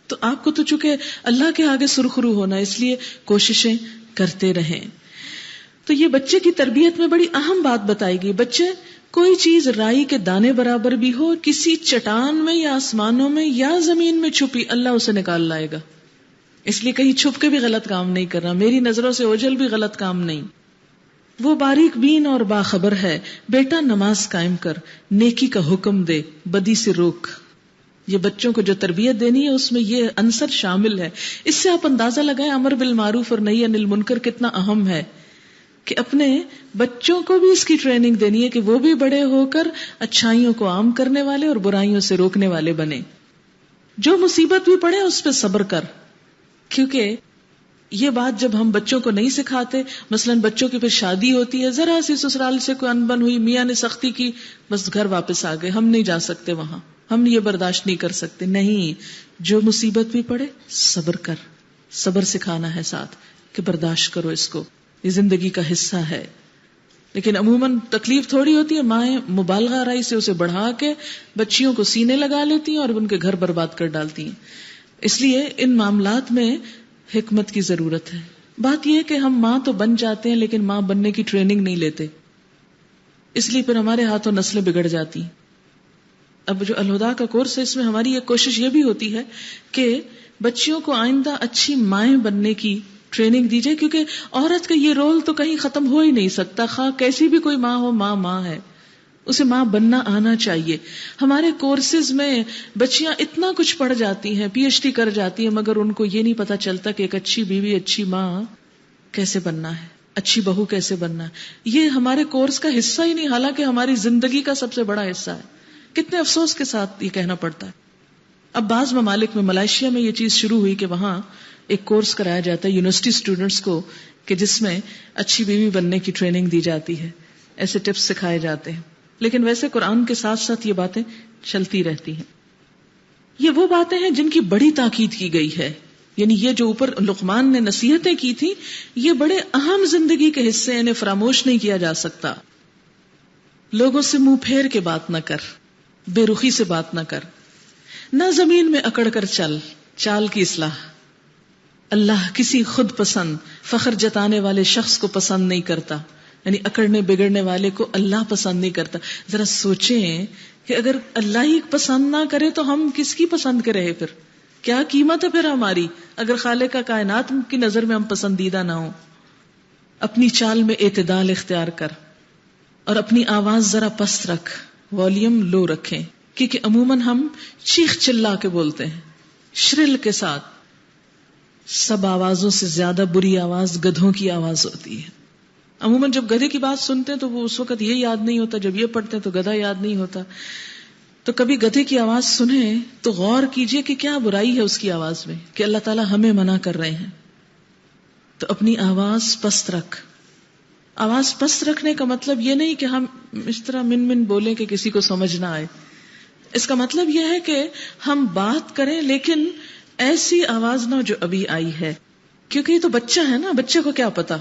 تو آپ کو تو چونکہ اللہ کے آگے سرخرو ہونا، اس لیے کوششیں کرتے رہیں. تو یہ بچے کی تربیت میں بڑی اہم بات بتائی گئی. بچے کوئی چیز رائی کے دانے برابر بھی ہو، کسی چٹان میں یا آسمانوں میں یا زمین میں چھپی، اللہ اسے نکال لائے گا. اس لیے کہیں چھپ کے بھی غلط کام نہیں کرنا، میری نظروں سے اوجھل بھی غلط کام نہیں. وہ باریک بین اور باخبر ہے. بیٹا نماز قائم کر، نیکی کا حکم دے، بدی سے روک. یہ بچوں کو جو تربیت دینی ہے اس میں یہ عنصر شامل ہے. اس سے آپ اندازہ لگائیں امر بالمعروف اور نہی عن المنکر کتنا اہم ہے، کہ اپنے بچوں کو بھی اس کی ٹریننگ دینی ہے کہ وہ بھی بڑے ہو کر اچھائیوں کو عام کرنے والے اور برائیوں سے روکنے والے بنے. جو مصیبت بھی پڑے اس پہ صبر کر. کیونکہ یہ بات جب ہم بچوں کو نہیں سکھاتے، مثلا بچوں کی پھر شادی ہوتی ہے، ذرا سی سسرال سے کوئی انبن ہوئی، میاں نے سختی کی، بس گھر واپس آ گئے، ہم نہیں جا سکتے وہاں، ہم یہ برداشت نہیں کر سکتے. نہیں، جو مصیبت بھی پڑے صبر کر. صبر سکھانا ہے ساتھ کہ برداشت کرو اس کو، یہ زندگی کا حصہ ہے. لیکن عموماً تکلیف تھوڑی ہوتی ہے، مائیں مبالغہ آرائی سے اسے بڑھا کے بچیوں کو سینے لگا لیتی ہیں اور ان کے گھر برباد کر ڈالتی ہیں. اس لیے ان معاملات میں حکمت کی ضرورت ہے. بات یہ ہے کہ ہم ماں تو بن جاتے ہیں لیکن ماں بننے کی ٹریننگ نہیں لیتے، اس لیے پھر ہمارے ہاتھوں نسلیں بگڑ جاتی. اب جو الہدا کا کورس ہے اس میں ہماری ایک کوشش یہ بھی ہوتی ہے کہ بچیوں کو آئندہ اچھی مائیں بننے کی ٹریننگ دی جائے، کیونکہ عورت کا یہ رول تو کہیں ختم ہو ہی نہیں سکتا. خواہ کیسی بھی کوئی ماں ہو، ماں ہے، اسے ماں بننا آنا چاہیے. ہمارے کورسز میں بچیاں اتنا کچھ پڑھ جاتی ہیں، پی ایچ ڈی کر جاتی ہیں، مگر ان کو یہ نہیں پتا چلتا کہ ایک اچھی بیوی، اچھی ماں کیسے بننا ہے، اچھی بہو کیسے بننا ہے. یہ ہمارے کورس کا حصہ ہی نہیں، حالانکہ ہماری زندگی کا سب سے بڑا حصہ ہے. کتنے افسوس کے ساتھ یہ کہنا پڑتا ہے. اب بعض ممالک میں، ملائیشیا میں یہ چیز شروع ہوئی کہ وہاں ایک کورس کرایا جاتا ہے یونیورسٹی اسٹوڈنٹس کو، کہ جس میں اچھی بیوی بننے کی ٹریننگ دی جاتی ہے، ایسے ٹپس سکھائے جاتے ہیں. لیکن ویسے قرآن کے ساتھ ساتھ یہ باتیں چلتی رہتی ہیں. یہ وہ باتیں ہیں جن کی بڑی تاکید کی گئی ہے. یعنی یہ جو اوپر لقمان نے نصیحتیں کی تھی، یہ بڑے اہم زندگی کے حصے ہیں، انہیں فراموش نہیں کیا جا سکتا. لوگوں سے منہ پھیر کے بات نہ کر، بے رخی سے بات نہ کر. نہ زمین میں اکڑ کر چال کی اصلاح. اللہ کسی خود پسند فخر جتانے والے شخص کو پسند نہیں کرتا، یعنی اکڑنے بگڑنے والے کو اللہ پسند نہیں کرتا. ذرا سوچیں کہ اگر اللہ ہی پسند نہ کرے تو ہم کس کی پسند کے رہے؟ پھر کیا قیمت ہے پھر ہماری اگر خالق کا کائنات کی نظر میں ہم پسندیدہ نہ ہوں. اپنی چال میں اعتدال اختیار کر اور اپنی آواز ذرا پست رکھ، والیوم لو رکھیں، کیونکہ عموماً ہم چیخ چلا کے بولتے ہیں، شرل کے ساتھ. سب آوازوں سے زیادہ بری آواز گدھوں کی آواز ہوتی ہے. عموماً جب گدھے کی بات سنتے ہیں تو وہ اس وقت یہ یاد نہیں ہوتا، جب یہ پڑھتے ہیں تو گدھا یاد نہیں ہوتا. تو کبھی گدھے کی آواز سنیں تو غور کیجئے کہ کیا برائی ہے اس کی آواز میں کہ اللہ تعالیٰ ہمیں منع کر رہے ہیں. تو اپنی آواز پست رکھ. آواز پست رکھنے کا مطلب یہ نہیں کہ ہم اس طرح من بولیں کہ کسی کو سمجھ نہ آئے. اس کا مطلب یہ ہے کہ ہم بات کریں لیکن ایسی آواز نہ جو ابھی آئی ہے، کیونکہ یہ تو بچہ ہے نا، بچے کو کیا پتا.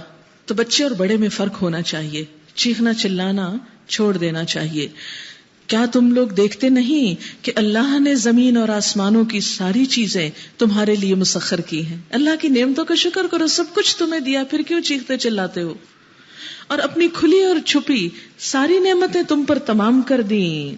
تو بچے اور بڑے میں فرق ہونا چاہیے. چیخنا چلانا چھوڑ دینا چاہیے. کیا تم لوگ دیکھتے نہیں کہ اللہ نے زمین اور آسمانوں کی ساری چیزیں تمہارے لیے مسخر کی ہیں؟ اللہ کی نعمتوں کا شکر کرو، سب کچھ تمہیں دیا، پھر کیوں چیختے چلاتے ہو؟ اور اپنی کھلی اور چھپی ساری نعمتیں تم پر تمام کر دیں.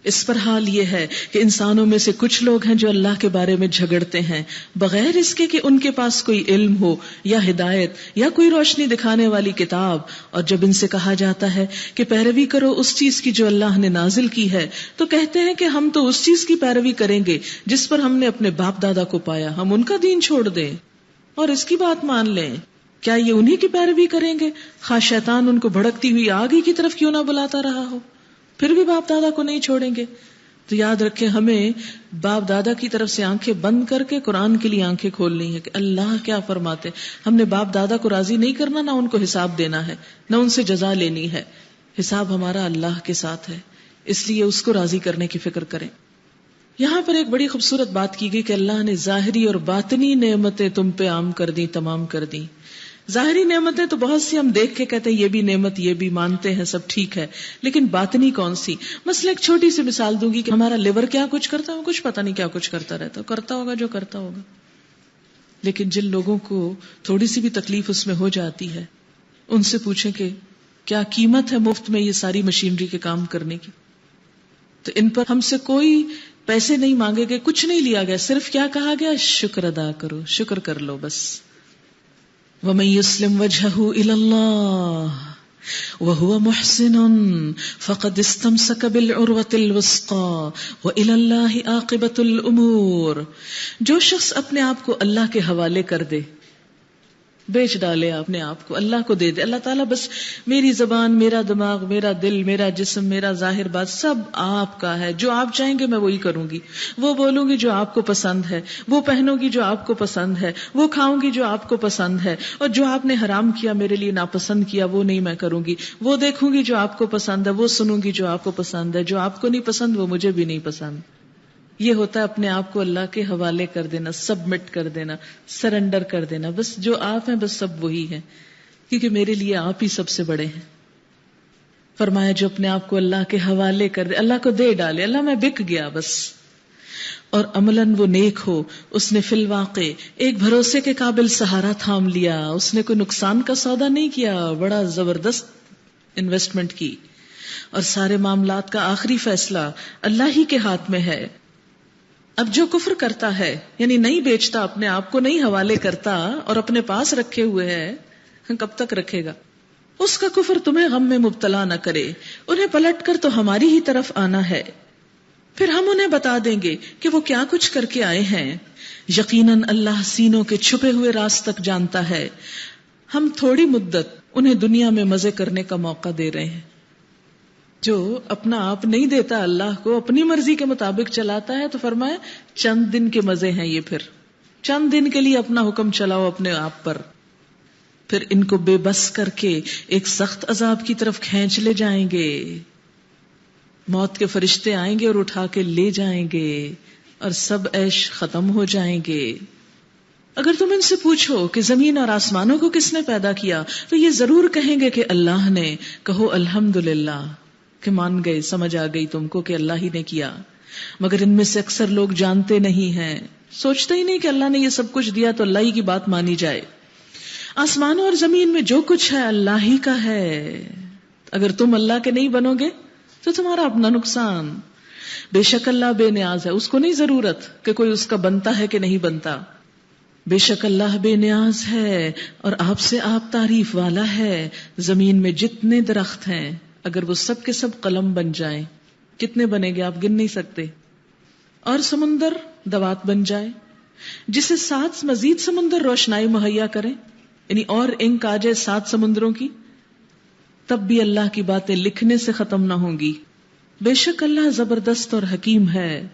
اس پر حال یہ ہے کہ انسانوں میں سے کچھ لوگ ہیں جو اللہ کے بارے میں جھگڑتے ہیں بغیر اس کے کہ ان کے پاس کوئی علم ہو یا ہدایت یا کوئی روشنی دکھانے والی کتاب. اور جب ان سے کہا جاتا ہے کہ پیروی کرو اس چیز کی جو اللہ نے نازل کی ہے تو کہتے ہیں کہ ہم تو اس چیز کی پیروی کریں گے جس پر ہم نے اپنے باپ دادا کو پایا، ہم ان کا دین چھوڑ دیں اور اس کی بات مان لیں. کیا یہ انہی کی پیروی کریں گے خواہ شیطان ان کو بھڑکتی ہوئی آگ ہی کی طرف کیوں نہ بلاتا رہا ہو؟ پھر بھی باپ دادا کو نہیں چھوڑیں گے. تو یاد رکھیں ہمیں باپ دادا کی طرف سے آنکھیں بند کر کے قرآن کے لیے آنکھیں کھولنی ہے کہ اللہ کیا فرماتے. ہم نے باپ دادا کو راضی نہیں کرنا، نہ ان کو حساب دینا ہے، نہ ان سے جزا لینی ہے. حساب ہمارا اللہ کے ساتھ ہے، اس لیے اس کو راضی کرنے کی فکر کریں. یہاں پر ایک بڑی خوبصورت بات کی گئی کہ اللہ نے ظاہری اور باطنی نعمتیں تم پہ عام کر دی، تمام کر دی. ظاہری نعمتیں تو بہت سی ہم دیکھ کے کہتے ہیں یہ بھی نعمت، یہ بھی مانتے ہیں، سب ٹھیک ہے، لیکن باطنی کون سی؟ مثلا ایک چھوٹی سی مثال دوں گی کہ ہمارا لیور کیا کچھ کرتا ہے، کچھ پتہ نہیں کیا کچھ کرتا رہتا، کرتا ہوگا جو کرتا ہوگا. لیکن جن لوگوں کو تھوڑی سی بھی تکلیف اس میں ہو جاتی ہے ان سے پوچھیں کہ کیا قیمت ہے مفت میں یہ ساری مشینری کے کام کرنے کی. تو ان پر ہم سے کوئی پیسے نہیں مانگے گئے، کچھ نہیں لیا گیا، صرف کیا کہا گیا؟ شکر ادا کرو، شکر کر لو بس. وَمَن يُسْلِمْ وَجْهَهُ إِلَى اللَّهِ وَهُوَ مُحْسِنٌ فَقَدِ اسْتَمْسَكَ بِالْعُرْوَةِ الْوُثْقَى وَإِلَى اللَّهِ عَاقِبَةُ الْأُمُورِ. جو شخص اپنے آپ کو اللہ کے حوالے کر دے، بیچ ڈالے اپنے آپ کو، اللہ کو دے دے، اللہ تعالیٰ بس میری زبان، میرا دماغ، میرا دل، میرا جسم، میرا ظاہر بات سب آپ کا ہے، جو آپ چاہیں گے میں وہی کروں گی، وہ بولوں گی جو آپ کو پسند ہے، وہ پہنوں گی جو آپ کو پسند ہے، وہ کھاؤں گی جو آپ کو پسند ہے، اور جو آپ نے حرام کیا، میرے لیے ناپسند کیا، وہ نہیں میں کروں گی، وہ دیکھوں گی جو آپ کو پسند ہے، وہ سنوں گی جو آپ کو پسند ہے، جو آپ کو نہیں پسند وہ مجھے بھی نہیں پسند. یہ ہوتا ہے اپنے آپ کو اللہ کے حوالے کر دینا، سبمٹ کر دینا، سرنڈر کر دینا. بس جو آپ ہیں بس سب وہی ہیں، کیونکہ میرے لیے آپ ہی سب سے بڑے ہیں. فرمایا جو اپنے آپ کو اللہ کے حوالے کر دے، اللہ کو دے ڈالے، اللہ میں بک گیا بس، اور عملاً وہ نیک ہو، اس نے فی الواقع ایک بھروسے کے قابل سہارا تھام لیا، اس نے کوئی نقصان کا سودا نہیں کیا، بڑا زبردست انویسٹمنٹ کی، اور سارے معاملات کا آخری فیصلہ اللہ ہی کے ہاتھ میں ہے. اب جو کفر کرتا ہے، یعنی نہیں بیچتا اپنے آپ کو، نہیں حوالے کرتا اور اپنے پاس رکھے ہوئے ہے، کب تک رکھے گا؟ اس کا کفر تمہیں غم میں مبتلا نہ کرے، انہیں پلٹ کر تو ہماری ہی طرف آنا ہے، پھر ہم انہیں بتا دیں گے کہ وہ کیا کچھ کر کے آئے ہیں. یقیناً اللہ سینوں کے چھپے ہوئے راز تک جانتا ہے. ہم تھوڑی مدت انہیں دنیا میں مزے کرنے کا موقع دے رہے ہیں. جو اپنا آپ نہیں دیتا اللہ کو، اپنی مرضی کے مطابق چلاتا ہے، تو فرمائے چند دن کے مزے ہیں یہ، پھر چند دن کے لیے اپنا حکم چلاؤ اپنے آپ پر، پھر ان کو بے بس کر کے ایک سخت عذاب کی طرف کھینچ لے جائیں گے. موت کے فرشتے آئیں گے اور اٹھا کے لے جائیں گے اور سب عیش ختم ہو جائیں گے. اگر تم ان سے پوچھو کہ زمین اور آسمانوں کو کس نے پیدا کیا تو یہ ضرور کہیں گے کہ اللہ نے. کہو الحمدللہ، کہ مان گئے، سمجھ آ گئی تم کو کہ اللہ ہی نے کیا. مگر ان میں سے اکثر لوگ جانتے نہیں ہیں، سوچتے ہی نہیں کہ اللہ نے یہ سب کچھ دیا تو اللہ ہی کی بات مانی جائے۔ آسمانوں اور زمین میں جو کچھ ہے اللہ ہی کا ہے، اگر تم اللہ کے نہیں بنو گے تو تمہارا اپنا نقصان۔ بے شک اللہ بے نیاز ہے، اس کو نہیں ضرورت کہ کوئی اس کا بنتا ہے کہ نہیں بنتا۔ بے شک اللہ بے نیاز ہے اور آپ سے آپ تعریف والا ہے۔ زمین میں جتنے درخت ہیں اگر وہ سب کے سب قلم بن جائیں، کتنے بنے گے آپ گن نہیں سکتے، اور سمندر دوات بن جائے، جسے 7 مزید سمندر روشنائی مہیا کریں، یعنی اور انک آ جائے 7 سمندروں کی، تب بھی اللہ کی باتیں لکھنے سے ختم نہ ہوں گی۔ بے شک اللہ زبردست اور حکیم ہے۔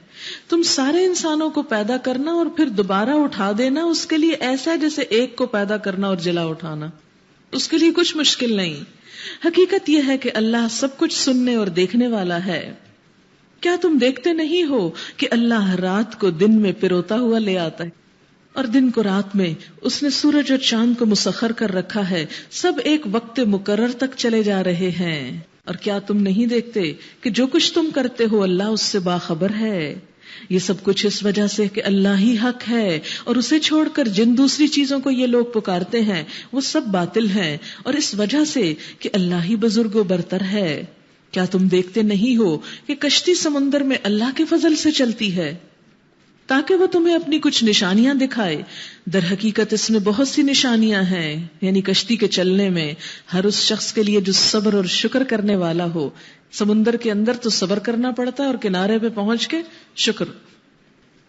تم سارے انسانوں کو پیدا کرنا اور پھر دوبارہ اٹھا دینا اس کے لیے ایسا ہے جیسے ایک کو پیدا کرنا اور جلا اٹھانا، اس کے لیے کچھ مشکل نہیں۔ حقیقت یہ ہے کہ اللہ سب کچھ سننے اور دیکھنے والا ہے۔ کیا تم دیکھتے نہیں ہو کہ اللہ رات کو دن میں پروتا ہوا لے آتا ہے اور دن کو رات میں؟ اس نے سورج اور چاند کو مسخر کر رکھا ہے، سب ایک وقت مقرر تک چلے جا رہے ہیں۔ اور کیا تم نہیں دیکھتے کہ جو کچھ تم کرتے ہو اللہ اس سے باخبر ہے؟ یہ سب کچھ اس وجہ سے کہ اللہ ہی حق ہے، اور اسے چھوڑ کر جن دوسری چیزوں کو یہ لوگ پکارتے ہیں وہ سب باطل ہیں، اور اس وجہ سے کہ اللہ ہی بزرگ و برتر ہے۔ کیا تم دیکھتے نہیں ہو کہ کشتی سمندر میں اللہ کے فضل سے چلتی ہے تاکہ وہ تمہیں اپنی کچھ نشانیاں دکھائے؟ در حقیقت اس میں بہت سی نشانیاں ہیں، یعنی کشتی کے چلنے میں ہر اس شخص کے لیے جو صبر اور شکر کرنے والا ہو۔ سمندر کے اندر تو صبر کرنا پڑتا ہے اور کنارے پہ پہنچ کے شکر۔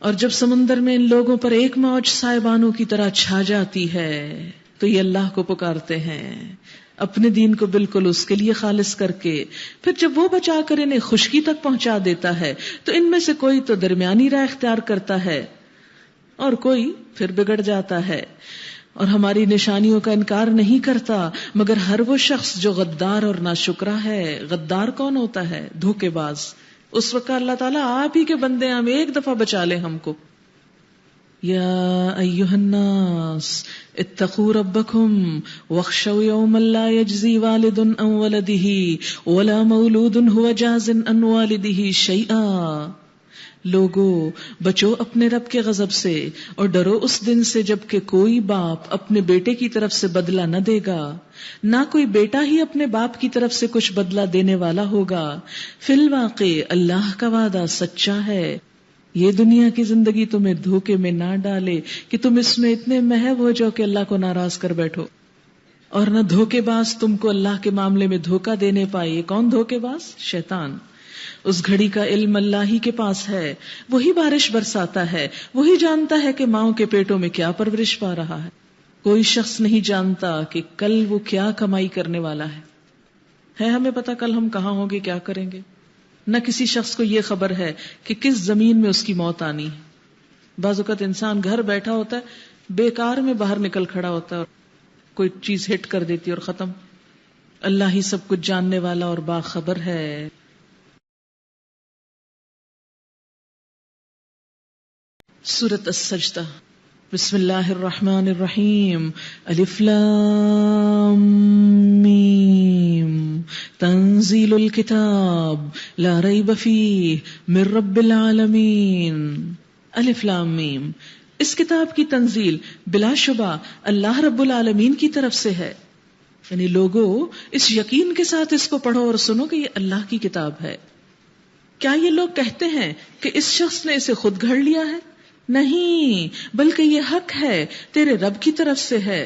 اور جب سمندر میں ان لوگوں پر ایک موج سائبانوں کی طرح چھا جاتی ہے تو یہ اللہ کو پکارتے ہیں اپنے دین کو بالکل اس کے لیے خالص کر کے، پھر جب وہ بچا کر انہیں خشکی تک پہنچا دیتا ہے تو ان میں سے کوئی تو درمیانی راہ اختیار کرتا ہے اور کوئی پھر بگڑ جاتا ہے، اور ہماری نشانیوں کا انکار نہیں کرتا مگر ہر وہ شخص جو غدار اور ناشکرا ہے۔ غدار کون ہوتا ہے؟ دھوکے باز۔ اس وقت اللہ تعالیٰ آپ ہی کے بندے ہم ایک دفعہ بچا لے ہم کو۔ یا ایھا الناس اتقوا ربکم واخشوا یوما لا یجزی والد عن ولدہ ولا مولود هو جاز عن والدہ شیئا۔ لوگو بچو اپنے رب کے غضب سے اور ڈرو اس دن سے جب کہ کوئی باپ اپنے بیٹے کی طرف سے بدلہ نہ دے گا، نہ کوئی بیٹا ہی اپنے باپ کی طرف سے کچھ بدلہ دینے والا ہوگا۔ فی الواقع اللہ کا وعدہ سچا ہے۔ یہ دنیا کی زندگی تمہیں دھوکے میں نہ ڈالے کہ تم اس میں اتنے محو ہو جاؤ کہ اللہ کو ناراض کر بیٹھو، اور نہ دھوکے باز تم کو اللہ کے معاملے میں دھوکہ دینے پائے۔ یہ کون دھوکے باز؟ شیطان۔ اس گھڑی کا علم اللہ ہی کے پاس ہے، وہی بارش برساتا ہے، وہی جانتا ہے کہ ماؤں کے پیٹوں میں کیا پرورش پا رہا ہے۔ کوئی شخص نہیں جانتا کہ کل وہ کیا کمائی کرنے والا ہے ہمیں پتا کل ہم کہاں ہوں گے، کیا کریں گے؟ نہ کسی شخص کو یہ خبر ہے کہ کس زمین میں اس کی موت آنی ہے۔ بعض اوقات انسان گھر بیٹھا ہوتا ہے، بیکار میں باہر نکل کھڑا ہوتا ہے اور کوئی چیز ہٹ کر دیتی ہے اور ختم۔ اللہ ہی سب کچھ جاننے والا اور باخبر ہے۔ سورۃ السجدہ۔ بسم اللہ الرحمن الرحیم۔ الف لام میم۔ تنزیل الکتاب لا ریب فیہ من رب العالمین۔ الف لام میم، اس کتاب کی تنزیل بلا شبہ اللہ رب العالمین کی طرف سے ہے، یعنی لوگوں اس یقین کے ساتھ اس کو پڑھو اور سنو کہ یہ اللہ کی کتاب ہے۔ کیا یہ لوگ کہتے ہیں کہ اس شخص نے اسے خود گھڑ لیا ہے؟ نہیں، بلکہ یہ حق ہے تیرے رب کی طرف سے ہے،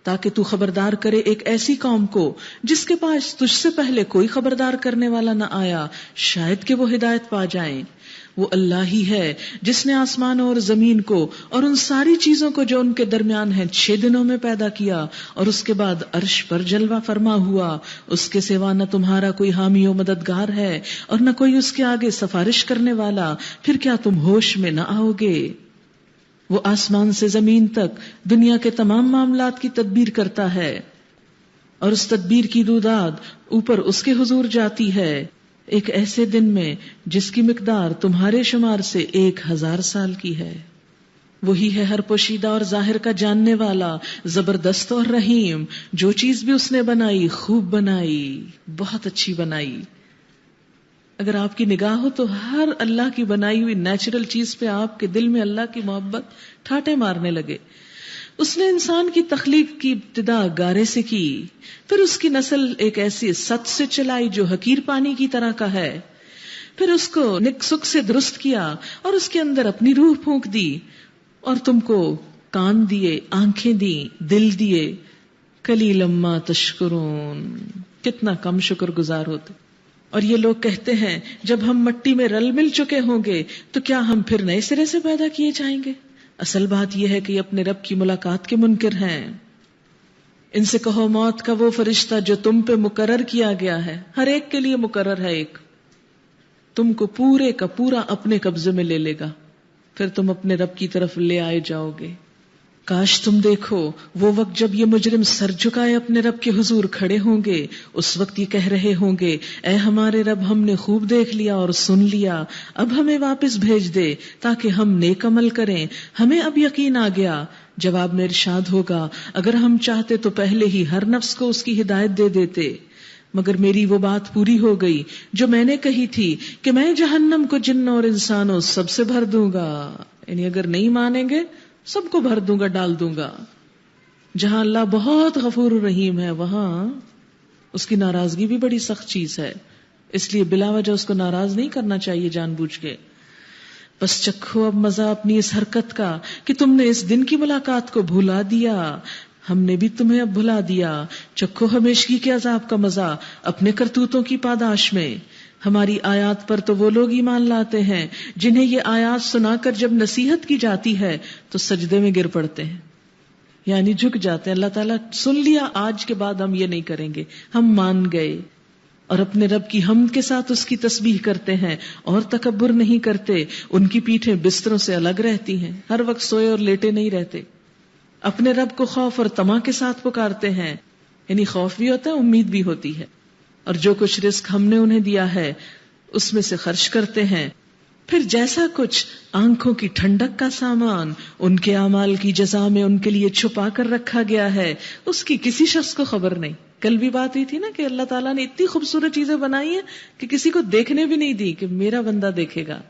تاکہ تو خبردار کرے ایک ایسی قوم کو جس کے پاس تجھ سے پہلے کوئی خبردار کرنے والا نہ آیا، شاید کہ وہ ہدایت پا جائیں۔ وہ اللہ ہی ہے جس نے آسمان اور زمین کو اور ان ساری چیزوں کو جو ان کے درمیان ہیں 6 دنوں میں پیدا کیا، اور اس کے بعد عرش پر جلوہ فرما ہوا۔ اس کے سوا نہ تمہارا کوئی حامی و مددگار ہے اور نہ کوئی اس کے آگے سفارش کرنے والا، پھر کیا تم ہوش میں نہ آؤ گے؟ وہ آسمان سے زمین تک دنیا کے تمام معاملات کی تدبیر کرتا ہے، اور اس تدبیر کی روداد اوپر اس کے حضور جاتی ہے ایک ایسے دن میں جس کی مقدار تمہارے شمار سے 1000 سال کی ہے۔ وہی ہے ہر پوشیدہ اور ظاہر کا جاننے والا، زبردست اور رحیم۔ جو چیز بھی اس نے بنائی خوب بنائی، بہت اچھی بنائی۔ اگر آپ کی نگاہ ہو تو ہر اللہ کی بنائی ہوئی نیچرل چیز پہ آپ کے دل میں اللہ کی محبت ٹھاٹے مارنے لگے. اس نے انسان کی تخلیق کی ابتدا گارے سے کی، پھر اس کی نسل ایک ایسی ست سے چلائی جو حقیر پانی کی طرح کا ہے، پھر اس کو نک سک سے درست کیا اور اس کے اندر اپنی روح پھونک دی، اور تم کو کان دیے، آنکھیں دی، دل دیے. قلیلا ما تشکرون، کتنا کم شکر گزار ہوتے. اور یہ لوگ کہتے ہیں جب ہم مٹی میں رل مل چکے ہوں گے تو کیا ہم پھر نئے سرے سے پیدا کیے جائیں گے؟ اصل بات یہ ہے کہ یہ اپنے رب کی ملاقات کے منکر ہیں. ان سے کہو موت کا وہ فرشتہ جو تم پہ مقرر کیا گیا ہے، ہر ایک کے لیے مقرر ہے ایک، تم کو پورے کا پورا اپنے قبضے میں لے لے گا، پھر تم اپنے رب کی طرف لے آئے جاؤ گے. کاش تم دیکھو وہ وقت جب یہ مجرم سر جھکائے اپنے رب کے حضور کھڑے ہوں گے. اس وقت یہ کہہ رہے ہوں گے اے ہمارے رب، ہم نے خوب دیکھ لیا اور سن لیا، اب ہمیں واپس بھیج دے تاکہ ہم نیک عمل کریں، ہمیں اب یقین آ گیا. جواب میں ارشاد ہوگا اگر ہم چاہتے تو پہلے ہی ہر نفس کو اس کی ہدایت دے دیتے، مگر میری وہ بات پوری ہو گئی جو میں نے کہی تھی کہ میں جہنم کو جنوں اور انسانوں سب سے بھر دوں گا. یعنی اگر نہیں مانیں گے سب کو بھر دوں گا، ڈال دوں گا. جہاں اللہ بہت غفور الرحیم ہے وہاں اس کی ناراضگی بھی بڑی سخت چیز ہے، اس لیے بلا وجہ اس کو ناراض نہیں کرنا چاہیے جان بوجھ کے. بس چکھو اب مزہ اپنی اس حرکت کا کہ تم نے اس دن کی ملاقات کو بھلا دیا، ہم نے بھی تمہیں اب بھلا دیا. چکھو ہمیشگی کے عذاب کا مزہ اپنے کرتوتوں کی پاداش میں. ہماری آیات پر تو وہ لوگ ایمان لاتے ہیں جنہیں یہ آیات سنا کر جب نصیحت کی جاتی ہے تو سجدے میں گر پڑتے ہیں، یعنی جھک جاتے ہیں. اللہ تعالیٰ سن لیا، آج کے بعد ہم یہ نہیں کریں گے، ہم مان گئے. اور اپنے رب کی حمد کے ساتھ اس کی تسبیح کرتے ہیں اور تکبر نہیں کرتے. ان کی پیٹھیں بستروں سے الگ رہتی ہیں، ہر وقت سوئے اور لیٹے نہیں رہتے. اپنے رب کو خوف اور طمع کے ساتھ پکارتے ہیں، یعنی خوف بھی ہوتا ہے، امید بھی ہوتی ہے. اور جو کچھ رزق ہم نے انہیں دیا ہے اس میں سے خرچ کرتے ہیں. پھر جیسا کچھ آنکھوں کی ٹھنڈک کا سامان ان کے اعمال کی جزا میں ان کے لیے چھپا کر رکھا گیا ہے، اس کی کسی شخص کو خبر نہیں. کل بھی بات ہوئی تھی نا کہ اللہ تعالیٰ نے اتنی خوبصورت چیزیں بنائی ہیں کہ کسی کو دیکھنے بھی نہیں دی کہ میرا بندہ دیکھے گا.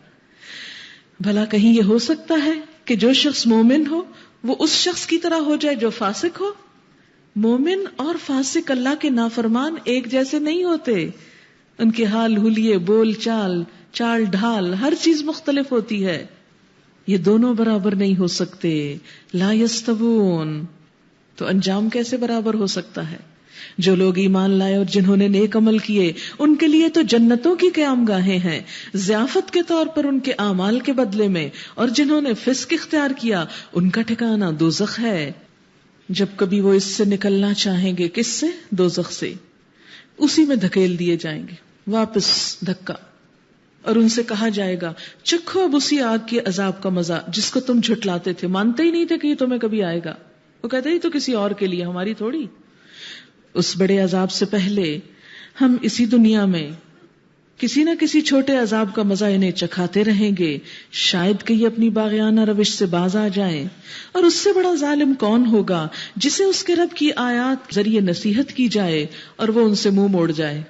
بھلا کہیں یہ ہو سکتا ہے کہ جو شخص مومن ہو وہ اس شخص کی طرح ہو جائے جو فاسق ہو؟ مومن اور فاسق اللہ کے نافرمان ایک جیسے نہیں ہوتے، ان کے حال حلیے، بول چال، چال ڈھال، ہر چیز مختلف ہوتی ہے. یہ دونوں برابر نہیں ہو سکتے. لا یستوون، تو انجام کیسے برابر ہو سکتا ہے؟ جو لوگ ایمان لائے اور جنہوں نے نیک عمل کیے ان کے لیے تو جنتوں کی قیام گاہیں ہیں ضیافت کے طور پر ان کے اعمال کے بدلے میں، اور جنہوں نے فسق اختیار کیا ان کا ٹھکانہ دوزخ ہے. جب کبھی وہ اس سے نکلنا چاہیں گے، کس سے؟ دوزخ سے، اسی میں دھکیل دیے جائیں گے واپس دھکا، اور ان سے کہا جائے گا چکھو اب اسی آگ کے عذاب کا مزہ جس کو تم جھٹلاتے تھے، مانتے ہی نہیں تھے کہ یہ تمہیں کبھی آئے گا. وہ کہتے ہی تو کسی اور کے لیے، ہماری تھوڑی. اس بڑے عذاب سے پہلے ہم اسی دنیا میں کسی نہ کسی چھوٹے عذاب کا مزہ انہیں چکھاتے رہیں گے، شاید کہ یہ اپنی باغیانہ روش سے باز آ جائیں. اور اس سے بڑا ظالم کون ہوگا جسے اس کے رب کی آیات ذریعے نصیحت کی جائے اور وہ ان سے منہ موڑ جائے.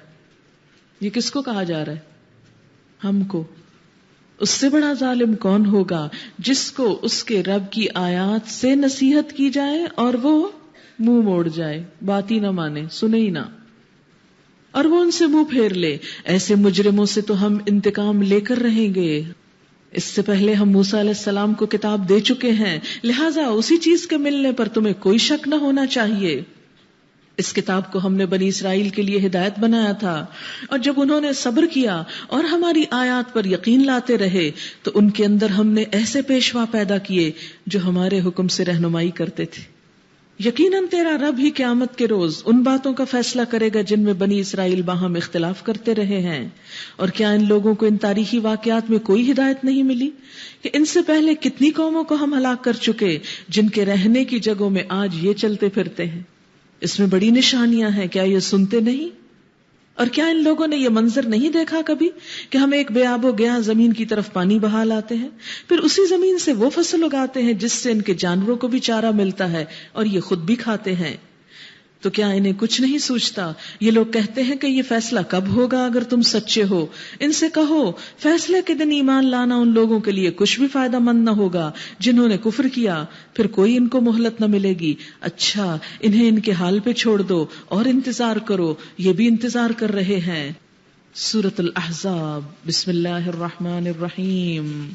یہ کس کو کہا جا رہا ہے؟ ہم کو. اس سے بڑا ظالم کون ہوگا جس کو اس کے رب کی آیات سے نصیحت کی جائے اور وہ منہ موڑ جائے، بات ہی نہ مانے، سنے ہی نہ، اور وہ ان سے منہ پھیر لے. ایسے مجرموں سے تو ہم انتقام لے کر رہیں گے. اس سے پہلے ہم موسیٰ علیہ السلام کو کتاب دے چکے ہیں، لہٰذا اسی چیز کے ملنے پر تمہیں کوئی شک نہ ہونا چاہیے. اس کتاب کو ہم نے بنی اسرائیل کے لیے ہدایت بنایا تھا، اور جب انہوں نے صبر کیا اور ہماری آیات پر یقین لاتے رہے تو ان کے اندر ہم نے ایسے پیشوا پیدا کیے جو ہمارے حکم سے رہنمائی کرتے تھے. یقیناً تیرا رب ہی قیامت کے روز ان باتوں کا فیصلہ کرے گا جن میں بنی اسرائیل باہم اختلاف کرتے رہے ہیں. اور کیا ان لوگوں کو ان تاریخی واقعات میں کوئی ہدایت نہیں ملی کہ ان سے پہلے کتنی قوموں کو ہم ہلاک کر چکے جن کے رہنے کی جگہوں میں آج یہ چلتے پھرتے ہیں. اس میں بڑی نشانیاں ہیں، کیا یہ سنتے نہیں؟ اور کیا ان لوگوں نے یہ منظر نہیں دیکھا کبھی کہ ہم ایک بے آب و گیا زمین کی طرف پانی بہا لاتے ہیں، پھر اسی زمین سے وہ فصل اگاتے ہیں جس سے ان کے جانوروں کو بھی چارہ ملتا ہے اور یہ خود بھی کھاتے ہیں. تو کیا انہیں کچھ نہیں سوچتا؟ یہ لوگ کہتے ہیں کہ یہ فیصلہ کب ہوگا اگر تم سچے ہو؟ ان سے کہو فیصلے کے دن ایمان لانا ان لوگوں کے لیے کچھ بھی فائدہ مند نہ ہوگا جنہوں نے کفر کیا، پھر کوئی ان کو مہلت نہ ملے گی۔ اچھا انہیں ان کے حال پہ چھوڑ دو اور انتظار کرو، یہ بھی انتظار کر رہے ہیں۔ سورۃ الاحزاب، بسم اللہ الرحمن الرحیم۔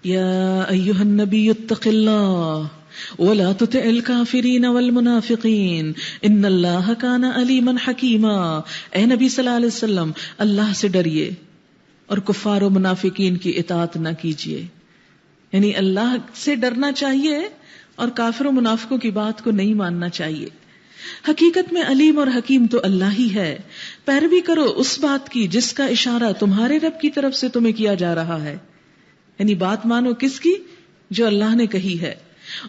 یا ایھا النبی اتق اللہ ولا تطع الکافرین والمنافقین ان اللہ کان علیما حکیما۔ اے نبی صلی اللہ علیہ وسلم، اللہ سے ڈریے اور کفار و منافقین کی اطاعت نہ کیجیے، یعنی اللہ سے ڈرنا چاہیے اور کافر و منافقوں کی بات کو نہیں ماننا چاہیے۔ حقیقت میں علیم اور حکیم تو اللہ ہی ہے۔ پیروی کرو اس بات کی جس کا اشارہ تمہارے رب کی طرف سے تمہیں کیا جا رہا ہے، یعنی بات مانو کس کی؟ جو اللہ نے کہی ہے۔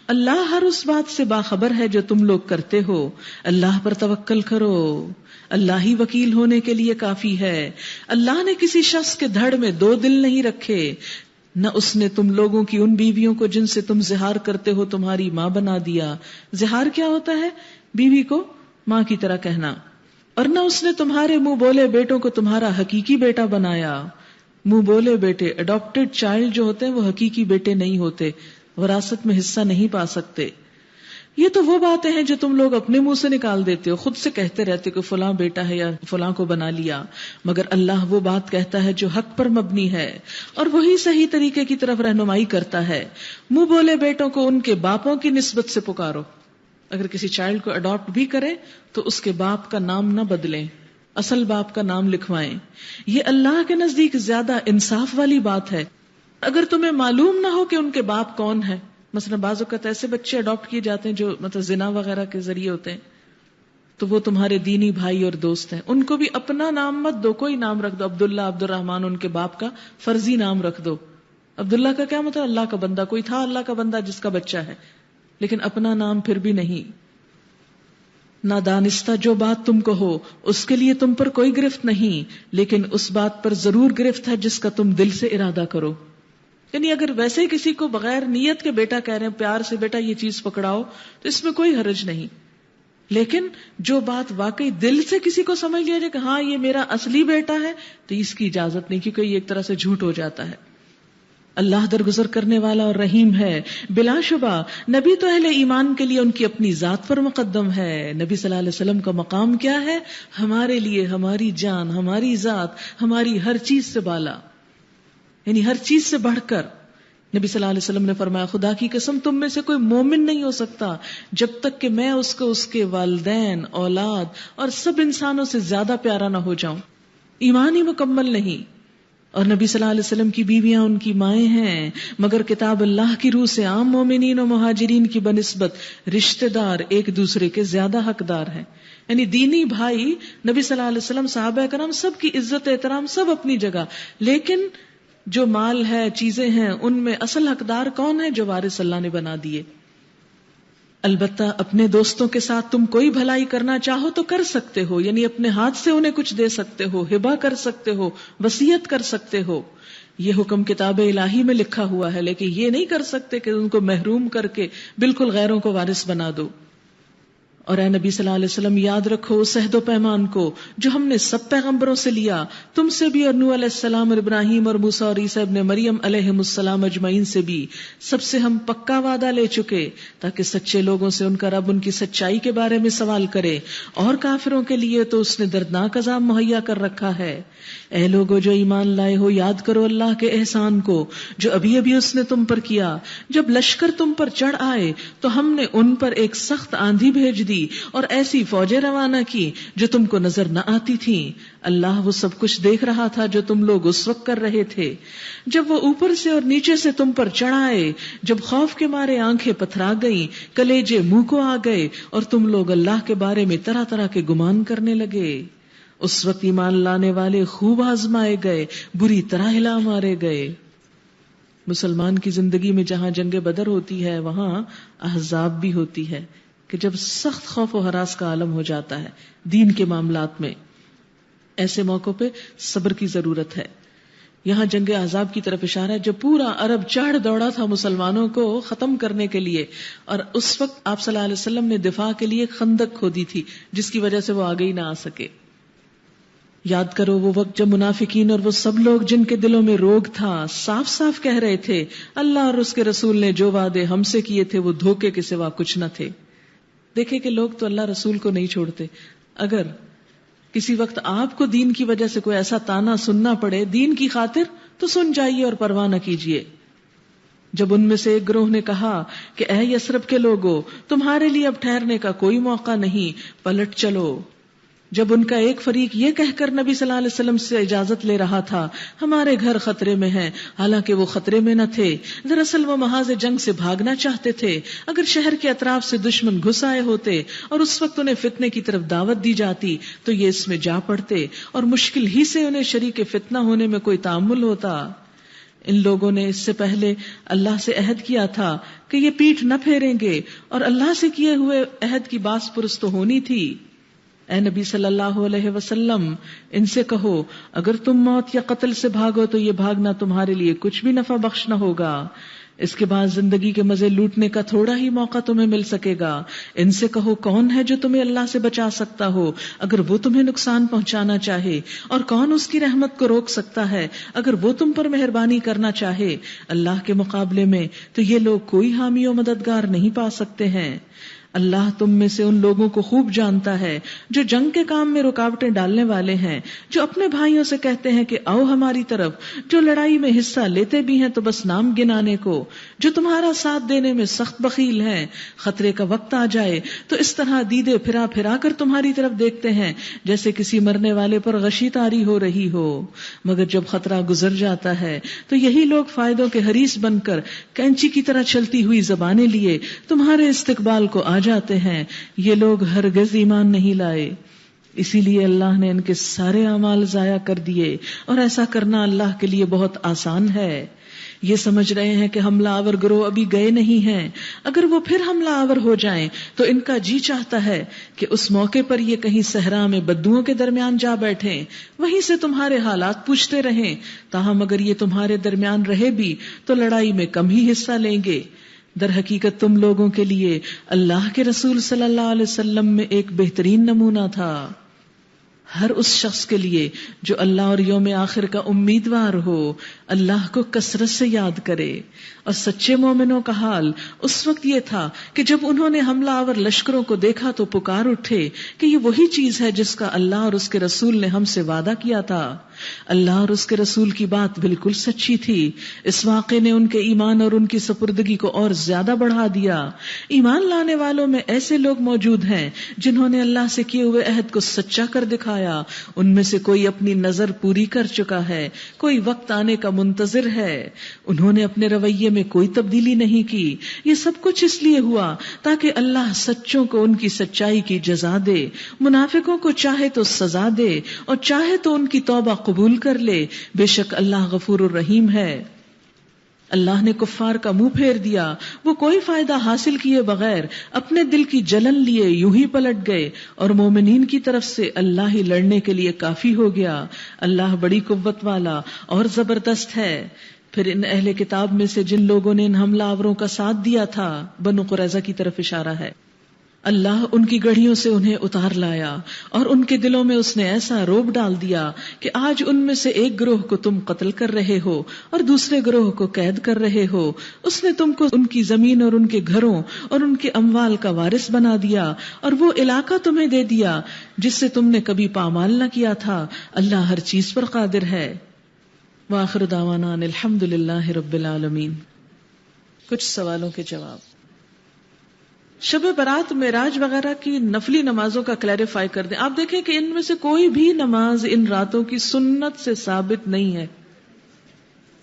اللہ ہر اس بات سے باخبر ہے جو تم لوگ کرتے ہو۔ اللہ پر توکل کرو، اللہ ہی وکیل ہونے کے لیے کافی ہے۔ اللہ نے کسی شخص کے دھڑ میں دو دل نہیں رکھے، نہ اس نے تم لوگوں کی ان بیویوں کو جن سے تم زہار کرتے ہو تمہاری ماں بنا دیا۔ زہار کیا ہوتا ہے؟ بیوی کو ماں کی طرح کہنا۔ اور نہ اس نے تمہارے منہ بولے بیٹوں کو تمہارا حقیقی بیٹا بنایا۔ منہ بولے بیٹے، اڈاپٹڈ چائلڈ جو ہوتے ہیں وہ حقیقی بیٹے نہیں ہوتے، وراثت میں حصہ نہیں پا سکتے۔ یہ تو وہ باتیں ہیں جو تم لوگ اپنے منہ سے نکال دیتے ہو، خود سے کہتے رہتے کہ فلاں بیٹا ہے یا فلاں کو بنا لیا، مگر اللہ وہ بات کہتا ہے جو حق پر مبنی ہے اور وہی صحیح طریقے کی طرف رہنمائی کرتا ہے۔ منہ بولے بیٹوں کو ان کے باپوں کی نسبت سے پکارو۔ اگر کسی چائلڈ کو اڈاپٹ بھی کرے تو اس کے باپ کا نام نہ بدلیں، اصل باپ کا نام لکھوائیں۔ یہ اللہ کے نزدیک زیادہ انصاف والی بات ہے۔ اگر تمہیں معلوم نہ ہو کہ ان کے باپ کون ہے، مثلا بعض اوقات ایسے بچے اڈاپٹ کیے جاتے ہیں جو مطلب زنا وغیرہ کے ذریعے ہوتے ہیں، تو وہ تمہارے دینی بھائی اور دوست ہیں، ان کو بھی اپنا نام مت دو، کوئی نام رکھ دو، عبداللہ، عبد الرحمن، ان کے باپ کا فرضی نام رکھ دو۔ عبداللہ کا کیا مطلب؟ اللہ کا بندہ، کوئی تھا اللہ کا بندہ جس کا بچہ ہے، لیکن اپنا نام پھر بھی نہیں۔ نادانستہ جو بات تم کو ہو اس کے لیے تم پر کوئی گرفت نہیں، لیکن اس بات پر ضرور گرفت ہے جس کا تم دل سے ارادہ کرو۔ یعنی اگر ویسے ہی کسی کو بغیر نیت کے بیٹا کہہ رہے ہیں، پیار سے بیٹا یہ چیز پکڑاؤ، تو اس میں کوئی حرج نہیں، لیکن جو بات واقعی دل سے کسی کو سمجھ لیا جائے کہ ہاں یہ میرا اصلی بیٹا ہے، تو اس کی اجازت نہیں، کیونکہ یہ ایک طرح سے جھوٹ ہو جاتا ہے۔ اللہ درگزر کرنے والا اور رحیم ہے۔ بلا شبہ نبی تو اہل ایمان کے لیے ان کی اپنی ذات پر مقدم ہے۔ نبی صلی اللہ علیہ وسلم کا مقام کیا ہے؟ ہمارے لیے ہماری جان، ہماری ذات، ہماری ہر چیز سے بالا، یعنی ہر چیز سے بڑھ کر۔ نبی صلی اللہ علیہ وسلم نے فرمایا خدا کی قسم تم میں سے کوئی مومن نہیں ہو سکتا جب تک کہ میں اس کو اس کے والدین، اولاد اور سب انسانوں سے زیادہ پیارا نہ ہو جاؤں۔ ایمان ہی مکمل نہیں۔ اور نبی صلی اللہ علیہ وسلم کی بیویاں ان کی مائیں ہیں، مگر کتاب اللہ کی روح سے عام مومنین و مہاجرین کی بنسبت رشتہ دار ایک دوسرے کے زیادہ حقدار ہیں۔ یعنی دینی بھائی، نبی صلی اللہ علیہ وسلم، صحابہ کرام، سب کی عزت احترام سب اپنی جگہ، لیکن جو مال ہے، چیزیں ہیں، ان میں اصل حقدار کون ہے؟ جو وارث اللہ نے بنا دیے۔ البتہ اپنے دوستوں کے ساتھ تم کوئی بھلائی کرنا چاہو تو کر سکتے ہو، یعنی اپنے ہاتھ سے انہیں کچھ دے سکتے ہو، ہبہ کر سکتے ہو، وصیت کر سکتے ہو۔ یہ حکم کتاب الہی میں لکھا ہوا ہے، لیکن یہ نہیں کر سکتے کہ ان کو محروم کر کے بالکل غیروں کو وارث بنا دو۔ اور اے نبی صلی اللہ علیہ وسلم یاد رکھو اس عہد و پیمان کو جو ہم نے سب پیغمبروں سے لیا، تم سے بھی اور نوح علیہ السلام اور ابراہیم اور موسیٰ اور عیسیٰ ابن مریم علیہم السلام اجمعین سے بھی، سب سے ہم پکا وعدہ لے چکے، تاکہ سچے لوگوں سے ان کا رب ان کی سچائی کے بارے میں سوال کرے، اور کافروں کے لیے تو اس نے دردناک عذاب مہیا کر رکھا ہے۔ اے لوگو جو ایمان لائے ہو، یاد کرو اللہ کے احسان کو جو ابھی ابھی اس نے تم پر کیا۔ جب لشکر تم پر چڑھ آئے تو ہم نے ان پر ایک سخت آندھی بھیج دی اور ایسی فوجیں روانہ کی جو تم کو نظر نہ آتی تھیں۔ اللہ وہ سب کچھ دیکھ رہا تھا جو تم لوگ اس وقت کر رہے تھے۔ جب وہ اوپر سے اور نیچے سے تم پر چڑھ آئے، جب خوف کے مارے آنکھیں پتھرا گئیں، کلیجے منہ کو آ گئے، اور تم لوگ اللہ کے بارے میں طرح طرح کے گمان کرنے لگے، اس وقت ایمان لانے والے خوب آزمائے گئے، بری طرح ہلا مارے گئے۔ مسلمان کی زندگی میں جہاں جنگ بدر ہوتی ہے وہاں احزاب بھی ہوتی ہے، کہ جب سخت خوف و ہراس کا عالم ہو جاتا ہے دین کے معاملات میں، ایسے موقع پہ صبر کی ضرورت ہے۔ یہاں جنگ احزاب کی طرف اشارہ ہے، جب پورا عرب چڑھ دوڑا تھا مسلمانوں کو ختم کرنے کے لیے، اور اس وقت آپ صلی اللہ علیہ وسلم نے دفاع کے لیے خندق کھودی تھی جس کی وجہ سے وہ آگے ہی نہ آ سکے. یاد کرو وہ وقت جب منافقین اور وہ سب لوگ جن کے دلوں میں روگ تھا صاف صاف کہہ رہے تھے اللہ اور اس کے رسول نے جو وعدے ہم سے کیے تھے وہ دھوکے کے سوا کچھ نہ تھے. دیکھیں کہ لوگ تو اللہ رسول کو نہیں چھوڑتے. اگر کسی وقت آپ کو دین کی وجہ سے کوئی ایسا تانا سننا پڑے دین کی خاطر تو سن جائیے اور پرواہ نہ کیجیے. جب ان میں سے ایک گروہ نے کہا کہ اے یثرب کے لوگو تمہارے لیے اب ٹھہرنے کا کوئی موقع نہیں، پلٹ چلو. جب ان کا ایک فریق یہ کہہ کر نبی صلی اللہ علیہ وسلم سے اجازت لے رہا تھا ہمارے گھر خطرے میں ہیں، حالانکہ وہ خطرے میں نہ تھے، دراصل وہ محاذ جنگ سے بھاگنا چاہتے تھے. اگر شہر کے اطراف سے دشمن گھس آئے ہوتے اور اس وقت انہیں فتنے کی طرف دعوت دی جاتی تو یہ اس میں جا پڑتے اور مشکل ہی سے انہیں شریک فتنہ ہونے میں کوئی تعامل ہوتا. ان لوگوں نے اس سے پہلے اللہ سے عہد کیا تھا کہ یہ پیٹھ نہ پھیریں گے، اور اللہ سے کیے ہوئے عہد کی باس پرس تو ہونی تھی. اے نبی صلی اللہ علیہ وسلم ان سے کہو اگر تم موت یا قتل سے بھاگو تو یہ بھاگنا تمہارے لیے کچھ بھی نفع بخش نہ ہوگا، اس کے بعد زندگی کے مزے لوٹنے کا تھوڑا ہی موقع تمہیں مل سکے گا. ان سے کہو کون ہے جو تمہیں اللہ سے بچا سکتا ہو اگر وہ تمہیں نقصان پہنچانا چاہے، اور کون اس کی رحمت کو روک سکتا ہے اگر وہ تم پر مہربانی کرنا چاہے. اللہ کے مقابلے میں تو یہ لوگ کوئی حامی و مددگار نہیں پا سکتے ہیں. اللہ تم میں سے ان لوگوں کو خوب جانتا ہے جو جنگ کے کام میں رکاوٹیں ڈالنے والے ہیں، جو اپنے بھائیوں سے کہتے ہیں کہ آؤ ہماری طرف، جو لڑائی میں حصہ لیتے بھی ہیں تو بس نام گنانے کو، جو تمہارا ساتھ دینے میں سخت بخیل ہیں. خطرے کا وقت آ جائے تو اس طرح دیدے پھرا پھرا کر تمہاری طرف دیکھتے ہیں جیسے کسی مرنے والے پر غشی طاری ہو رہی ہو، مگر جب خطرہ گزر جاتا ہے تو یہی لوگ فائدوں کے حریص بن کر کینچی کی طرح چلتی ہوئی زبانیں لیے تمہارے استقبال کو آ جاتے ہیں. یہ لوگ ہرگز ایمان نہیں لائے، اسی لیے اللہ نے ان کے سارے اعمال ضائع کر دیے، اور ایسا کرنا اللہ کے لیے بہت آسان ہے. یہ سمجھ رہے ہیں کہ حملہ آور گروہ ابھی گئے نہیں ہیں، اگر وہ پھر حملہ آور ہو جائیں تو ان کا جی چاہتا ہے کہ اس موقع پر یہ کہیں صحرا میں بدوؤں کے درمیان جا بیٹھیں، وہیں سے تمہارے حالات پوچھتے رہیں. تاہم اگر یہ تمہارے درمیان رہے بھی تو لڑائی میں کم ہی حصہ لیں گے. در حقیقت تم لوگوں کے لیے اللہ کے رسول صلی اللہ علیہ وسلم میں ایک بہترین نمونہ تھا. ہر اس شخص کے لیے جو اللہ اور یوم آخر کا امیدوار ہو، اللہ کو کثرت سے یاد کرے. اور سچے مومنوں کا حال اس وقت یہ تھا کہ جب انہوں نے حملہ آور لشکروں کو دیکھا تو پکار اٹھے کہ یہ وہی چیز ہے جس کا اللہ اور اس کے رسول نے ہم سے وعدہ کیا تھا. اللہ اور اس کے رسول کی بات بالکل سچی تھی. اس واقعے نے ان کے ایمان اور ان کی سپردگی کو اور زیادہ بڑھا دیا. ایمان لانے والوں میں ایسے لوگ موجود ہیں جنہوں نے اللہ سے کیے ہوئے عہد کو سچا کر دکھایا. ان میں سے کوئی اپنی نظر پوری کر چکا ہے، کوئی وقت آنے کا منتظر ہے. انہوں نے اپنے رویے میں کوئی تبدیلی نہیں کی. یہ سب کچھ اس لیے ہوا تاکہ اللہ سچوں کو ان کی سچائی کی جزا دے، منافقوں کو چاہے تو سزا دے اور چاہے تو ان کی توبہ قبول کر لے. بے شک اللہ غفور الرحیم ہے. اللہ نے کفار کا منہ پھیر دیا، وہ کوئی فائدہ حاصل کیے بغیر اپنے دل کی جلن لیے یوں ہی پلٹ گئے، اور مومنین کی طرف سے اللہ ہی لڑنے کے لیے کافی ہو گیا. اللہ بڑی قوت والا اور زبردست ہے. پھر ان اہل کتاب میں سے جن لوگوں نے ان حملہ آوروں کا ساتھ دیا تھا، بنو قریظہ کی طرف اشارہ ہے، اللہ ان کی گڑھیوں سے انہیں اتار لایا اور ان کے دلوں میں اس نے ایسا روب ڈال دیا کہ آج ان میں سے ایک گروہ کو تم قتل کر رہے ہو اور دوسرے گروہ کو قید کر رہے ہو. اس نے تم کو ان کی زمین اور ان کے گھروں اور ان کے اموال کا وارث بنا دیا اور وہ علاقہ تمہیں دے دیا جس سے تم نے کبھی پامال نہ کیا تھا. اللہ ہر چیز پر قادر ہے. وآخر دعوانا ان الحمد للہ رب العالمین. کچھ سوالوں کے جواب. شب برات معراج وغیرہ کی نفلی نمازوں کا کلیریفائی کر دیں. آپ دیکھیں کہ ان میں سے کوئی بھی نماز ان راتوں کی سنت سے ثابت نہیں ہے.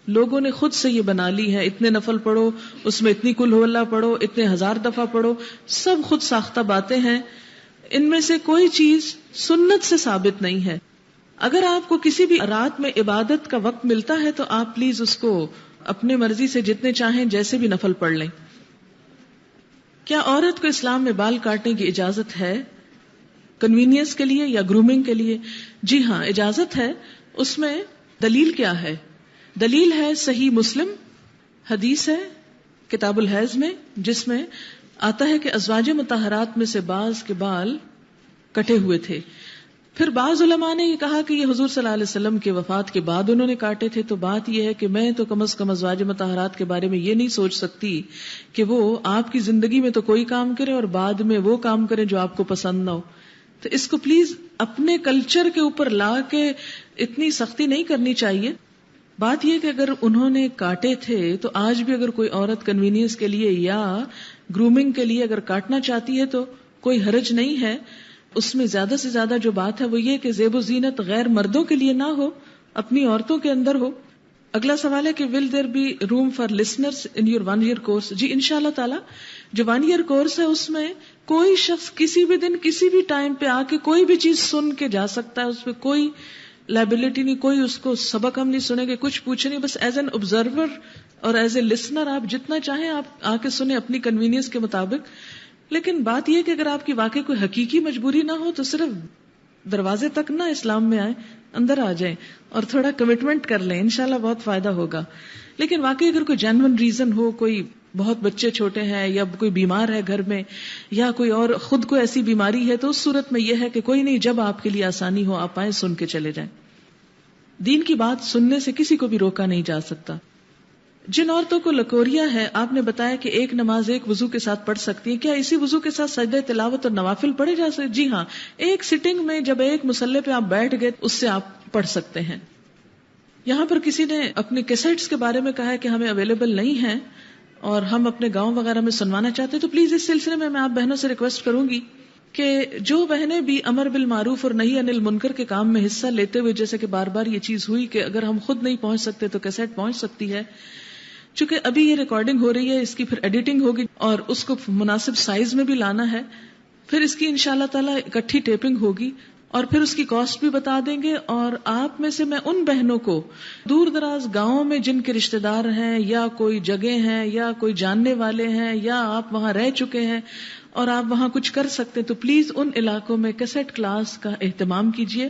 لوگوں نے خود سے یہ بنا لی ہے، اتنے نفل پڑھو، اس میں اتنی قل ہو اللہ پڑھو، اتنے 1000 دفعہ پڑھو. سب خود ساختہ باتیں ہیں. ان میں سے کوئی چیز سنت سے ثابت نہیں ہے. اگر آپ کو کسی بھی رات میں عبادت کا وقت ملتا ہے تو آپ پلیز اس کو اپنے مرضی سے جتنے چاہیں جیسے بھی نفل پڑھ لیں. کیا عورت کو اسلام میں بال کاٹنے کی اجازت ہے، کنوینئنس کے لیے یا گرومنگ کے لیے؟ جی ہاں، اجازت ہے. اس میں دلیل کیا ہے؟ دلیل ہے صحیح مسلم، حدیث ہے کتاب الحیض میں، جس میں آتا ہے کہ ازواج مطہرات میں سے بعض کے بال کٹے ہوئے تھے. پھر بعض علماء نے یہ کہا کہ یہ حضور صلی اللہ علیہ وسلم کے وفات کے بعد انہوں نے کاٹے تھے. تو بات یہ ہے کہ میں تو کم از کم ازواج مطہرات کے بارے میں یہ نہیں سوچ سکتی کہ وہ آپ کی زندگی میں تو کوئی کام کرے اور بعد میں وہ کام کرے جو آپ کو پسند نہ ہو. تو اس کو پلیز اپنے کلچر کے اوپر لا کے اتنی سختی نہیں کرنی چاہیے. بات یہ کہ اگر انہوں نے کاٹے تھے تو آج بھی اگر کوئی عورت کنوینئنس کے لیے یا گرومنگ کے لیے اگر کاٹنا چاہتی ہے تو کوئی حرج نہیں ہے. اس میں زیادہ سے زیادہ جو بات ہے وہ یہ کہ زیب و زینت غیر مردوں کے لیے نہ ہو، اپنی عورتوں کے اندر ہو. اگلا سوال ہے کہ will there be room for listeners in your 1 year course? جی انشاءاللہ تعالی جو 1 year کورس ہے اس میں کوئی شخص کسی بھی دن کسی بھی ٹائم پہ آ کے کوئی بھی چیز سن کے جا سکتا ہے. اس پہ کوئی لائبلٹی نہیں، کوئی اس کو سبق ہم نہیں سنیں گے، کچھ پوچھے نہیں. بس ایز این آبزرور اور ایز اے لسنر آپ جتنا چاہیں آپ آ کے سنیں اپنی کنوینئنس کے مطابق. لیکن بات یہ کہ اگر آپ کی واقعی کوئی حقیقی مجبوری نہ ہو تو صرف دروازے تک نہ اسلام میں آئیں، اندر آ جائیں اور تھوڑا کمٹمنٹ کر لیں، انشاءاللہ بہت فائدہ ہوگا. لیکن واقعی اگر کوئی جینوئن ریزن ہو، کوئی بہت بچے چھوٹے ہیں یا کوئی بیمار ہے گھر میں یا کوئی اور خود کو ایسی بیماری ہے، تو اس صورت میں یہ ہے کہ کوئی نہیں، جب آپ کے لیے آسانی ہو آپ آئیں، سن کے چلے جائیں. دین کی بات سننے سے کسی کو بھی روکا نہیں جا سکتا. جن عورتوں کو لکوریا ہے، آپ نے بتایا کہ ایک نماز ایک وضو کے ساتھ پڑھ سکتی ہیں، کیا اسی وضو کے ساتھ سجدہ تلاوت اور نوافل پڑھے جا سکتے؟ جی ہاں، ایک سٹنگ میں جب ایک مصلی پہ آپ بیٹھ گئے اس سے آپ پڑھ سکتے ہیں. یہاں پر کسی نے اپنے کیسٹس کے بارے میں کہا ہے کہ ہمیں اویلیبل نہیں ہیں اور ہم اپنے گاؤں وغیرہ میں سنوانا چاہتے ہیں، تو پلیز اس سلسلے میں آپ بہنوں سے ریکویسٹ کروں گی کہ جو بہنیں بھی امر بالمعروف اور نہی عن المنکر کے کام میں حصہ لیتے ہوئے، جیسے کہ بار بار یہ چیز ہوئی کہ اگر ہم خود نہیں پہنچ سکتے تو کیسٹ پہنچ سکتی ہے. چونکہ ابھی یہ ریکارڈنگ ہو رہی ہے، اس کی پھر ایڈیٹنگ ہوگی اور اس کو مناسب سائز میں بھی لانا ہے، پھر اس کی انشاءاللہ تعالی اکٹھی ٹیپنگ ہوگی اور پھر اس کی کاسٹ بھی بتا دیں گے. اور آپ میں سے میں ان بہنوں کو دور دراز گاؤں میں جن کے رشتہ دار ہیں یا کوئی جگہ ہیں یا کوئی جاننے والے ہیں یا آپ وہاں رہ چکے ہیں اور آپ وہاں کچھ کر سکتے تو پلیز ان علاقوں میں کیسٹ کلاس کا اہتمام کیجیے.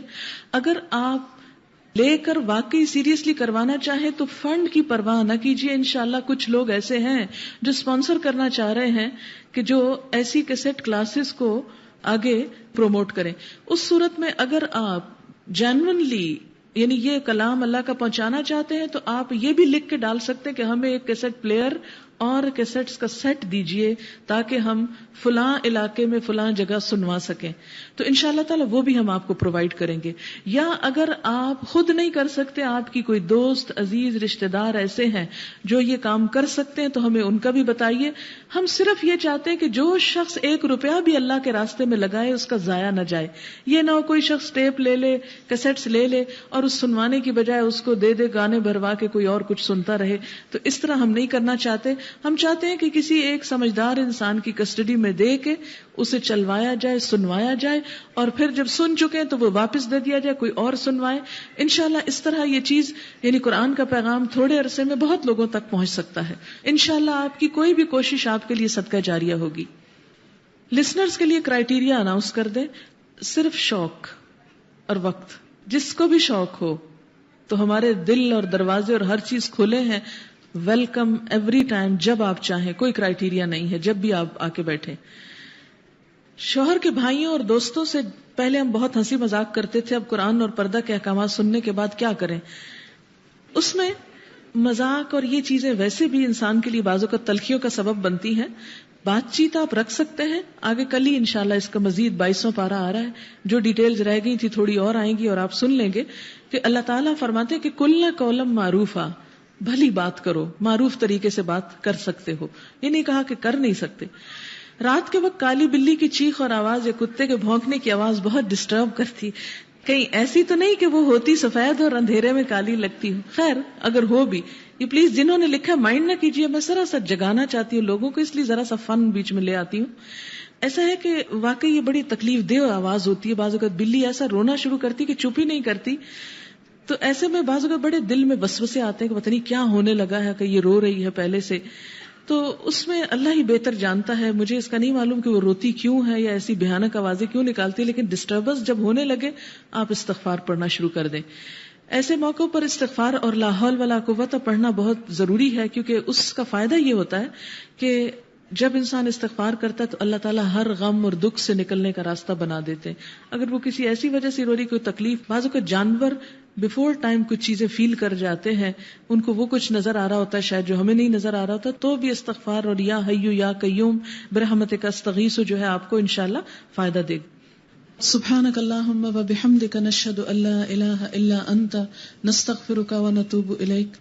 اگر آپ لے کر واقعی سیریسلی کروانا چاہیں تو فنڈ کی پرواہ نہ کیجیے. انشاءاللہ کچھ لوگ ایسے ہیں جو اسپانسر کرنا چاہ رہے ہیں کہ جو ایسی کیسٹ کلاسز کو آگے پروموٹ کریں. اس صورت میں اگر آپ جینوئنلی یعنی یہ کلام اللہ کا پہنچانا چاہتے ہیں تو آپ یہ بھی لکھ کے ڈال سکتے ہیں کہ ہمیں ایک کیسٹ پلیئر اور کیسٹس کا سیٹ دیجئے تاکہ ہم فلاں علاقے میں فلاں جگہ سنوا سکیں. تو انشاءاللہ تعالی وہ بھی ہم آپ کو پرووائڈ کریں گے. یا اگر آپ خود نہیں کر سکتے، آپ کی کوئی دوست عزیز رشتہ دار ایسے ہیں جو یہ کام کر سکتے ہیں تو ہمیں ان کا بھی بتائیے. ہم صرف یہ چاہتے ہیں کہ جو شخص 1 روپیہ بھی اللہ کے راستے میں لگائے اس کا ضائع نہ جائے. یہ نہ ہو کوئی شخص ٹیپ لے لے، کیسٹس لے لے اور اس سنوانے کی بجائے اس کو دے دے گانے بھروا کے کوئی اور کچھ سنتا رہے. تو اس طرح ہم نہیں کرنا چاہتے. ہم چاہتے ہیں کہ کسی ایک سمجھدار انسان کی کسٹڈی میں دے کے اسے چلوایا جائے، سنوایا جائے اور پھر جب سن چکے ہیں تو وہ واپس دے دیا جائے، کوئی اور سنوائے. انشاءاللہ اس طرح یہ چیز یعنی قرآن کا پیغام تھوڑے عرصے میں بہت لوگوں تک پہنچ سکتا ہے. انشاءاللہ آپ کی کوئی بھی کوشش آپ کے لیے صدقہ جاریہ ہوگی. لسنرز کے لیے کرائیٹیریا اناؤنس کر دیں. صرف شوق اور وقت، جس کو بھی شوق ہو تو ہمارے دل اور دروازے اور ہر چیز کھلے ہیں. ویلکم ایوری ٹائم، جب آپ چاہیں، کوئی کرائیٹیریا نہیں ہے، جب بھی آپ آ کے بیٹھیں. شوہر کے بھائیوں اور دوستوں سے پہلے ہم بہت ہنسی مذاق کرتے تھے، اب قرآن اور پردہ کے احکامات سننے کے بعد کیا کریں؟ اس میں مذاق اور یہ چیزیں ویسے بھی انسان کے لیے بعض اوقات تلخیوں کا سبب بنتی ہیں. بات چیت آپ رکھ سکتے ہیں، آگے کل ہی انشاءاللہ اس کا مزید 22واں پارہ آ رہا ہے، جو ڈیٹیلز رہ گئی تھی تھوڑی اور آئیں گی اور آپ سن لیں گے کہ اللہ تعالیٰ فرماتے ہیں کہ کلنا قولم معروفا، بھلی بات کرو، معروف طریقے سے بات کر سکتے ہو. یہ نہیں کہا کہ کر نہیں سکتے. رات کے وقت کالی بلی کی چیخ اور آواز یا کتے کے بھونکنے کی آواز بہت ڈسٹرب کرتی. کہیں ایسی تو نہیں کہ وہ ہوتی سفید اور اندھیرے میں کالی لگتی ہو. خیر اگر ہو بھی، یہ پلیز جنہوں نے لکھا مائنڈ نہ کیجیے، میں ذرا سا جگانا چاہتی ہوں لوگوں کو، اس لیے ذرا سا فن بیچ میں لے آتی ہوں. ایسا ہے کہ واقعی یہ بڑی تکلیف دہ آواز ہوتی ہے. بعض اوقات بلی ایسا رونا شروع کرتی کہ چپ ہی نہیں کرتی. تو ایسے میں بعض اوقات بڑے دل میں وسوسے آتے ہیں کہ پتہ نہیں کیا ہونے لگا ہے کہ یہ رو رہی ہے پہلے سے. تو اس میں اللہ ہی بہتر جانتا ہے. مجھے اس کا نہیں معلوم کہ وہ روتی کیوں ہے یا ایسی بھیانک آوازیں کیوں نکالتی، لیکن ڈسٹربنس جب ہونے لگے آپ استغفار پڑھنا شروع کر دیں. ایسے موقعوں پر استغفار اور لا حول ولا قوت پڑھنا بہت ضروری ہے، کیونکہ اس کا فائدہ یہ ہوتا ہے کہ جب انسان استغفار کرتا ہے تو اللہ تعالیٰ ہر غم اور دکھ سے نکلنے کا راستہ بنا دیتے ہیں. اگر وہ کسی ایسی وجہ سے رو رہی، کوئی تکلیف، بعض اوقات جانور بیفور ٹائم کچھ چیزیں فیل کر جاتے ہیں، ان کو وہ کچھ نظر آ رہا ہوتا ہے شاید جو ہمیں نہیں نظر آ رہا ہوتا، تو بھی استغفار اور یا حیو یا قیوم برحمتک استغیث جو ہے آپ کو انشاءاللہ فائدہ دے گا. سبحانک اللہم و بحمدک نشہد ان لا الہ الا انت نستغفرک و نتوب الیک.